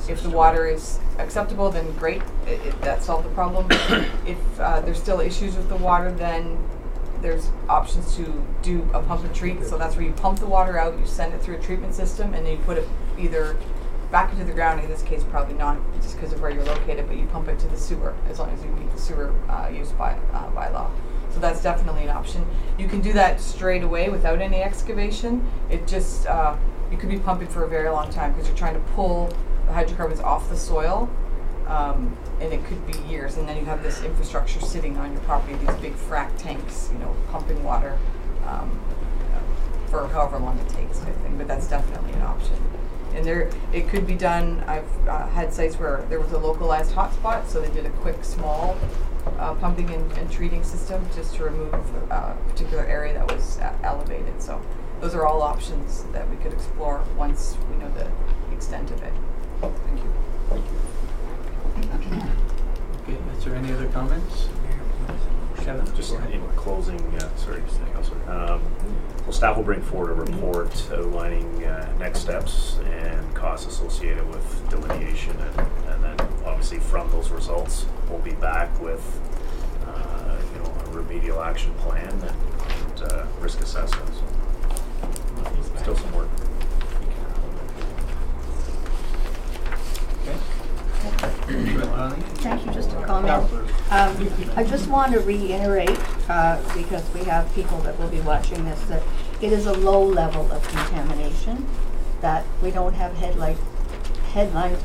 If the water is acceptable, then great, that solved the problem. If there's still issues with the water, then there's options to do a pump and treat. So that's where you pump the water out, you send it through a treatment system, and then you put it either back into the ground. In this case, probably not, just because of where you're located, but you pump it to the sewer, as long as you meet the sewer use by law. So that's definitely an option. You can do that straight away without any excavation. It just, you could be pumping for a very long time because you're trying to pull the hydrocarbons off the soil, and it could be years. And then you have this infrastructure sitting on your property, these big frac tanks, pumping water for however long it takes, I think. But that's definitely an option. And it could be done. I've had sites where there was a localized hotspot, so they did a quick, small pumping and treating system just to remove a particular area that was elevated. So those are all options that we could explore once we know the extent of it. Thank you. Okay, is there any other comments? Kevin? Just in closing, sorry, Councillor. Well, staff will bring forward a report outlining next steps and costs associated with delineation, and then obviously from those results, we'll be back with a remedial action plan and risk assessments. Still some work. Thank you, just a comment. I just want to reiterate, because we have people that will be watching this, that it is a low level of contamination, that we don't have headlines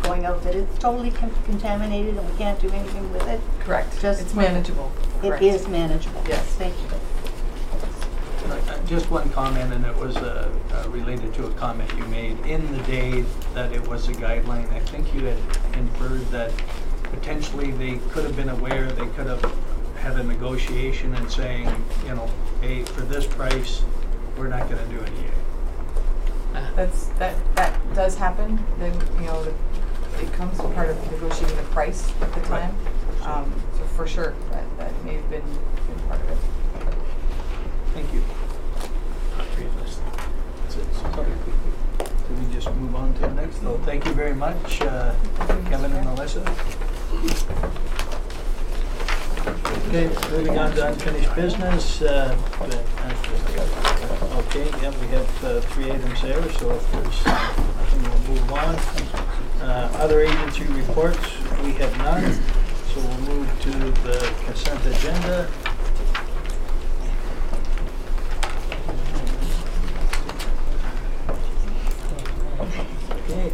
going out that it's totally contaminated and we can't do anything with it. Correct. It's manageable. It is manageable. Yes. Thank you. Just one comment, and it was related to a comment you made in the day that it was a guideline. I think you had inferred that potentially they could have been aware, they could have had a negotiation and saying, hey, for this price, we're not going to do any. That does happen. Then it comes part of negotiating the price at the time. Right. So for sure, that may have been part of it. Thank you. Can we just move on to the next? No, thank you very much, Kevin and Melissa. Okay, moving on to unfinished business. Okay, yeah, we have 3 items there, so if there's nothing, we'll move on. Other agency reports, we have none, so we'll move to the consent agenda.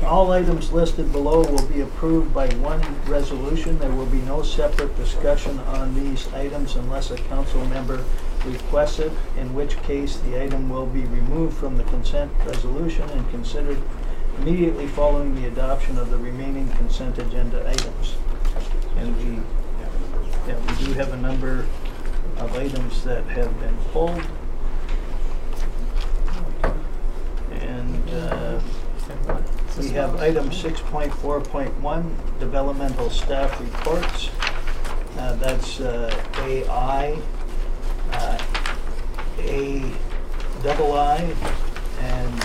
All items listed below will be approved by one resolution. There will be no separate discussion on these items unless a council member requests it, in which case the item will be removed from the consent resolution and considered immediately following the adoption of the remaining consent agenda items. And we do have a number of items that have been pulled. And we have item 6.4.1, developmental staff reports. That's AI, A double I, and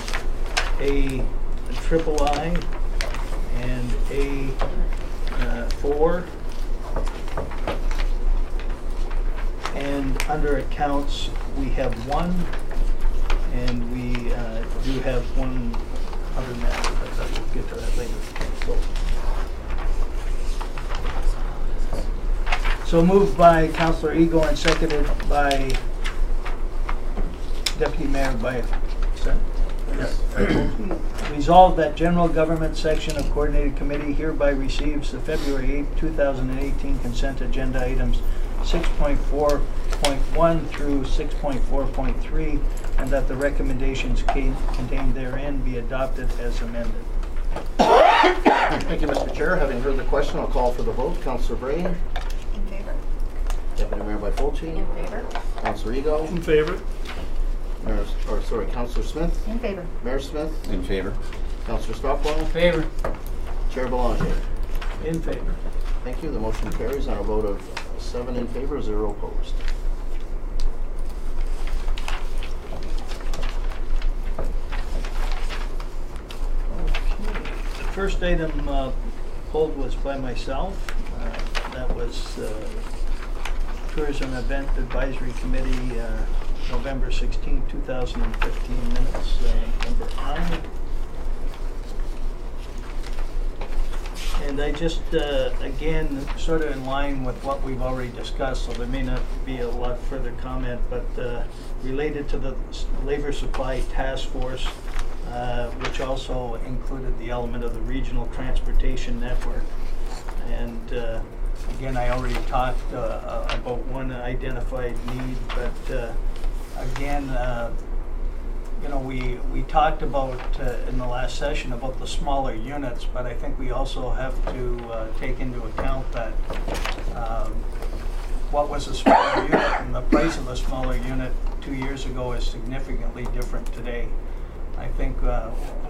A triple I, and A4. And under accounts, we have one, and we do have one other matter, but I will get to that later. So moved by Councillor Eagle and seconded by Deputy Mayor by Resolved that General Government Section of Coordinated Committee hereby receives the February 8, 2018 consent agenda items 6.4.1 through 6.4.3, and that the recommendations contained therein be adopted as amended. Thank you, Mr. Chair. Having heard the question, I'll call for the vote. Councillor Bray. In favor. Deputy Mayor Byfolchi. In favor. Councillor Ego. In favor. Councillor Smith. In favor. Mayor Smith. In favor. Councillor Stockwell. In favor. Chair Belanger. In favor. Thank you. The motion carries on a vote of 7 in favor, 0 opposed. Okay. The first item pulled was by myself. That was Tourism Event Advisory Committee, November 16, 2015 minutes, number 9. And I just, again, sort of in line with what we've already discussed, so there may not be a lot further comment, but related to the Labor Supply Task Force, which also included the element of the Regional Transportation Network. And again, I already talked about one identified need, but again, you know, we talked about in the last session about the smaller units, but I think we also have to take into account that what was a smaller unit and the price of the smaller unit 2 years ago is significantly different today. I think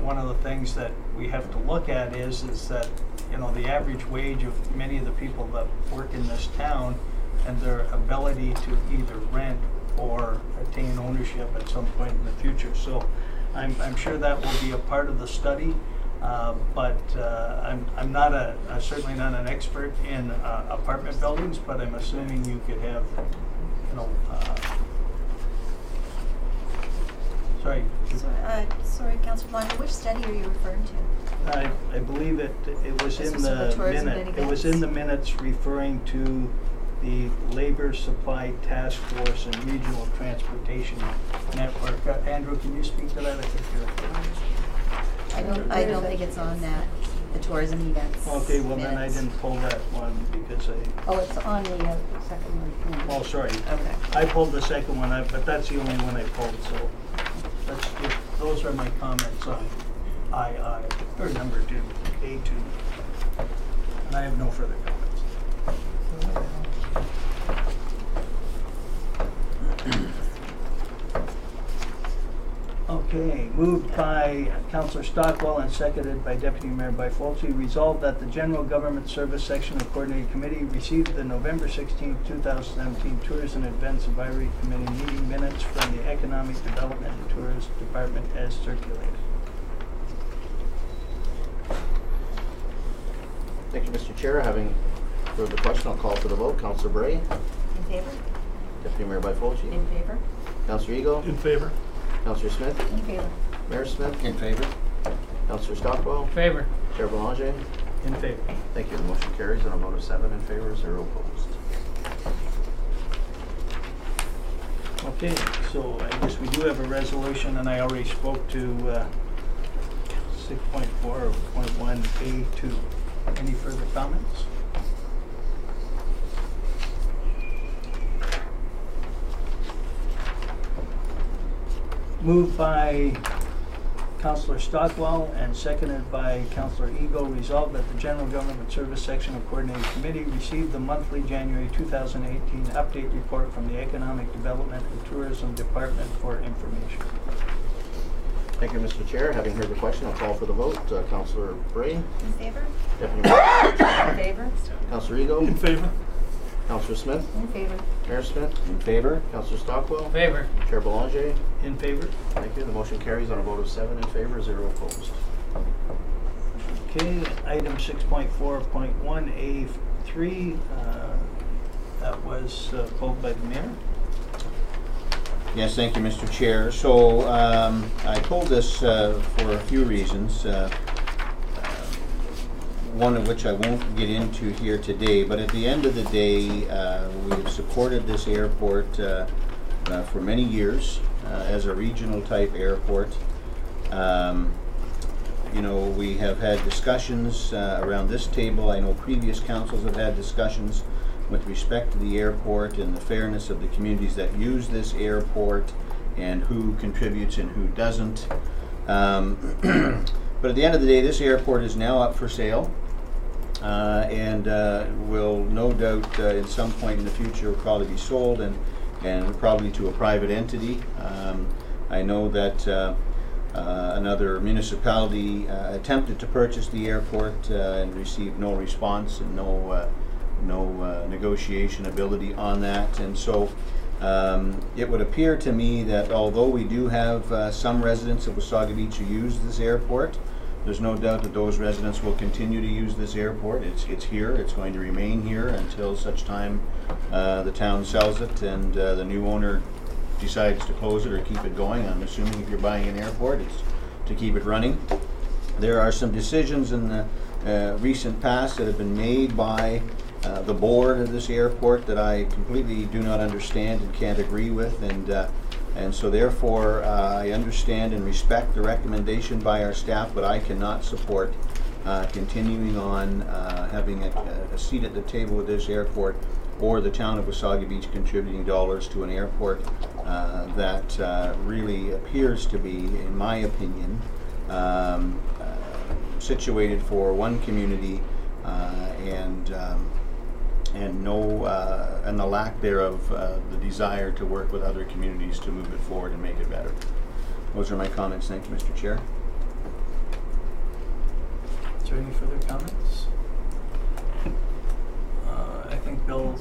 one of the things that we have to look at is that, you know, the average wage of many of the people that work in this town and their ability to either rent or attain ownership at some point in the future. So I'm sure that will be a part of the study, but I'm not certainly not an expert in apartment buildings, but I'm assuming you could have, you know, Sorry, Councillor Blanco, which study are you referring to? I believe it was This in was the tourism minute. and It was events? in the minutes referring to the Labor Supply Task Force and Regional Transportation Network. Andrew, can you speak to that? I think you're. I don't think it's on that, the tourism events. Okay, well then I minutes. didn't pull that one because Oh, it's on the second one. oh, sorry. Okay. I pulled the second one up, but that's the only one I pulled, so those are my comments on II, or number 2, A2. And I have no further comments. Okay, moved by Councillor Stockwell and seconded by Deputy Mayor Byfolchi. Resolved that the General Government Service Section of Coordinated Committee received the November 16, 2017 Tourism and Events Advisory Committee meeting minutes from the Economic Development and Tourism Department as circulated. Thank you, Mr. Chair. Having heard the question, I'll call for the vote. Councillor Bray. In favor? Deputy Mayor Byfolchi. In favor? Councillor Ego. In favor. Councillor Smith. In favor. Mayor Smith. In favor. Councillor Stockwell. In favor. Chair Belanger. In favor. Thank you. The motion carries on a vote of 7 in favor, 0 opposed. Okay, so I guess we do have a resolution, and I already spoke to 6.4.1A2. Any further comments? Moved by Councillor Stockwell and seconded by Councillor Ego. Resolved that the General Government Service Section of Coordinated Committee received the monthly January 2018 update report from the Economic Development and Tourism Department for information. Thank you, Mr. Chair. Having heard the question, I'll call for the vote. Councillor Bray. In favor? Deputy Mayor. In favor? Councillor Ego. In favor. Councillor Smith. In favor. Mayor Smith. In favor. Councillor Stockwell. In favor. Chair Belanger. In favor? Thank you. The motion carries on a vote of 7 in favor, 0 opposed. Okay, item 6.4.1A3, that was pulled by the mayor. Yes, thank you, Mr. Chair. So I pulled this for a few reasons, one of which I won't get into here today, but at the end of the day, we've supported this airport for many years as a regional type airport. You know, we have had discussions around this table. I know previous councils have had discussions with respect to the airport and the fairness of the communities that use this airport and who contributes and who doesn't. But at the end of the day, this airport is now up for sale and will no doubt at some point in the future probably be sold and probably to a private entity. I know that another municipality attempted to purchase the airport and received no response and no negotiation ability on that. And so it would appear to me that although we do have some residents of Wasaga Beach who use this airport, there's no doubt that those residents will continue to use this airport. It's here, it's going to remain here until such time the town sells it and the new owner decides to close it or keep it going. I'm assuming if you're buying an airport, it's to keep it running. There are some decisions in the recent past that have been made by the board of this airport that I completely do not understand and can't agree with, and so therefore I understand and respect the recommendation by our staff, but I cannot support continuing on having a seat at the table with this airport or the town of Wasaga Beach contributing dollars to an airport that really appears to be, in my opinion, situated for one community and the lack thereof the desire to work with other communities to move it forward and make it better. Those are my comments. Thank you, Mr. Chair. Is there any further comments? I think Bill,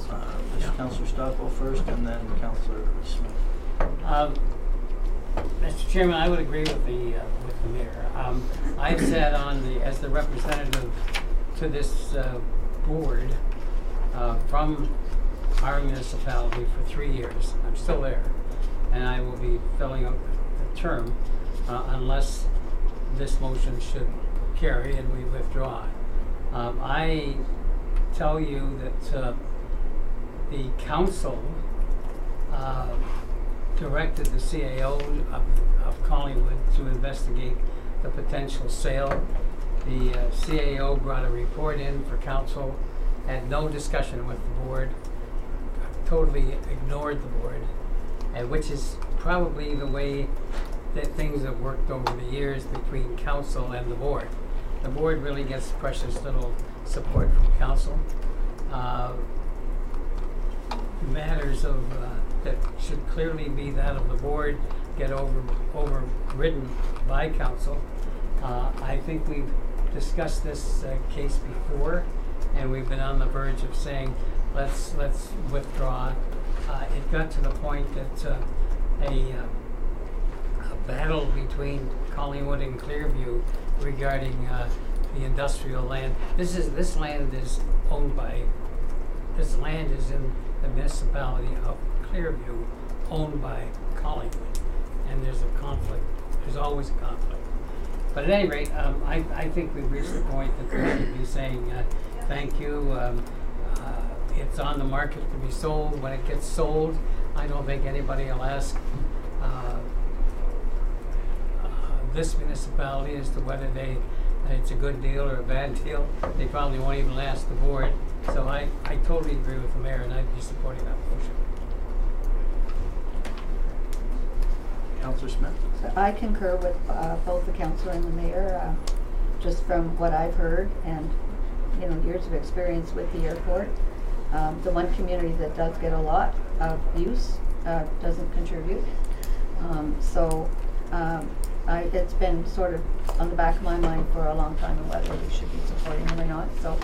Councillor Stockwell first, and then Councillor Smith. Mr. Chairman, I would agree with the mayor. I've sat on as the representative to this board from our municipality for 3 years. I'm still there, and I will be filling up the term unless this motion should carry and we withdraw. I tell you that the council directed the CAO of Collingwood to investigate the potential sale. The CAO brought a report in for council, had no discussion with the board, totally ignored the board, which is probably the way that things have worked over the years between council and the board. The board really gets precious little support from council. Matters of that should clearly be that of the board get overridden by council. I think we've discussed this case before, and we've been on the verge of saying let's withdraw. It got to the point that a battle between Collingwood and Clearview regarding the industrial land. This land is in the municipality of Clearview, owned by Collingwood, and there's a conflict. There's always a conflict. But at any rate, I think we've reached the point that we should be saying thank you. It's on the market to be sold. When it gets sold, I don't think anybody will ask this municipality as to whether it's a good deal or a bad deal. They probably won't even ask the board. So I totally agree with the mayor, and I'd be supporting that motion. Councillor Smith? So I concur with both the councillor and the mayor, just from what I've heard and years of experience with the airport. The one community that does get a lot of use doesn't contribute. It's been sort of on the back of my mind for a long time, and whether we should be supporting them or not. So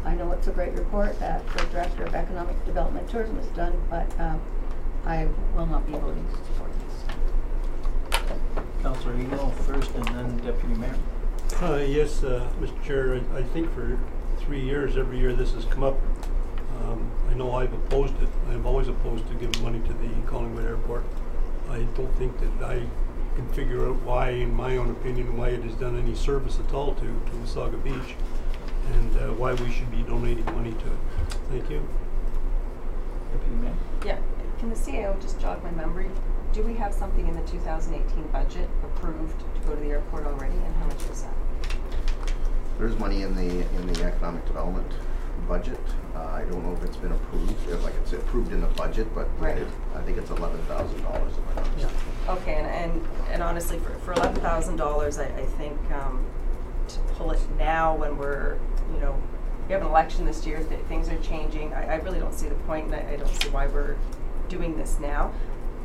I know it's a great report that the Director of Economic Development and Tourism has done, but I will not be voting to support this. Councillor Eagle first, and then Deputy Mayor. Yes, Mr. Chair, I think for 3 years, every year this has come up. I know I've opposed it. I've always opposed to giving money to the Collingwood Airport. I don't think that I can figure out why, in my own opinion, why it has done any service at all to Wasaga Beach, and why we should be donating money to it. Thank you. Deputy Mayor? Yeah, can the CAO just jog my memory? Do we have something in the 2018 budget approved to go to the airport already, and how much is that? There's money in the economic development budget. I don't know if it's been approved, like it's approved in the budget, but Right. I think it's $11,000 if I'm not mistaken. Okay, and honestly, for $11,000, I think to pull it now when we're, you know, we have an election this year, things are changing. I really don't see the point, and I don't see why we're doing this now.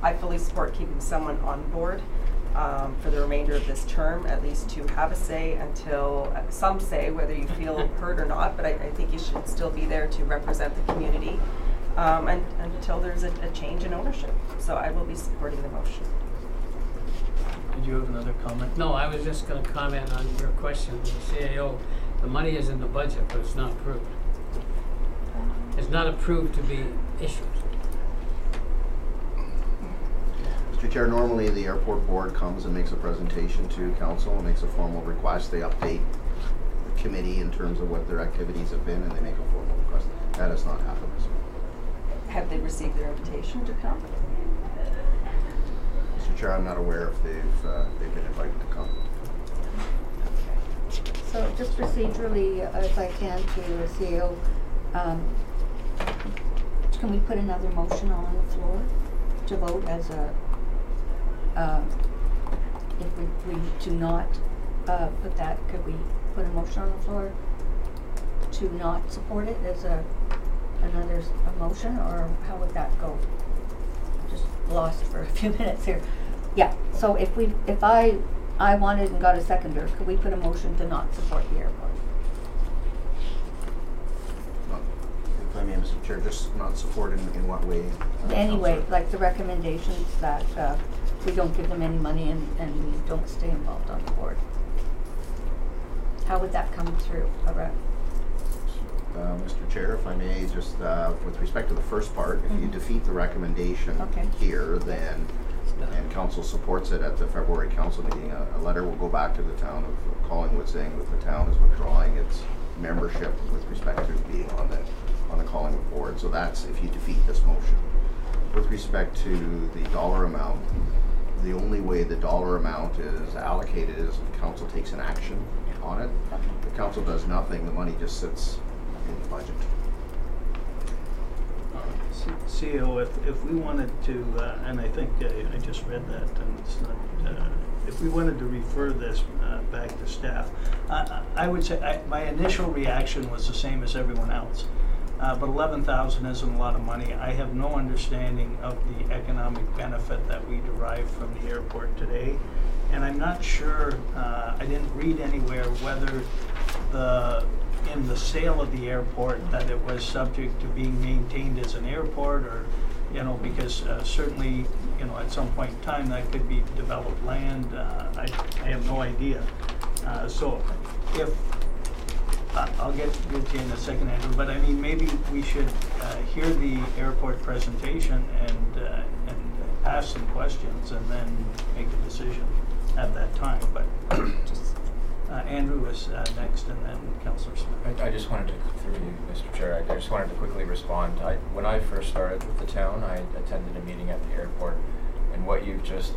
I fully support keeping someone on board for the remainder of this term, at least to have a say until some say whether you feel heard or not. But I think you should still be there to represent the community and until there's a change in ownership. So I will be supporting the motion. Did you have another comment? No, I was just gonna comment on your question, the CAO. The money is in the budget, but it's not approved. It's not approved to be issued. Mr. Chair, normally the airport board comes and makes a presentation to council and makes a formal request. They update the committee in terms of what their activities have been, and they make a formal request. That has not happened this year. Have they received their invitation to come? Mr. Chair, I'm not aware if they've been invited to come. So just procedurally, if I can, to the CEO, can we put another motion on the floor to vote as a, if we do not put that, could we put a motion on the floor to not support it as another motion, or how would that go? I'm just lost for a few minutes here. Yeah, so if I wanted and got a seconder, could we put a motion to not support the airport? If I may, Mr. Chair, just not support in what way? Anyway, Councillor? like the recommendations that we don't give them any money and we don't stay involved on the board. How would that come through? Mr. Chair, if I may, just with respect to the first part, if you defeat the recommendation here, then, and council supports it at the February council meeting, a letter will go back to the town of Collingwood saying that the town is withdrawing its membership with respect to being on the Collingwood board. So that's if you defeat this motion. With respect to the dollar amount, the only way the dollar amount is allocated is if council takes an action on it. If the council does nothing, the money just sits in the budget. CEO, if we wanted to, and I think I just read that, and it's not, if we wanted to refer this back to staff, I would say my initial reaction was the same as everyone else. But 11,000 isn't a lot of money. I have no understanding of the economic benefit that we derive from the airport today. And I'm not sure, I didn't read anywhere whether in the sale of the airport that it was subject to being maintained as an airport, or, you know, because certainly, you know, at some point in time that could be developed land. I have no idea. So if, I'll get to you in a second, Andrew, but I mean, maybe we should hear the airport presentation and ask some questions and then make a decision at that time. But Andrew is next, and then Councillor Smith. I just wanted to, through you, Mr. Chair, I just wanted to quickly respond. When I first started with the town, I attended a meeting at the airport, and what you've just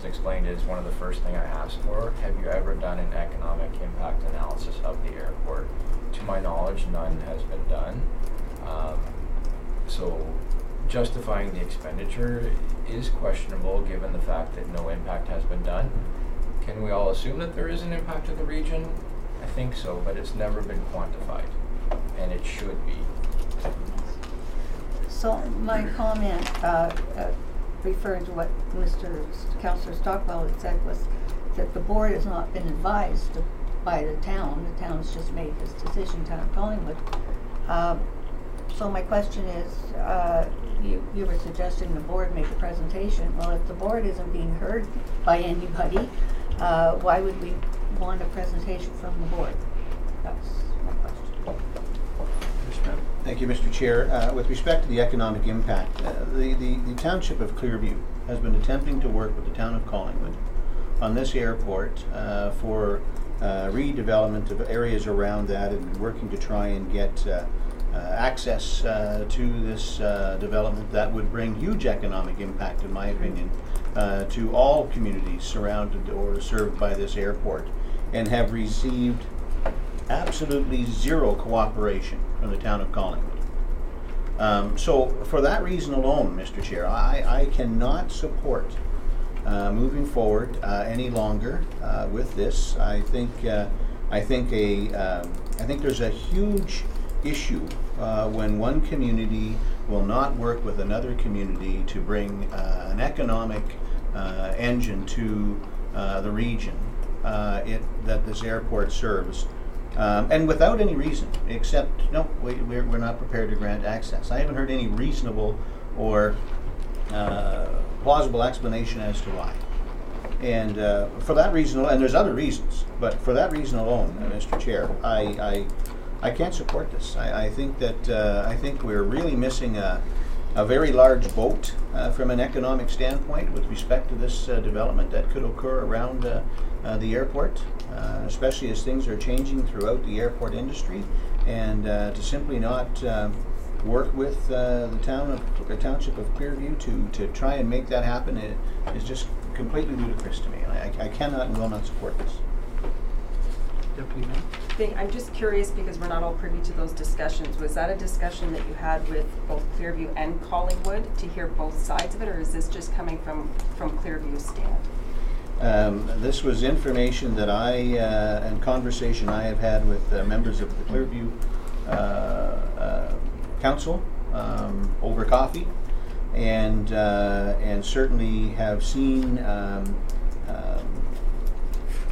explained is one of the first thing I asked for. Have you ever done an economic impact analysis of the airport? To my knowledge, none has been done. So justifying the expenditure is questionable given the fact that no impact has been done. Can we all assume that there is an impact to the region? I think so, but it's never been quantified, and it should be. So my comment referring to what Councillor Stockwell had said was that the board has not been advised by the town. The town's just made this decision, Town of Collingwood. So my question is, you were suggesting the board make a presentation. Well, if the board isn't being heard by anybody, why would we want a presentation from the board? That's my question. Thank you, Mr. Chair. With respect to the economic impact, the Township of Clearview has been attempting to work with the Town of Collingwood on this airport for redevelopment of areas around that, and working to try and get access to this development that would bring huge economic impact, in my opinion, to all communities surrounded or served by this airport, and have received absolutely zero cooperation from the Town of Collingwood. So for that reason alone, Mr. Chair, I cannot support moving forward any longer with this. I think there's a huge issue when one community will not work with another community to bring an economic engine to the region that this airport serves. And without any reason, except, no, we're not prepared to grant access. I haven't heard any reasonable or plausible explanation as to why. And for that reason, and there's other reasons, but for that reason alone, Mr. Chair, I can't support this. I think we're really missing a very large boat from an economic standpoint with respect to this development that could occur around the airport, especially as things are changing throughout the airport industry, and to simply not work with the Township of Clearview to try and make that happen is just completely ludicrous to me. I cannot and will not support this. Deputy Mayor? I'm just curious, because we're not all privy to those discussions. Was that a discussion that you had with both Clearview and Collingwood to hear both sides of it, or is this just coming from Clearview's stand? This was information that and conversation I have had with members of the Clearview Council over coffee, and certainly have seen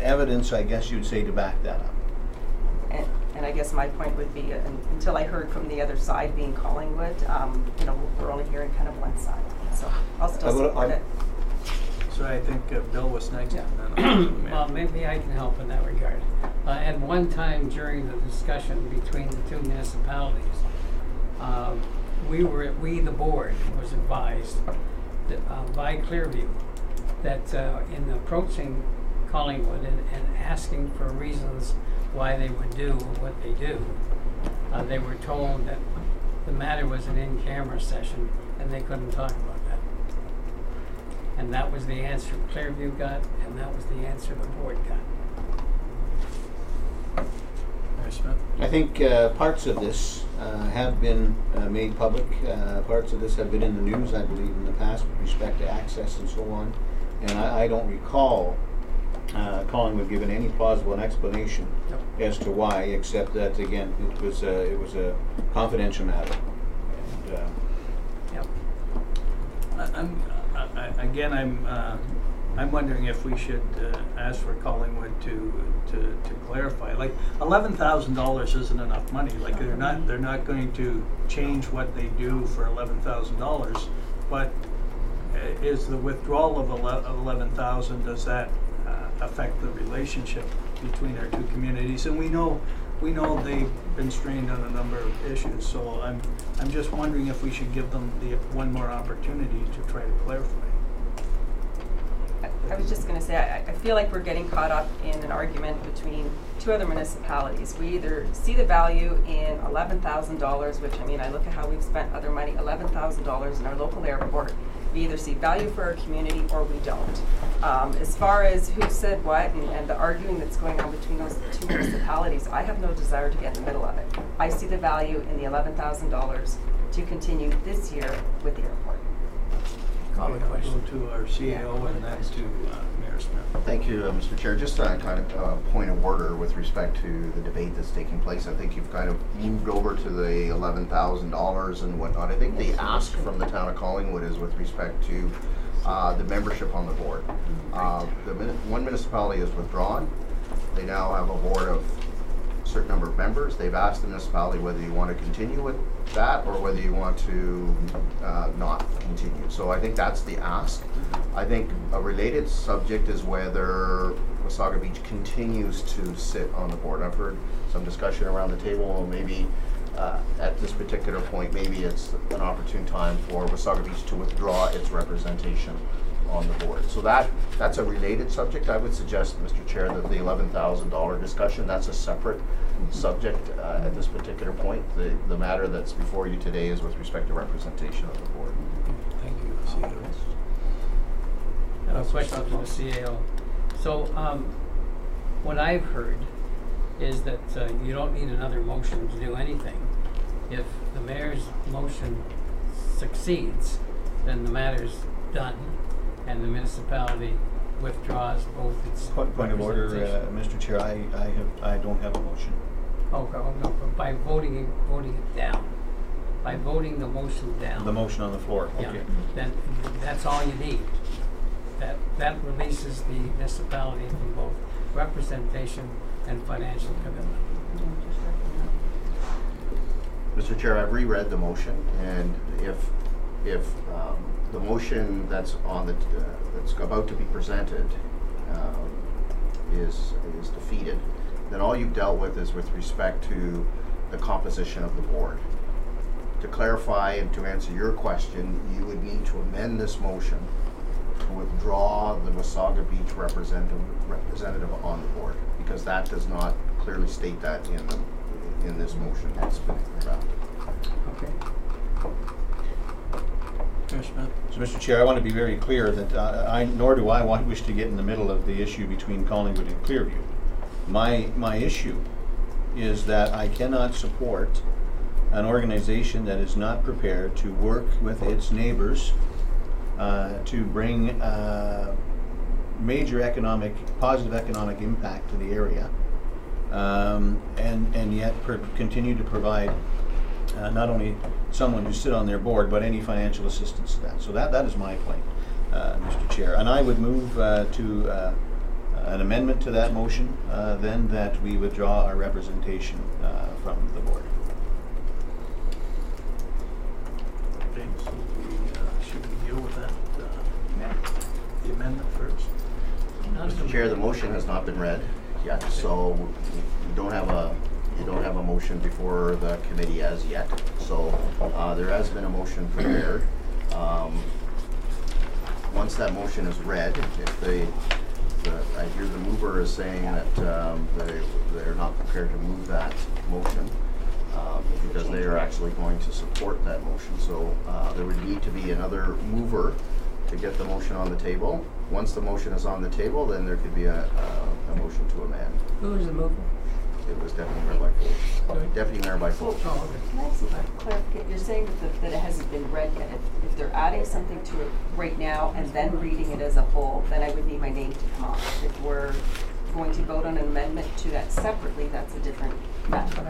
evidence, I guess you'd say, to back that up. And I guess my point would be, until I heard from the other side, being Collingwood, we're only hearing kind of one side. So I'll still support it. So I think Bill was next. Yeah. Well, maybe I can help in that regard. At one time during the discussion between the two municipalities, we the board was advised that, by Clearview, that in approaching Collingwood and asking for reasons why they would do what they do, they were told that the matter was an in-camera session and they couldn't talk about that. And that was the answer Clearview got, and that was the answer the board got. I think parts of this have been made public. Parts of this have been in the news, I believe, in the past with respect to access and so on. And I don't recall Collingwood given any plausible explanation as to why, except that, again, it was a confidential matter. And, I'm wondering if we should ask for Collingwood to clarify. Like, $11,000 isn't enough money. Like, they're not going to change what they do for $11,000. But is the withdrawal of $11,000, does that affect the relationship between our two communities? And we know they've been strained on a number of issues. So I'm just wondering if we should give them one more opportunity to try to clarify. I was just going to say, I feel like we're getting caught up in an argument between two other municipalities. We either see the value in $11,000, which, I mean, I look at how we've spent other money, $11,000 in our local airport. We either see value for our community or we don't. As far as who said what and the arguing that's going on between those two municipalities, I have no desire to get in the middle of it. I see the value in the $11,000 to continue this year with the airport. Call the question to our CEO and then to Mayor Smith. Thank you, Mr. Chair. Just a kind of point of order with respect to the debate that's taking place. I think you've kind of moved over to the $11,000 and whatnot. I think the ask from the town of Collingwood is with respect to the membership on the board. One municipality is withdrawn. They now have a board of a certain number of members. They've asked the municipality whether you want to continue with that or whether you want to not continue. So I think that's the ask. I think a related subject is whether Wasaga Beach continues to sit on the board. I've heard some discussion around the table, or maybe at this particular point, maybe it's an opportune time for Wasaga Beach to withdraw its representation on the board. So that's a related subject. I would suggest, Mr. Chair, that the $11,000 discussion, that's a separate subject at this particular point. The matter that's before you today is with respect to representation of the board. Thank you. I have a question to the CAO. So, what I've heard is that you don't need another motion to do anything. If the mayor's motion succeeds, then the matter's done, and the municipality withdraws both its Point of order, representation. Mr. Chair, I don't have a motion. Okay, well, no, but by voting it down, by voting the motion down. The motion on the floor, Yeah, okay. then that's all you need. That releases the municipality from both representation and financial commitment. Mr. Chair, I've reread the motion, and if the motion that's on the that's about to be presented is defeated, then all you've dealt with is with respect to the composition of the board. To clarify and to answer your question, you would need to amend this motion to withdraw the Wasaga Beach representative on the board, because that does not clearly state that in this motion that's been drafted. Okay. So, Mr. Chair, I want to be very clear that nor do I wish to get in the middle of the issue between Collingwood and Clearview. My issue is that I cannot support an organization that is not prepared to work with its neighbors to bring major positive economic impact to the area, and yet continue to provide not only someone who sit on their board, but any financial assistance to that. So that is my point, Mr. Chair. And I would move to an amendment to that motion, then that we withdraw our representation from the board. Okay, so should we deal with that, the amendment first? Mr. Chair, the motion has not been read yet, so you don't have a motion before the committee as yet. So there has been a motion prepared. Once that motion is read, I hear the mover is saying that they're not prepared to move that motion because they are actually going to support that motion. So there would need to be another mover to get the motion on the table. Once the motion is on the table, then there could be a motion to amend. Who is the mover? It was Deputy Mayor by Folch. Deputy Mayor by Folch. Oh, okay. Can I ask a clarification? You're saying that it hasn't been read yet. If they're adding something to it right now and then reading it as a whole, then I would need my name to come off. If we're going to vote on an amendment to that separately, that's a different matter.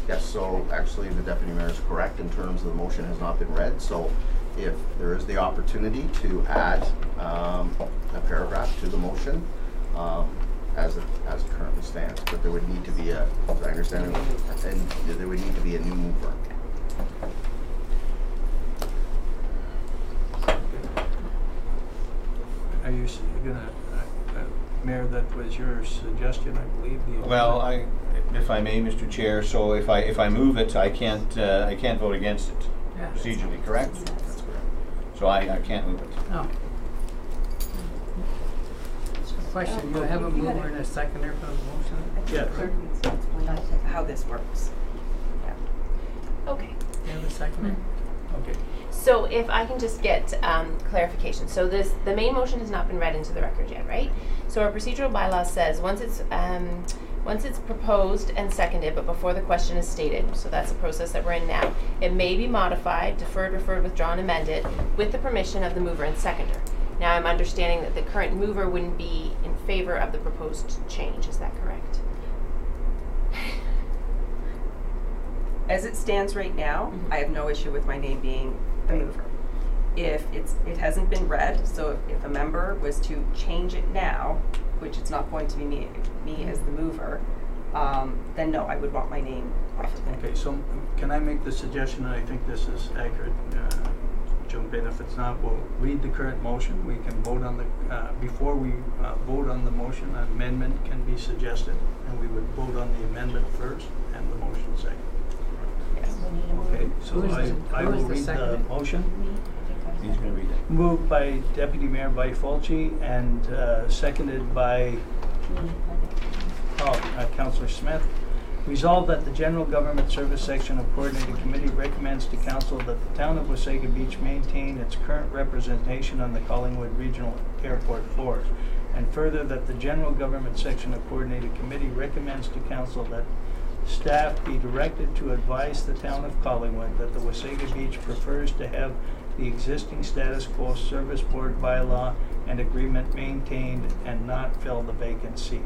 Yes, so actually the Deputy Mayor is correct in terms of the motion has not been read. So if there is the opportunity to add a paragraph to the motion, as it currently stands, but there would need to be as I understand it, and there would need to be a new mover. Are you gonna, Mayor, that was your suggestion, I believe. Well, if I may, Mr. Chair, so if I move it, I can't vote against it procedurally, correct? That's correct. So I can't move it. No. Question, you have a mover and a seconder for the motion? Yeah. Clerk needs to explain how this works. Okay. You have a seconder? Okay. So if I can just get clarification. So the main motion has not been read into the record yet, right? So our procedural bylaw says once it's proposed and seconded, but before the question is stated, so that's the process that we're in now, it may be modified, deferred, referred, withdrawn, amended, with the permission of the mover and seconder. Now I'm understanding that the current mover wouldn't be in favor of the proposed change. Is that correct? As it stands right now, I have no issue with my name being the mover. If it hasn't been read, so if a member was to change it now, which it's not going to be me as the mover, then no, I would want my name off of it. Okay, so can I make the suggestion, and I think this is accurate, jump in. If it's not, we'll read the current motion. We can vote on the, before we vote on the motion, an amendment can be suggested, and we would vote on the amendment first and the motion second. Okay, so I will read the motion. He's going to read it. Moved by Deputy Mayor Bifulci and seconded by Councillor Smith. Resolved that the General Government Service Section of Coordinated Committee recommends to Council that the Town of Wasaga Beach maintain its current representation on the Collingwood Regional Airport Board. And further, that the General Government Section of Coordinated Committee recommends to Council that staff be directed to advise the Town of Collingwood that the Wasaga Beach prefers to have the existing status quo service board bylaw and agreement maintained and not fill the vacant seat.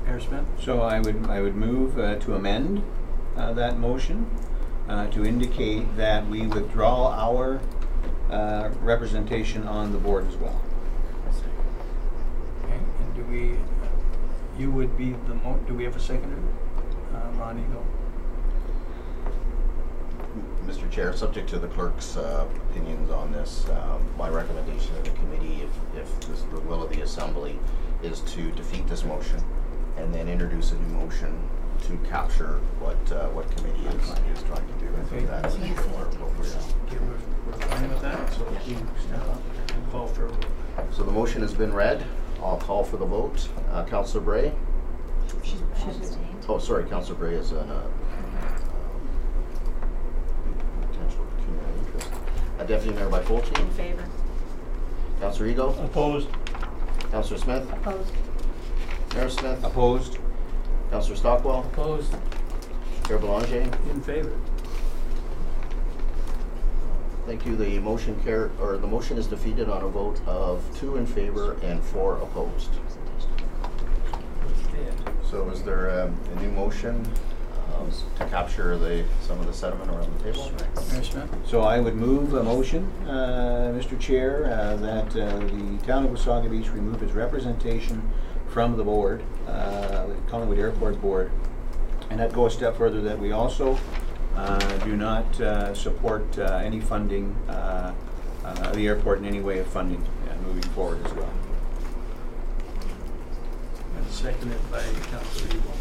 Mayor Smith? So I would move to amend that motion to indicate that we withdraw our representation on the board as well. Okay, and do we, you would be the do we have a seconder? Ron Eagle. Mr. Chair, subject to the clerk's opinions on this, my recommendation to the committee, if this, the will of the assembly, is to defeat this motion and then introduce a new motion to capture what committee is trying to do. I think that's more appropriate. Okay, we're fine with that, so we step up and call for a vote. So the motion has been read. I'll call for the vote. Councillor Bray? Oh, sorry, Councillor Bray is an potential pecuniary interest. Deputy Mayor Bifulci? In favor. Councillor Eagle? Opposed. Councillor Smith? Opposed. Mayor Smith? Opposed? Councillor Stockwell? Opposed. Mayor Belanger? In favor. Thank you. The motion the motion is defeated on a vote of 2 in favor and 4 opposed. So is there a new motion to capture some of the sediment around the table? Mayor Smith? So I would move a motion, Mr. Chair, that the Town of Wasaga Beach remove its representation from the board, the Collingwood Airport Board, and I'd go a step further that we also do not support any funding, the airport in any way of funding moving forward as well. And seconded by Councillor Eagle.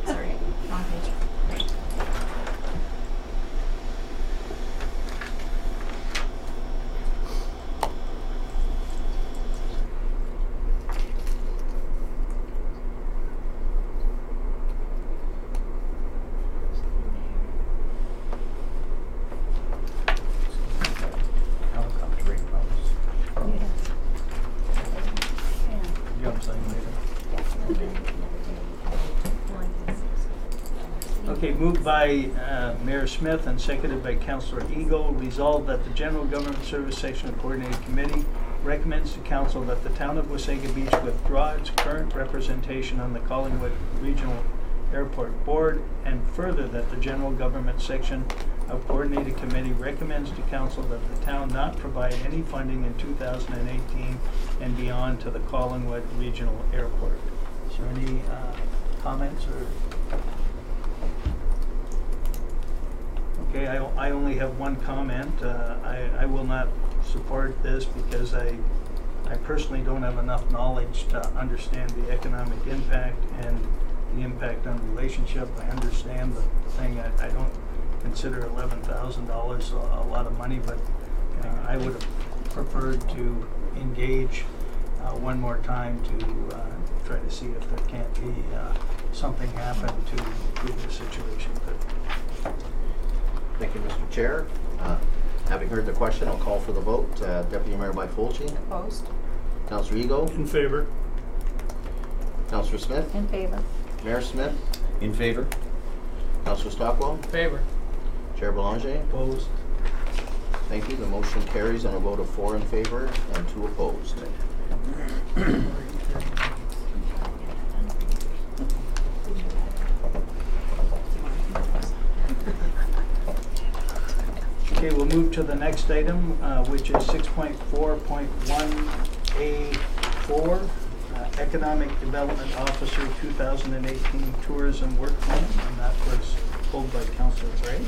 Sorry. Wrong page. Okay, moved by Mayor Smith and seconded by Councillor Eagle. Resolved that the General Government Service Section of Coordinated Committee recommends to Council that the Town of Wasaga Beach withdraw its current representation on the Collingwood Regional Airport Board, and further that the General Government Section of Coordinated Committee recommends to Council that the town not provide any funding in 2018 and beyond to the Collingwood Regional Airport. Is there any comments or? Okay, I only have one comment. I will not support this because I personally don't have enough knowledge to understand the economic impact and the impact on relationship. I understand the thing. I don't consider $11,000 a lot of money, but I would have preferred to engage one more time to try to see if there can't be something happen to improve the situation. Thank you, Mr. Chair. Having heard the question, I'll call for the vote. Deputy Mayor Byfolchi. Opposed? Councillor Ego. In favor. Councillor Smith. In favor. Mayor Smith. In favor. Councillor Stockwell. In favor. Chair Belanger. Opposed. Thank you. The motion carries on a vote of 4 in favor and 2 opposed. Okay, we'll move to the next item, which is 6.4.1A4, Economic Development Officer 2018 Tourism Work Plan, and that was pulled by Councillor Gray.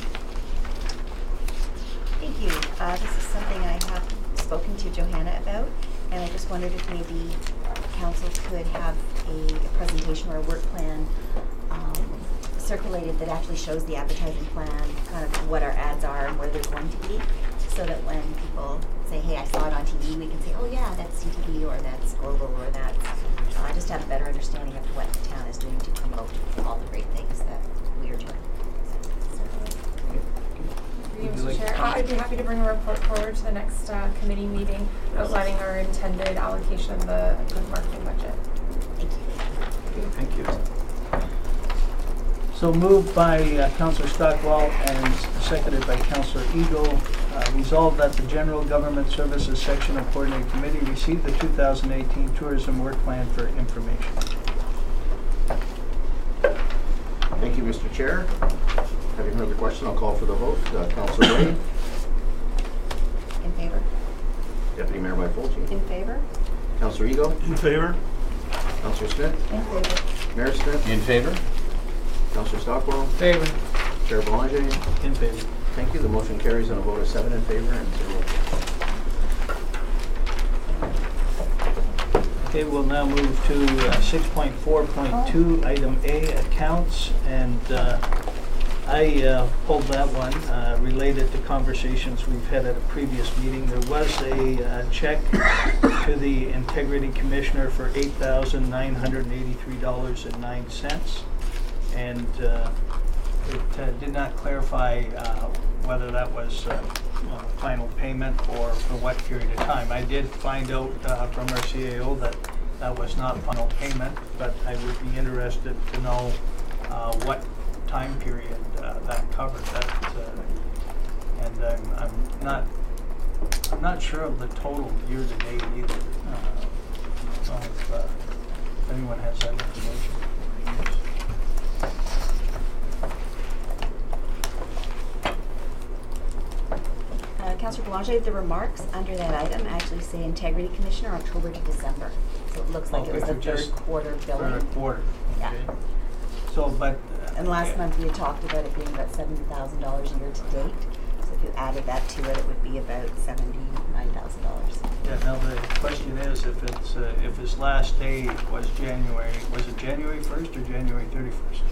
Thank you. This is something I have spoken to Johanna about, and I just wondered if maybe council could have a presentation or a work plan circulated that actually shows the advertising plan, kind of what our ads are and where they're going to be, so that when people say, hey, I saw it on TV, we can say, oh yeah, that's CTV or that's Global or that's, just have a better understanding of what the town is doing to promote all the great things that we are doing. Mr. Chair, I'd be happy to bring a report forward to the next committee meeting outlining our intended allocation of the marketing budget. Thank you. Thank you. So moved by Councillor Stockwell and seconded by Councillor Eagle. Resolved that the General Government Services section of Coordinated Committee receive the 2018 Tourism Work Plan for information. Thank you, Mr. Chair. Having heard the question, I'll call for the vote. Councillor Gray. In favor? Deputy Mayor Byfolchi. In favor? Councillor Ego. In favor. Councillor Smith. In favor. Mayor Smith. In favor? Councillor Stockwell. In favor. Chair Belanger. In favor. Thank you. The motion carries on a vote of 7 in favor and 0 opposed. Okay, we'll now move to 6.4.2, item A, accounts, and I pulled that one related to conversations we've had at a previous meeting. There was a check to the Integrity Commissioner for $8,983.09, and it did not clarify whether that was final payment or for what period of time. I did find out from our CAO that that was not final payment, but I would be interested to know what time period that covered. And I'm not sure of the total year to date either. So if anyone has that information. Councillor Belanger, the remarks under that item actually say Integrity Commissioner October to December. So it looks like it was the third quarter billing. Third quarter, Yeah. okay. So, but. And last month we had talked about it being about $70,000 year to date. So if you added that to it, it would be about $79,000. Yeah, now the question is if his last day was January, was it January 1st or January 31st?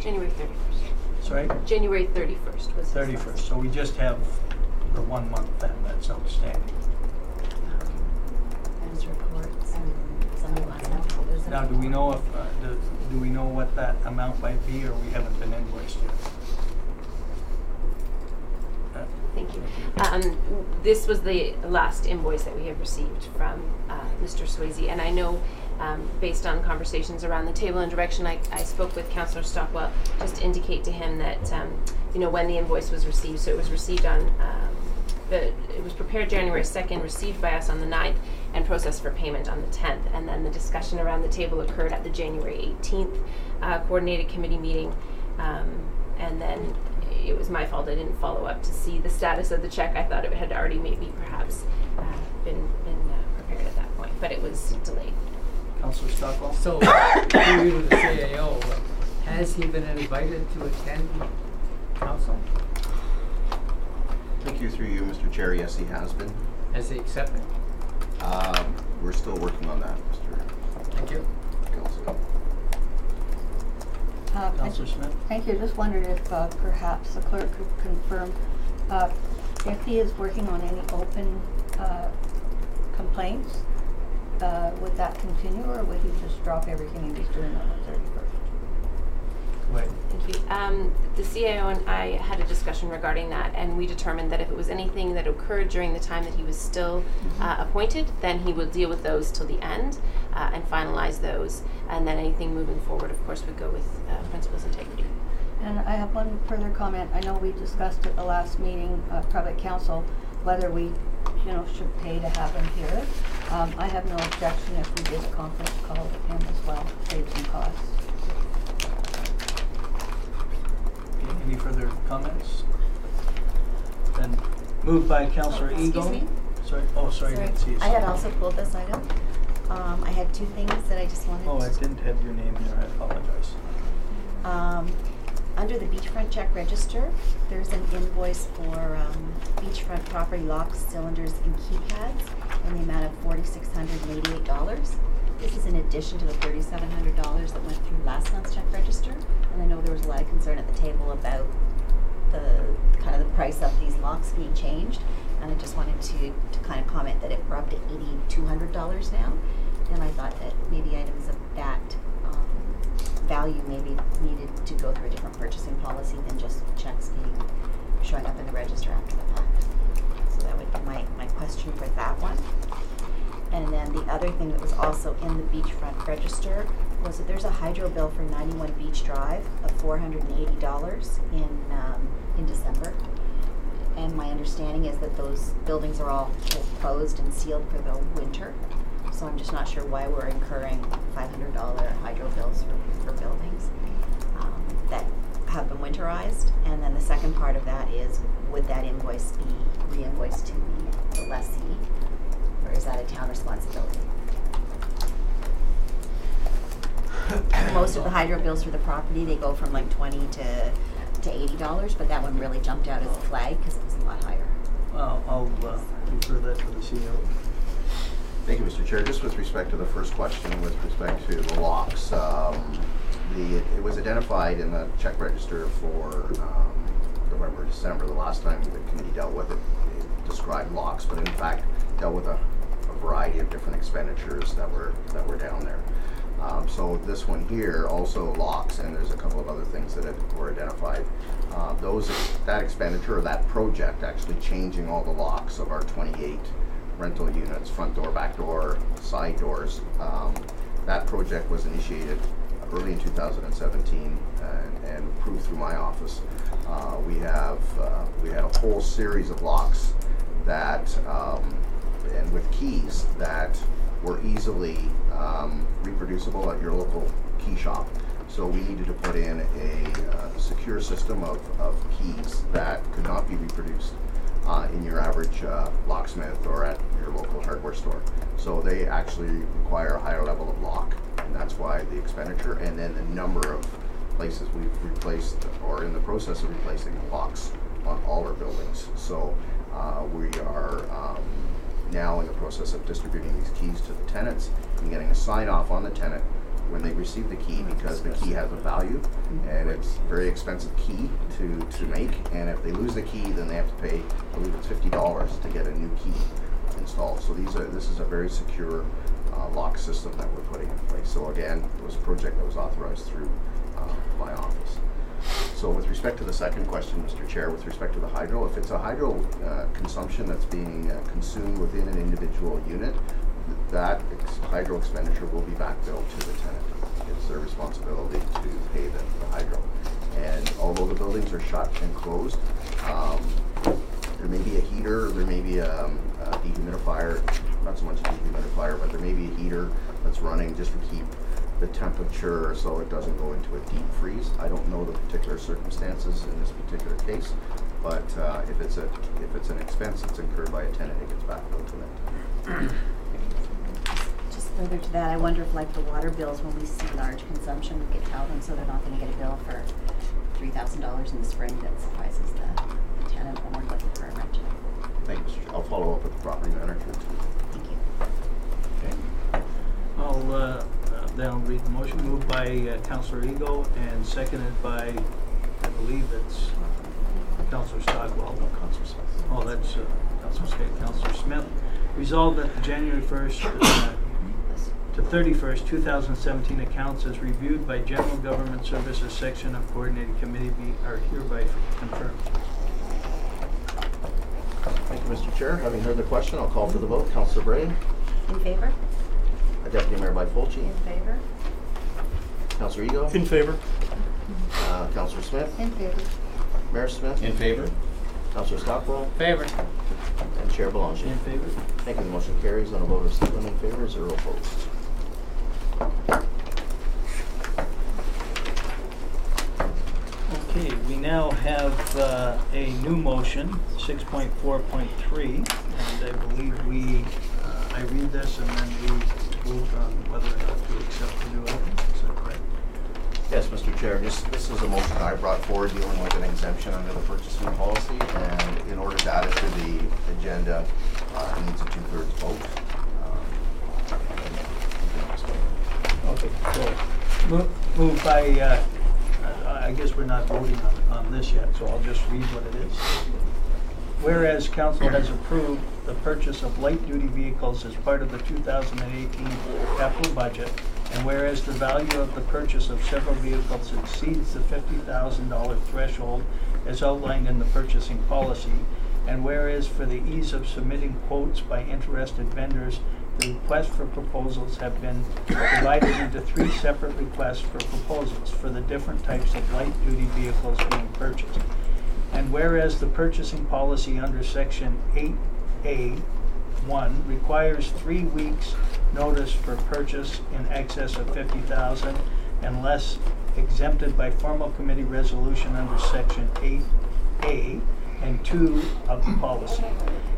January 31st. Sorry? January 31st was his 31st, last. so we just have the 1 month then that's outstanding. Those reports and somebody last month. Now, do we know if, do we know what that amount might be, or we haven't been invoiced yet? Thank you. This was the last invoice that we have received from Mr. Swayze, and I know based on conversations around the table and direction, I spoke with Councillor Stockwell just to indicate to him that when the invoice was received. So it was received on it was prepared January 2nd, received by us on the 9th, and processed for payment on the 10th. And then the discussion around the table occurred at the January 18th coordinated committee meeting, and then it was my fault. I didn't follow up to see the status of the check. I thought it had already maybe perhaps been prepared at that point, but it was delayed. Councillor Stockwell? So, through you to the CAO, has he been invited to attend council? Thank you through you, Mr. Chair. Yes, he has been. Has he accepted? We're still working on that, Mr. Thank you. Councilor. Councillor Smith? Thank you. Just wondered if perhaps the clerk could confirm if he is working on any open complaints. Would that continue, or would he just drop everything he was doing on the 31st? Thank you. The CAO and I had a discussion regarding that, and we determined that if it was anything that occurred during the time that he was still appointed, then he would deal with those till the end and finalize those, and then anything moving forward, of course, would go with principles integrity. And I have one further comment. I know we discussed at the last meeting, private council, whether we, should pay to have him here. I have no objection if we did a conference call with him as well, save some costs. Okay, any further comments? Then moved by Councillor Eagle. Excuse me? Sorry. Oh, sorry. I didn't see you. I had also pulled this item. I had two things that I just wanted Oh, I didn't have your name here. I apologize. Under the beachfront check register, there's an invoice for beachfront property locks, cylinders, and keypads in the amount of $4,688. This is in addition to the $3,700 that went through last month's check register. And I know there was a lot of concern at the table about the kind of the price of these locks being changed. And I just wanted to kind of comment that we're up to $8,200 now. And I thought that maybe items of that value maybe needed to go through a different purchasing policy than just checks showing up in the register after the fact. So that would be my question for that one. And then the other thing that was also in the beachfront register was that there's a hydro bill for 91 Beach Drive of $480 in December. And my understanding is that those buildings are all closed and sealed for the winter. So I'm just not sure why we're incurring $500 hydro bills for buildings that have been winterized. And then the second part of that is, would that invoice be re-invoiced to the lessee, or is that a town responsibility? Most of the hydro bills for the property, they go from like $20 to $80, but that one really jumped out as a flag because it was a lot higher. I'll refer that to the CEO. Thank you, Mr. Chair. Just with respect to the first question, with respect to the locks, it was identified in the check register for November, December. The last time the committee dealt with it, it described locks, but in fact dealt with a variety of different expenditures that were down there. So this one here also locks, and there's a couple of other things that were identified. That expenditure, or that project, actually changing all the locks of our 28 rental units, front door, back door, side doors. That project was initiated early in 2017 and approved through my office. We had a whole series of locks that, and with keys that were easily reproducible at your local key shop. So we needed to put in a secure system of keys that could not be reproduced in your average locksmith or at your local hardware store. So they actually require a higher level of lock, and that's why the expenditure, and then the number of places we've replaced or in the process of replacing locks on all our buildings. So we are now in the process of distributing these keys to the tenants and getting a sign off on the tenant when they receive the key, because the key has a value and it's a very expensive key to make, and if they lose the key then they have to pay, I believe it's $50 to get a new key installed. So this is a very secure lock system that we're putting in place. So again, it was a project that was authorized through my office. So with respect to the second question, Mr. Chair, with respect to the hydro, if it's a hydro consumption that's being consumed within an individual unit, that hydro expenditure will be back billed to the tenant. It's their responsibility to pay the hydro. And although the buildings are shut and closed, there may be a heater, there may be a dehumidifier, not so much a dehumidifier, but there may be a heater that's running just to keep the temperature so it doesn't go into a deep freeze. I don't know the particular circumstances in this particular case, but if it's an expense that's incurred by a tenant, it gets back out to them. Just further to that, I wonder if like the water bills, when we see large consumption, we could tell them so they're not gonna get a bill for $3,000 in the spring that surprises the tenant when we're looking for a rent check. Thank you, Mr. Chair. I'll follow up with the property manager too. Thank you. Okay. Then I'll read the motion. Moved by Councillor Ego and seconded by, I believe it's Councillor Stockwell. No, Councillor Smith. Oh, that's Councillor Smith. Resolved that the January 1st to 31st, 2017 accounts as reviewed by General Government Services section of Coordinated Committee are hereby confirmed. Thank you, Mr. Chair. Having heard the question, I'll call for the vote. Councillor Bray. In favor? Deputy Mayor Byfolchi. In favor? Councillor Ego. In favor. Councillor Smith. In favor. Mayor Smith. In favor? Councillor Stockwell. Favor. And Chair Belanger. In favor? Thank you. The motion carries on a vote of 7 in favor, 0 opposed. Okay, we now have a new motion, 6.4.3, and I believe I read this and then we vote on whether or not to accept the new item. Is that correct? Yes, Mr. Chair. This is a motion I brought forward dealing with an exemption under the purchasing policy, and in order to add it to the agenda, it needs a 2/3 vote. Okay, so moved by, I guess we're not voting on this yet, so I'll just read what it is. Whereas Council has approved the purchase of light-duty vehicles as part of the 2018 capital budget, and whereas the value of the purchase of several vehicles exceeds the $50,000 threshold as outlined in the purchasing policy, and whereas for the ease of submitting quotes by interested vendors, the requests for proposals have been divided into 3 separate requests for proposals for the different types of light-duty vehicles being purchased. And whereas the purchasing policy under Section 8A.1 requires 3 weeks notice for purchase in excess of $50,000 unless exempted by formal committee resolution under Section 8A and 2 of the policy.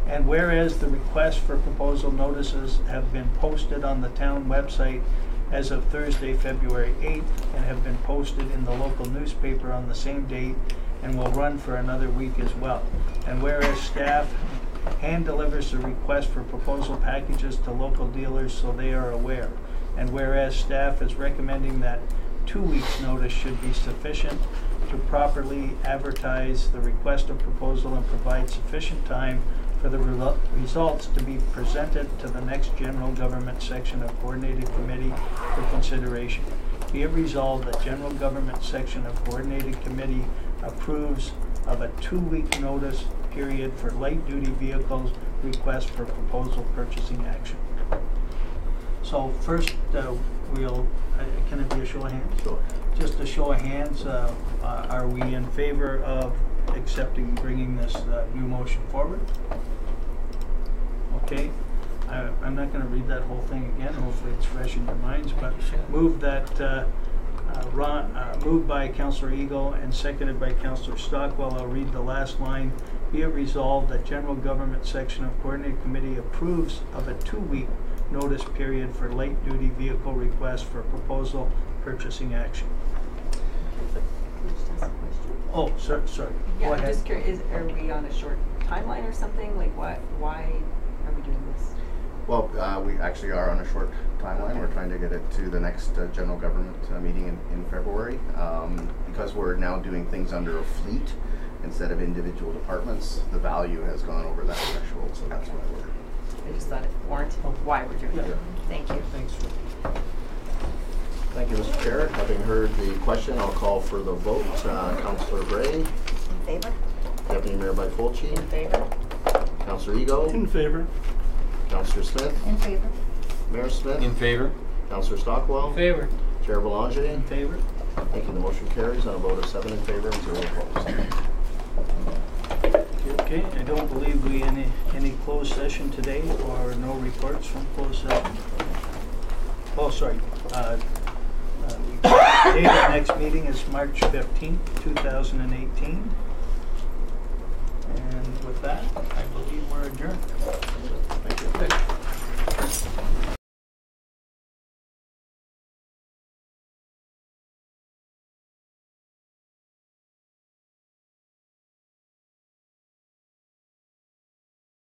And whereas the request for proposal notices have been posted on the town website as of Thursday, February 8th, and have been posted in the local newspaper on the same date and will run for another week as well. And whereas staff hand delivers the request for proposal packages to local dealers so they are aware. And whereas staff is recommending that 2 weeks' notice should be sufficient to properly advertise the request of proposal and provide sufficient time for the results to be presented to the next general government section of Coordinated Committee for consideration. Be it resolved that General Government section of Coordinated Committee approves of a 2-week notice period for light-duty vehicles request for proposal purchasing action. So first, can it be a show of hands? Sure. Just a show of hands, are we in favor of accepting, bringing this new motion forward? Okay, I'm not going to read that whole thing again. Hopefully it's fresh in your minds, but move that moved by Councillor Eagle and seconded by Councillor Stockwell. I'll read the last line. Be it resolved that General Government section of Coordinated Committee approves of a 2-week notice period for light-duty vehicle requests for proposal purchasing action. Oh, sorry. Yeah, Go I'm ahead. just curious, are we on a short timeline or something? Like why are we doing this? Well, we actually are on a short timeline. We're trying to get it to the next general government meeting in February. Because we're now doing things under a fleet instead of individual departments, the value has gone over that threshold, so that's why we're... I just thought it warranted why we're doing it. Thank you. Thanks. Thank you, Mr. Chair. Having heard the question, I'll call for the vote. Councillor Bray. In favor? Deputy Mayor Byfolchi. In favor? Councillor Ego. In favor. Councillor Smith. In favor. Mayor Smith. In favor? Councillor Stockwell. In favor. Chair Belanger. In favor? Thank you. The motion carries on a vote of 7 in favor and 0 opposed. Okay, I don't believe we any closed session today or no reports from closed session. Oh, sorry. Date of next meeting is March 15th, 2018. And with that, I believe we're adjourned.